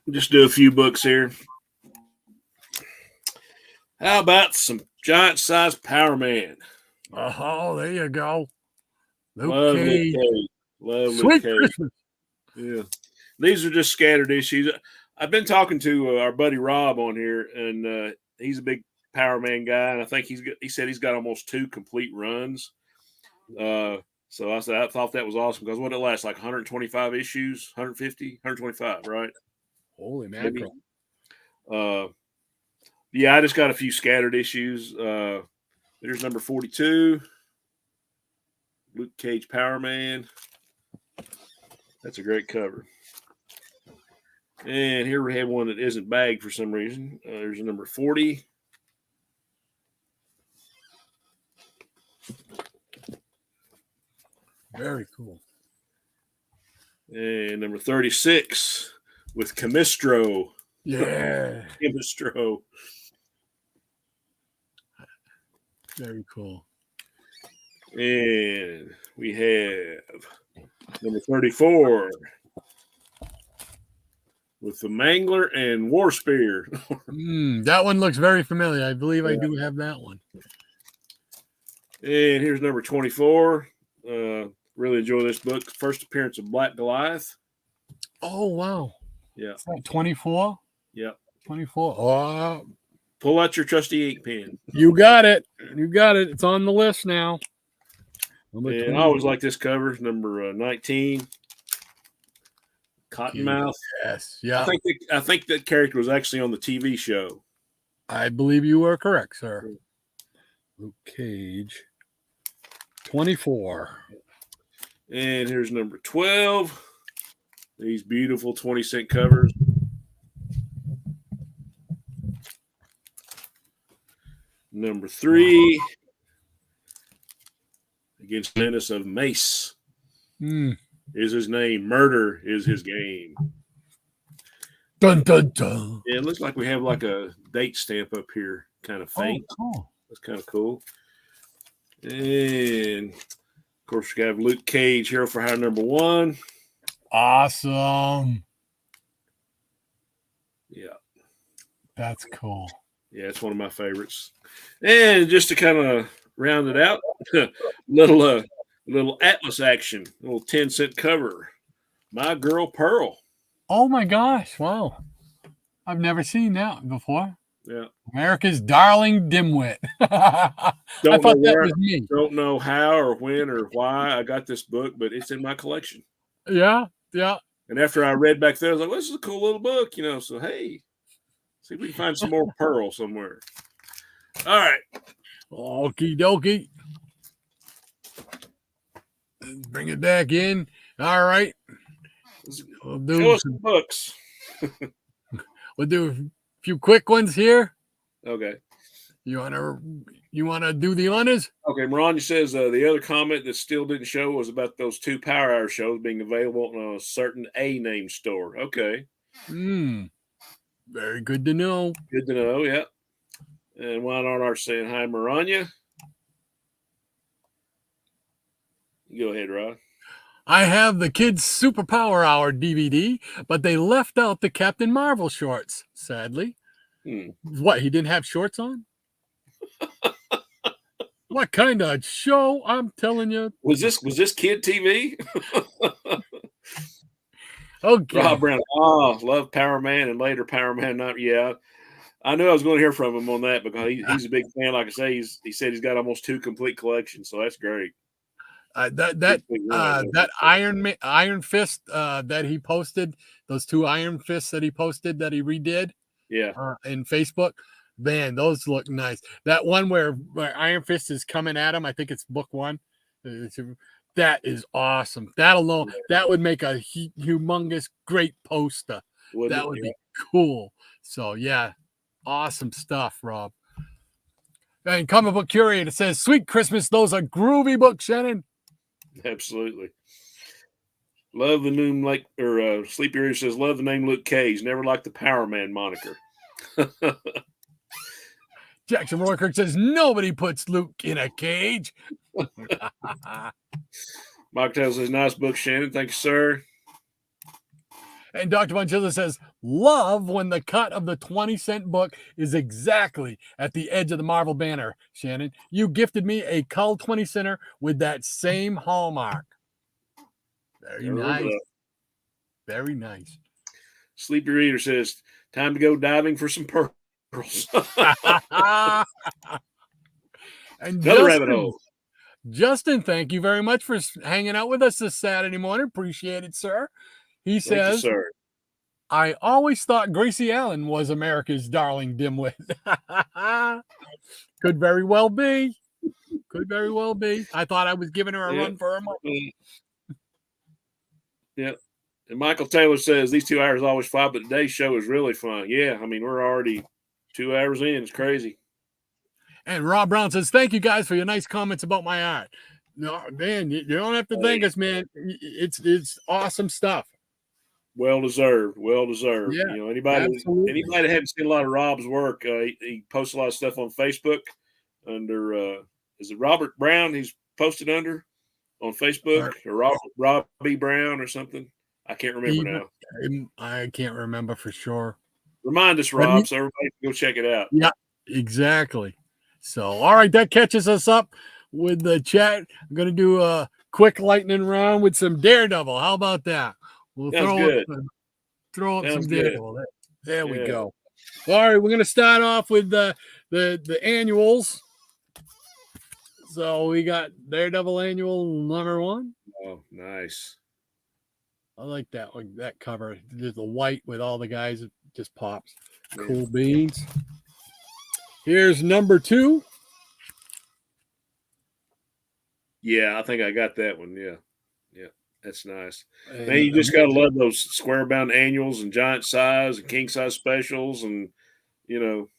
Just do a few books here. How about some giant-sized Power Man? Oh, there you go. Lovely Cage. Lovely Sweet Cage. Christmas. Yeah. These are just scattered issues. I've been talking to our buddy Rob on here, and he's a big Power Man guy, and I think he said he's got almost 2 complete runs. So I said I thought that was awesome because what it lasts like 125 issues, 150, 125, right? Holy mackerel. Yeah, I just got a few scattered issues. There's number 42, Luke Cage Power Man. That's a great cover. And here we have one that isn't bagged for some reason. There's a number 40. Very cool. And number 36 with Chemistro. Yeah. Chemistro. Very cool. And we have number 34 with the Mangler and War Spear. That one looks very familiar. I believe I do have that one. And here's number 24. Really enjoy this book. First appearance of Black Goliath. Oh, wow. Yeah. 24? Yeah. 24. Oh. Pull out your trusty ink pen. You got it. You got it. It's on the list now. And I always like this cover, number 19. Cottonmouth. Yes. Yeah. I think that character was actually on the TV show. I believe you are correct, sir. Luke Cage. 24. And here's number 12. These beautiful 20-cent covers. Number 3. Against Menace of Mace. Is his name. Murder is his game. Dun, dun, dun. Yeah, it looks like we have like a date stamp up here, kind of faint. Oh, cool. That's kind of cool. And of course, we got Luke Cage, Hero for Hire number 1. Awesome. Yeah. That's cool. Yeah, it's one of my favorites. And just to kind of round it out, little Atlas action, little 10-cent cover. My Girl Pearl. Oh my gosh! Wow, I've never seen that before. Yeah, America's darling dimwit. I thought that was me. Don't know how or when or why I got this book, but it's in my collection. Yeah, yeah. And after I read back there, I was like, well, "This is a cool little book," So hey, see if we can find some more Pearl somewhere. All right. Okie dokie. Bring it back in. All right. We'll do some books. We'll do a few quick ones here. Okay. You wanna do the honors? Okay. Miranda says the other comment that still didn't show was about those 2 Power Hour shows being available on a certain A-name store. Okay. Very good to know. Good to know. Yeah. And Wine Art saying hi, Miranda. Go ahead, Rod. I have the Kids Superpower Hour DVD, but they left out the Captain Marvel shorts, sadly. What, he didn't have shorts on? What kind of show? I'm telling you. Was this kid TV? Okay. Rob Brown. Oh, love Power Man and later Power Man. Not yeah. I knew I was going to hear from him on that because he's a big fan. Like I say, he said he's got almost 2 complete collections, so that's great. That Iron Fist that he posted, those 2 Iron Fists that he posted that he redid, Yeah, in Facebook, man, those look nice. That one where Iron Fist is coming at him, I think it's book 1. That is awesome. That alone, that would make a humongous great poster. That would be cool. So yeah, awesome stuff, Rob. And Comic Book Curator says, "Sweet Christmas, those are groovy books, Shannon." Absolutely. Love the name, like, or Sleepy Reader says, love the name Luke Cage. Never liked the Power Man moniker. Jackson Roykirk says, "Nobody puts Luke in a cage." Mike Taylor says, nice book, Shannon. Thank you, sir. And Dr. Bonchilla says, "Love when the cut of the 20-cent book is exactly at the edge of the Marvel banner, Shannon. You gifted me a Cull 20-center with that same hallmark." Very nice. Very nice. Sleepy Reader says, time to go diving for some pearls. And another rabbit hole. Justin, thank you very much for hanging out with us this Saturday morning. Appreciate it, sir. He says, you, sir. "I always thought Gracie Allen was America's darling dimwit." Could very well be. Could very well be. I thought I was giving her a run for her money. Yeah. And Michael Taylor says, these 2 hours always fly, but today's show is really fun. Yeah, I mean, we're already 2 hours in. It's crazy. And Rob Brown says, "Thank you guys for your nice comments about my art." No, man, you don't have to thank us, man. It's awesome stuff. Well deserved. Well deserved. Yeah, you know, anybody that hadn't seen a lot of Rob's work, he posts a lot of stuff on Facebook under is it Robert Brown? He's posted under on Facebook, or Robbie Brown or something. I can't remember now. I can't remember for sure. Remind us, Rob, so everybody can go check it out. Yeah, exactly. So, all right, that catches us up with the chat. I'm going to do a quick lightning round with some Daredevil. How about that? We'll throw up some Daredevil. There we go. All right, we're going to start off with the annuals. So we got Daredevil annual number 1. Oh, nice. I like that one, that cover. There's the white with all the guys. It just pops. Cool beans. Here's number 2. Yeah, I think I got that one. Yeah. That's nice. And man, you just got to love those square bound annuals and giant size and king size specials. And, you know.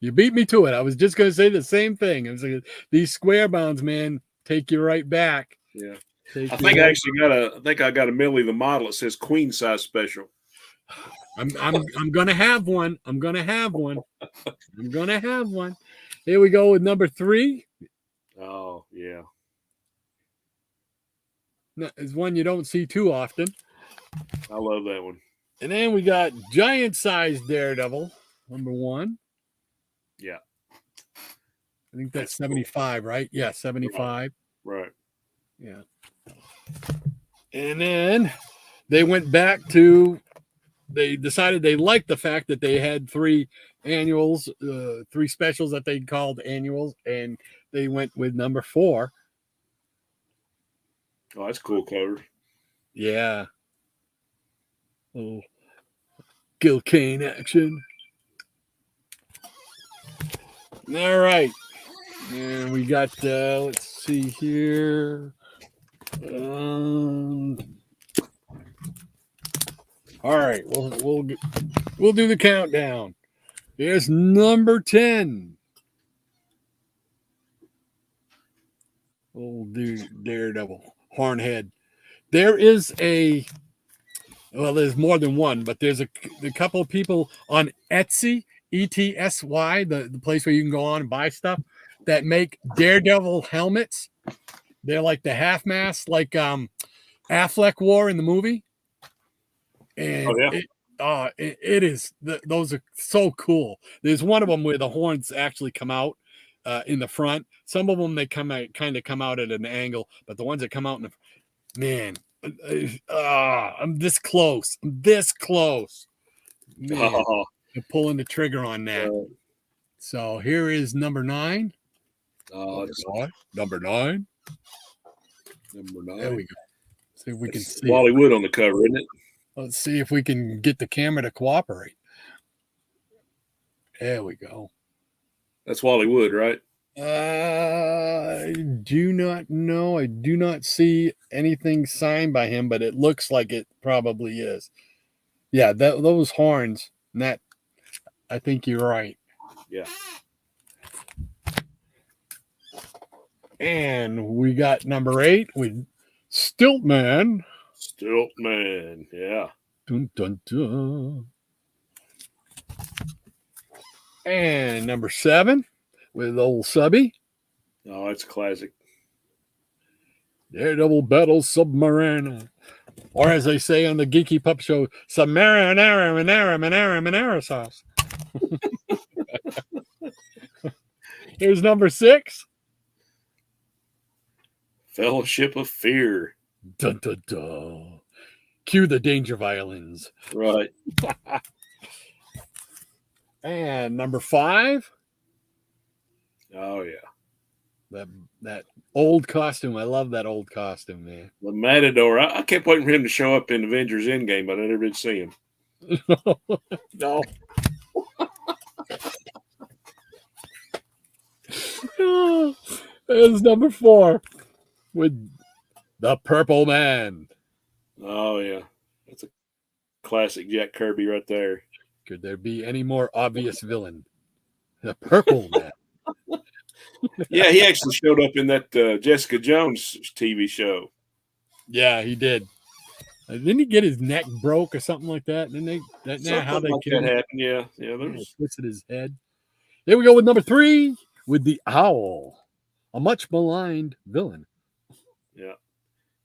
You beat me to it. I was just going to say the same thing. I was like, these square bounds, man, take you right back. Yeah. I think I got a Millie the model. It says queen size special. I'm gonna have one. I'm gonna have one. Here we go with number 3. Oh yeah. It's one you don't see too often. I love that one. And then we got giant size Daredevil number 1. Yeah. I think that's 75, cool. Right? Yeah, 75. Right. Yeah. And then they went back to, they decided they liked the fact that they had 3 annuals, 3 specials that they called annuals, and they went with number 4. Oh, that's cool cover. Yeah. Oh, Gil Kane action. All right. And we got, let's see here. All right, we'll do the countdown. Here's number 10. We'll do Daredevil, Hornhead. There is there's more than one, but there's a couple of people on Etsy, ETSY, the place where you can go on and buy stuff, that make Daredevil helmets. They're like the half mask, like Affleck wore in the movie. And it is, those are so cool. There's one of them where the horns actually come out in the front. Some of them, they kind of come out at an angle, but the ones that come out in the, man, I'm this close. Man. pulling the trigger on that. So here is number 9. Number nine. There we go. See if we can see Wally Wood on the cover, isn't it? Let's see if we can get the camera to cooperate. There we go. That's Wally Wood, right? I do not know. I do not see anything signed by him, but it looks like it probably is. Yeah, those horns. That I think you're right. Yeah. And we got number 8 with Stiltman. Stiltman, yeah. Dun, dun, dun. And number 7 with old Subby. Oh, that's a classic. Daredevil Battle Submarine. Or as they say on the Geeky Pup Show, Submarine sauce. Here's number 6. Fellowship of Fear. Dun, dun, dun. Cue the danger violins. Right. And number 5. Oh, yeah. That old costume. I love that old costume, man. The Matador. I kept waiting for him to show up in Avengers Endgame, but I never did see him. No. There's number 4 with the Purple Man. Oh, yeah. That's a classic Jack Kirby right there. Could there be any more obvious villain? The Purple Man. Yeah, he actually showed up in that Jessica Jones TV show. Yeah, he did. Didn't he get his neck broke or something like that? Didn't they? How they like that happened? Yeah, yeah. Twisted his head. Here we go with number 3 with the Owl, a much maligned villain. Yeah,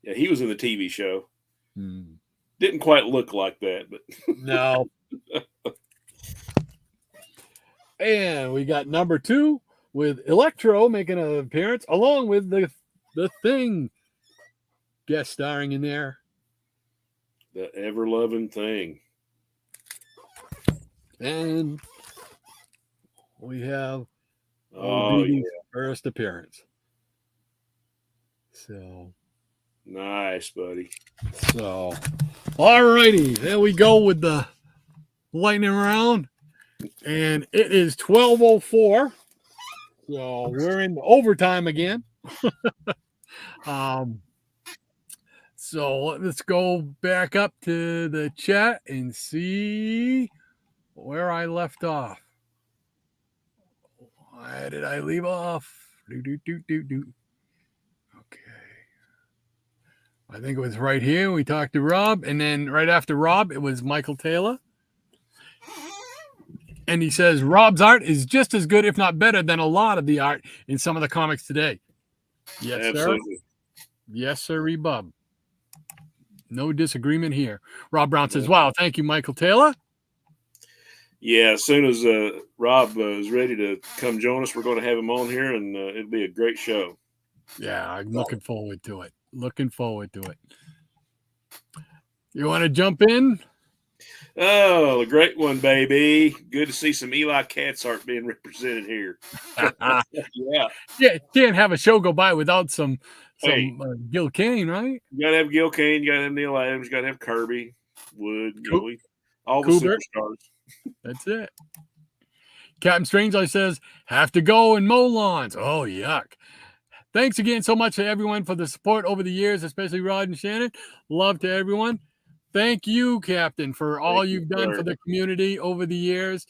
yeah. He was in the TV show. Didn't quite look like that, but no. And we got number 2 with Electro making an appearance, along with the Thing guest starring in there. The ever-lovin Thing. And we have first appearance. So nice, buddy. So, all righty, there we go with the lightning round, and it is 12:04. So we're in overtime again. So let's go back up to the chat and see where I left off. Why did I leave off? Okay. I think it was right here. We talked to Rob, and then right after Rob, it was Michael Taylor. And he says, Rob's art is just as good, if not better, than a lot of the art in some of the comics today. Yes, absolutely. Sir. Yes, sir, Bob. No disagreement here. Rob Brown says, wow, thank you, Michael Taylor. Yeah, as soon as Rob is ready to come join us, we're going to have him on here, and it'll be a great show. Yeah, I'm looking forward to it. Looking forward to it. You want to jump in? Oh, a great one, baby. Good to see some Eli Katz art being represented here. Yeah, can't have a show go by without some Gil Kane, right? You got to have Gil Kane. You got to have Neil Adams. You got to have Kirby, Wood, all the superstars. That's it. Captain Strangelife says, have to go and mow lawns. Oh, yuck. Thanks again so much to everyone for the support over the years, especially Rod and Shannon. Love to everyone. Thank you, Captain, for all you've done for the community over the years,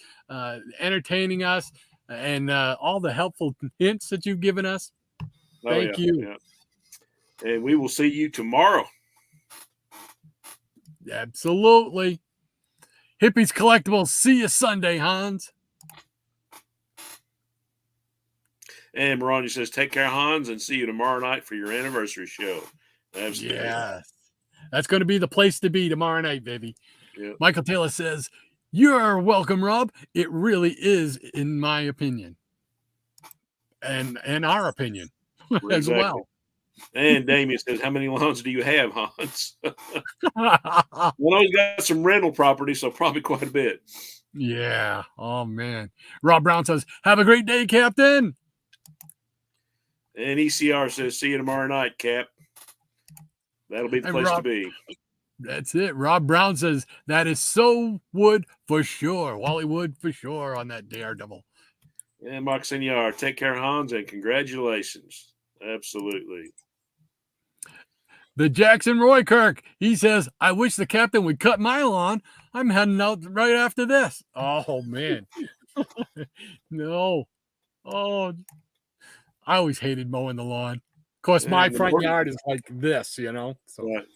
entertaining us, and all the helpful hints that you've given us. Thank you. Yeah. And we will see you tomorrow. Absolutely. Hippies Collectibles. See you Sunday, Hans. And Marania says, take care, Hans, and see you tomorrow night for your anniversary show. Absolutely. Yes. That's going to be the place to be tomorrow night, baby. Yep. Michael Taylor says, you're welcome, Rob. It really is, in my opinion. And our opinion as well. And Damien says, how many lawns do you have, Hans? Well, he's got some rental property, so probably quite a bit. Yeah. Oh man. Rob Brown says, "Have a great day, Captain." And ECR says, "See you tomorrow night, Cap. That'll be the And place to Rob, be." that's it. Rob Brown says, "That is so Wood for sure. Wally Wood for sure on that Daredevil." And Mark Senor, take care, Hans, and congratulations. Absolutely. The Jackson Roy Kirk, he says, "I wish the captain would cut my lawn. I'm heading out right after this." Oh man. No. Oh, I always hated mowing the lawn. Of course, my And the front Immortal, yard is like this, So right.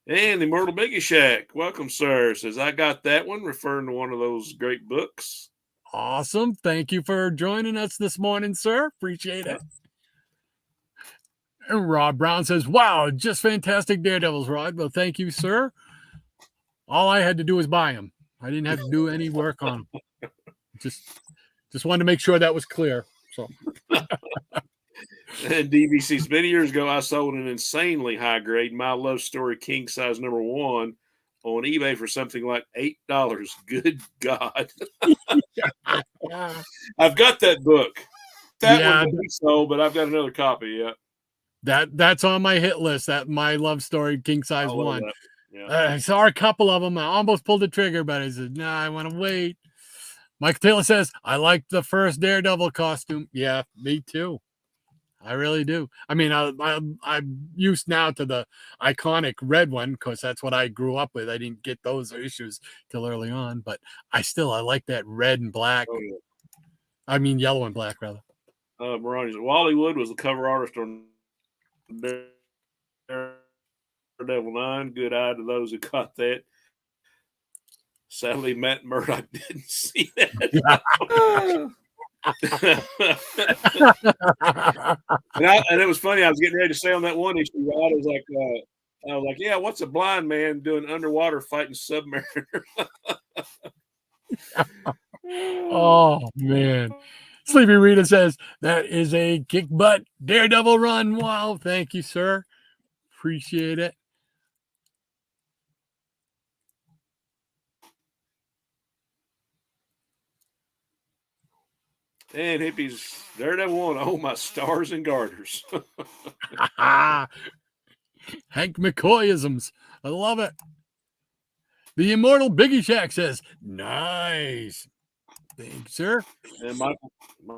And the Immortal Biggie Shack, welcome, sir. Says, "I got that one," referring to one of those great books. awesome. Thank you for joining us this morning, sir. Appreciate Yeah. it. And Rob Brown says, "Wow, just fantastic Daredevils, Rod." Well, thank you, sir. All I had to do was buy them. I didn't have to do any work on them. Just wanted to make sure that was clear. So And DVC's many years ago, I sold an insanely high grade My Love Story king size #1 on eBay for something like $8. Good God. I've got that book. That one yeah, won't be sold, but I've got another copy. Yeah. that's on my hit list. That My Love Story king I size love one. that. Yeah. I saw a couple of them. I almost pulled the trigger, but I said, "Nah, I want to wait." Mike Taylor says, "I like the first Daredevil costume." Yeah, me too. I really do. I mean, I'm used now to the iconic red one because that's what I grew up with. I didn't get those issues till early on, but I like that red and black. Oh, yeah. I mean, yellow and black, rather. Marani said, Wally Wood was the cover artist on Daredevil 9. Good eye to those who caught that. Sadly, Matt Murdock didn't see that. And it was funny. I was getting ready to say on that one issue, Rod, I was like, yeah, what's a blind man doing underwater fighting submarine? Oh man. Sleepy Rita says, "That is a kick butt Daredevil run." Wow, thank you, sir. Appreciate it. And hippies, Daredevil 1. Oh, my stars and garters. Hank McCoyisms. I love it. The Immortal Biggie Shack says, "Nice." Thanks, sir. And Michael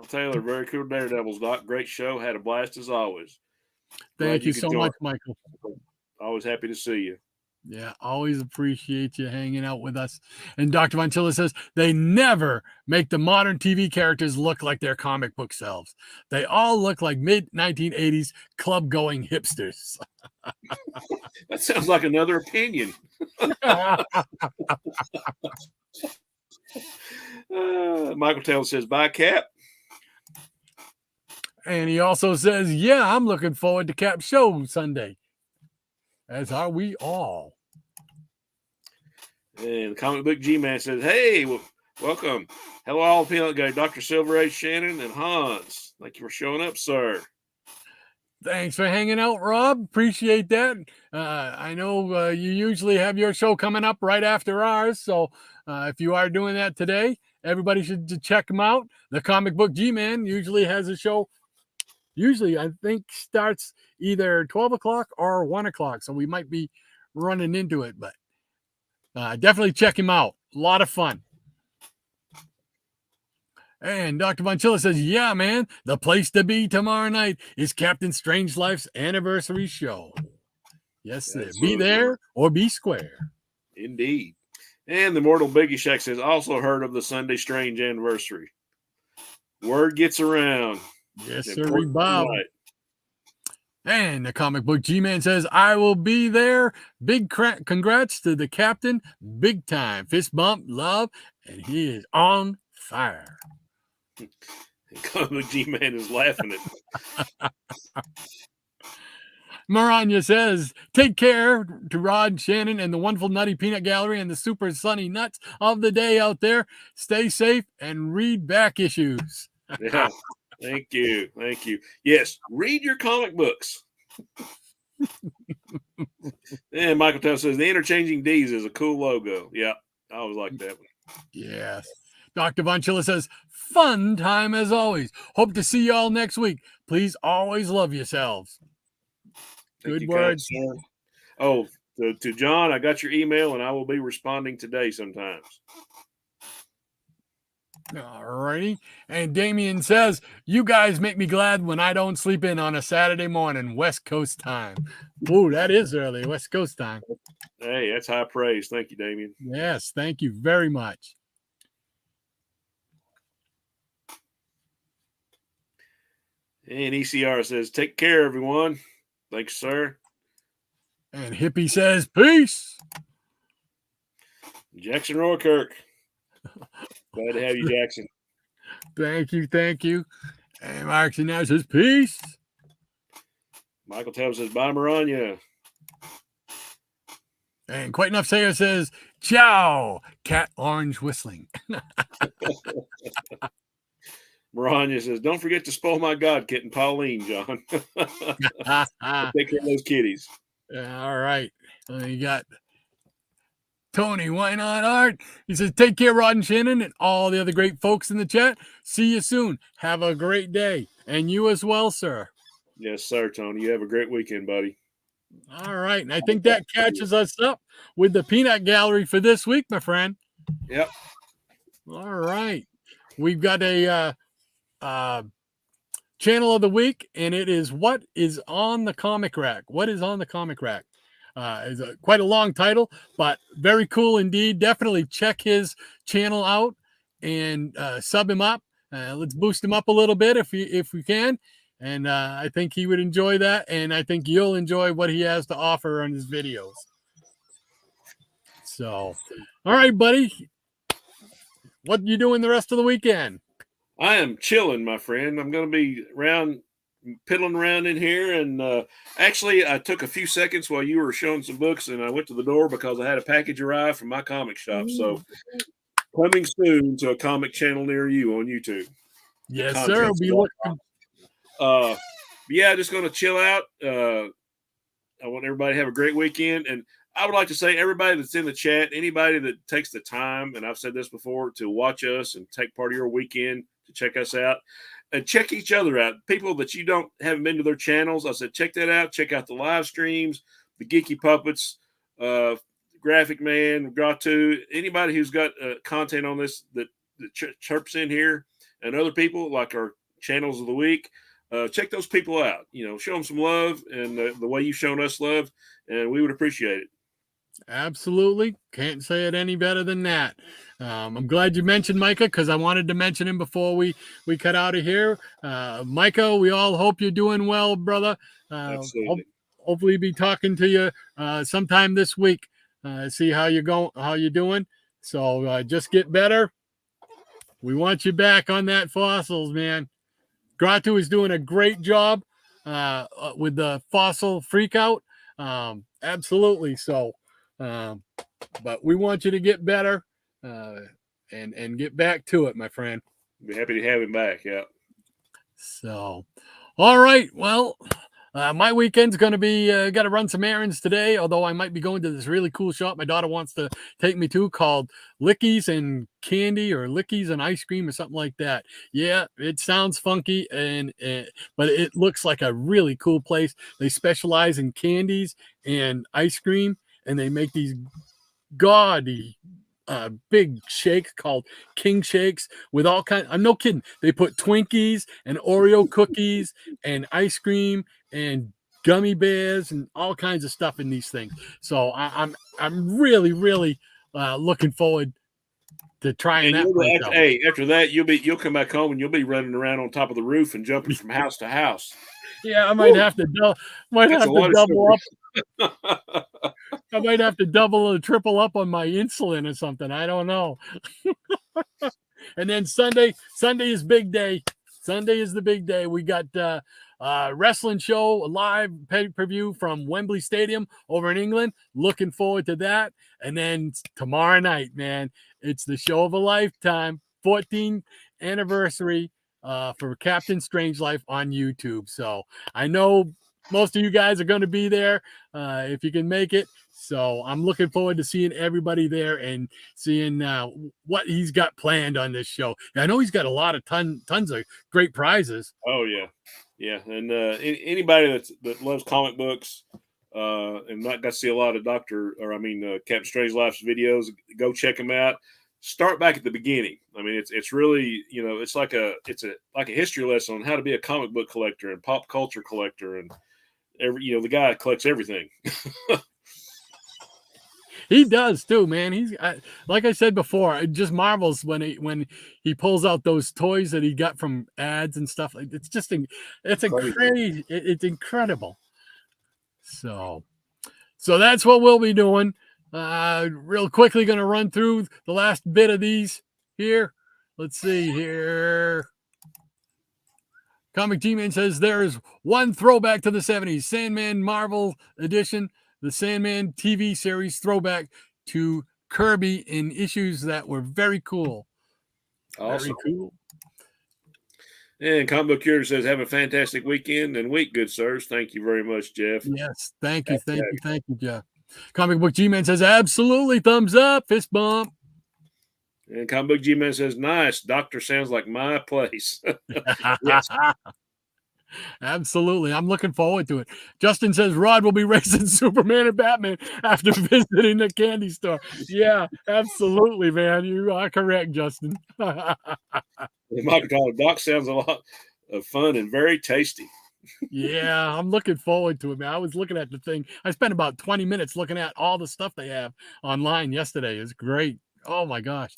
Taylor, very cool Daredevils, Doc. Great show. Had a blast as always. Thank Glad you you could so join. much, Michael. Always happy to see you. Yeah, always appreciate you hanging out with us. And Dr. Von Chilla says they never make the modern TV characters look like their comic book selves. They all look like mid 1980s club going hipsters. That sounds like another opinion. Michael Taylor says, "Bye, Cap." And he also says, "Yeah, I'm looking forward to Cap Show Sunday." As are we all. And the comic book G-Man says, "Hey, welcome. Hello, all peanut guy, Dr. Silver Age, Shannon, and Hans. Thank you for showing up, sir." Thanks for hanging out, Rob. Appreciate that. I know you usually have your show coming up right after ours. So if you are doing that today, everybody should check him out. The Comic Book G-Man usually has a show. Usually, I think, starts either 12 o'clock or 1 o'clock. So we might be running into it, but definitely check him out. A lot of fun. And Dr. Von Chilla says, "Yeah, man, the place to be tomorrow night is Captain Strangelife's anniversary show." Yes, sir. Absolutely. Be there or be square. Indeed. And the Mortal Biggie Shack says, "Also heard of the Sunday Strange anniversary. Word gets around." Yes, sir. Important Bob. night. And the Comic Book G-Man says, "I will be there. Big congrats to the captain. Big time. Fist bump, love, and he is on fire." Comic Book G-Man is laughing at Maranya says, "Take care to Rod, Shannon, and the wonderful Nutty Peanut Gallery and the super sunny nuts of the day out there. Stay safe and read back issues." Yeah. Thank you. Thank you. Yes, read your comic books. And Michael Tell says, "The Interchanging D's is a cool logo." Yeah, I always like that one. Yes. Dr. Von Chilla says, fun time as always. Hope to see you all next week. Please always love yourselves. Thank Good you, kind words. sir. Oh, to John, I got your email and I will be responding today sometimes. All righty. And Damien says, you guys make me glad when I don't sleep in on a Saturday morning, West Coast time. Ooh, that is early, West Coast time. Hey, that's high praise. Thank you, Damien. Yes, thank you very much. And ECR says, take care, everyone. Thanks, sir. And Hippie says, peace. Jackson Roykirk. Glad to have you, Jackson. Thank you, thank you. And Marcy now says, peace. Michael Taylor says, bye, Maranya. And Quite Enough Sayer says, ciao, cat orange whistling. Maranya says, don't forget to spoil my God kitten, Pauline, John. Take care of those kitties. All right. You got Tony, why not Art? He says, take care, Rod and Shannon, and all the other great folks in the chat. See you soon. Have a great day. And you as well, sir. Yes, sir, Tony. You have a great weekend, buddy. All right. And I think that catches us up with the peanut gallery for this week, my friend. Yep. All right. We've got a channel of the week, and it is What is on the Comic Rack? What is on the comic rack? Is quite a long title, but very cool indeed. Definitely check his channel out and sub him up. Let's boost him up a little bit if we can. And I think he would enjoy that, and I think you'll enjoy what he has to offer on his videos. So, all right, buddy. What you doing the rest of the weekend? I am chilling, my friend. I'm going to be piddling around in here. And actually, I took a few seconds while you were showing some books, and I went to the door because I had a package arrive from my comic shop. So, coming soon to a comic channel near you on YouTube. Yes, sir. I'll be looking. Yeah, just going to chill out. I want everybody to have a great weekend. And I would like to say, everybody that's in the chat, anybody that takes the time, and I've said this before, to watch us and take part of your weekend to check us out and check each other out. People that you haven't been to their channels, I said, check that out. Check out the live streams, the Geeky Puppets, Graphic Man, Gratu, anybody who's got content on this that chirps in here, and other people like our channels of the week. Check those people out. Show them some love and the way you've shown us love, and we would appreciate it. Absolutely. Can't say it any better than that. I'm glad you mentioned Micah because I wanted to mention him before we cut out of here. Micah, we all hope you're doing well, brother. Absolutely. Hopefully be talking to you sometime this week. See how you're doing. So just get better. We want you back on that fossils, man. Gratu is doing a great job with the fossil freakout. Absolutely. So, but we want you to get better and get back to it, my friend. Be happy to have him back. Yeah. So, all right. Well, my weekend's going to be got to run some errands today, although I might be going to this really cool shop my daughter wants to take me to called Lickies and Candy or Lickies and Ice Cream or something like that. Yeah, it sounds funky, but it looks like a really cool place. They specialize in candies and ice cream, and they make these gaudy big shakes called king shakes with all kinds. I'm no kidding. They put Twinkies and Oreo cookies and ice cream and gummy bears and all kinds of stuff in these things. So I'm really looking forward to trying that. After that you'll come back home and you'll be running around on top of the roof and jumping from house to house. Yeah, I might have to double up. I might have to double or triple up on my insulin or something. I don't know. And then Sunday is big day. Sunday is the big day. We got wrestling show, a live pay-per-view from Wembley Stadium over in England. Looking forward to that. And then tomorrow night, man, it's the show of a lifetime, 14th anniversary for Captain Strangelife on YouTube. So I know most of you guys are going to be there. If you can make it, So I'm looking forward to seeing everybody there and seeing what he's got planned on this show. I know he's got a lot of tons of great prizes. Oh yeah, yeah. And anybody that loves comic books and not got to see a lot of Captain Strangelife's videos, go check them out. Start back at the beginning. I mean, it's really, it's like a history lesson on how to be a comic book collector and pop culture collector, and the guy collects everything. He does too, man. He's like I said before, it just marvels when he pulls out those toys that he got from ads and stuff. It's just it's crazy. It's incredible. So that's what we'll be doing. Real quickly, going to run through the last bit of these here. Let's see here. Comic G-Man says there is one throwback to the 70s, Sandman Marvel edition, the Sandman TV series throwback to Kirby in issues that were very cool. Awesome. Very cool. And Comic Book Curator says, have a fantastic weekend and week, good sirs. Thank you very much, Jeff. Yes, thank you, Jeff. Comic Book G-Man says, absolutely, thumbs up, fist bump. And Comic Book G-Man says, nice. Doctor sounds like my place. Yes. Absolutely. I'm looking forward to it. Justin says Rod will be racing Superman and Batman after visiting the candy store. Yeah, absolutely, man. You are correct, Justin. Michael Doc sounds a lot of fun and very tasty. Yeah, I'm looking forward to it, man. I was looking at the thing. I spent about 20 minutes looking at all the stuff they have online yesterday. It's great. Oh my gosh.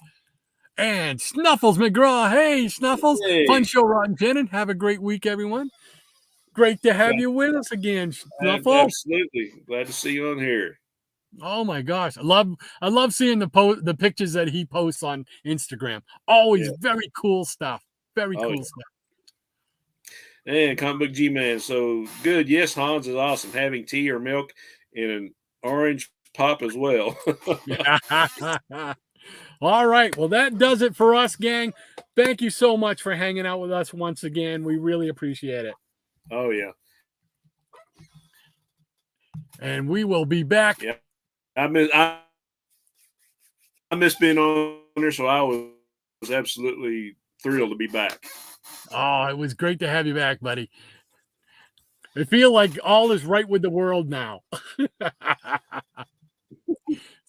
And Snuffles McGraw. Hey, Snuffles. Hey. Fun show, Rod and Shannon. Have a great week, everyone. Great to have you with us again, Snuffles. Absolutely. Glad to see you on here. Oh my gosh. I love seeing the pictures that he posts on Instagram. Always very cool stuff. Very cool stuff. And Comic Book G-Man. So good. Yes, Hans is awesome. Having tea or milk in an orange pop as well. All right. Well, that does it for us, gang. Thank you so much for hanging out with us once again. We really appreciate it. Oh, yeah. And we will be back. Yeah. I miss being on there, so I was absolutely thrilled to be back. Oh, it was great to have you back, buddy. I feel like all is right with the world now.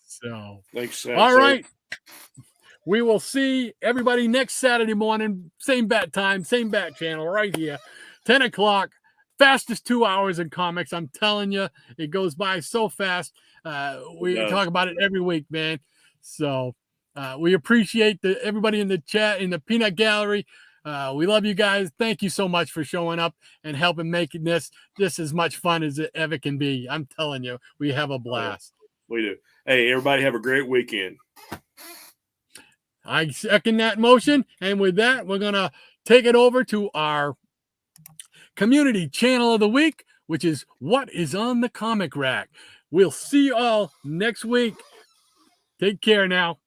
So, thanks. All right. We will see everybody next Saturday morning. Same bat time, same bat channel right here. 10 o'clock. Fastest 2 hours in comics. I'm telling you, it goes by so fast. We talk about it every week, man. So we appreciate everybody in the chat, in the Peanut Gallery. We love you guys. Thank you so much for showing up and helping making this as much fun as it ever can be. I'm telling you, we have a blast. We do. Hey, everybody have a great weekend. I second that motion. And with that, we're going to take it over to our community channel of the week, which is What is on the Comic Rack. We'll see you all next week. Take care now.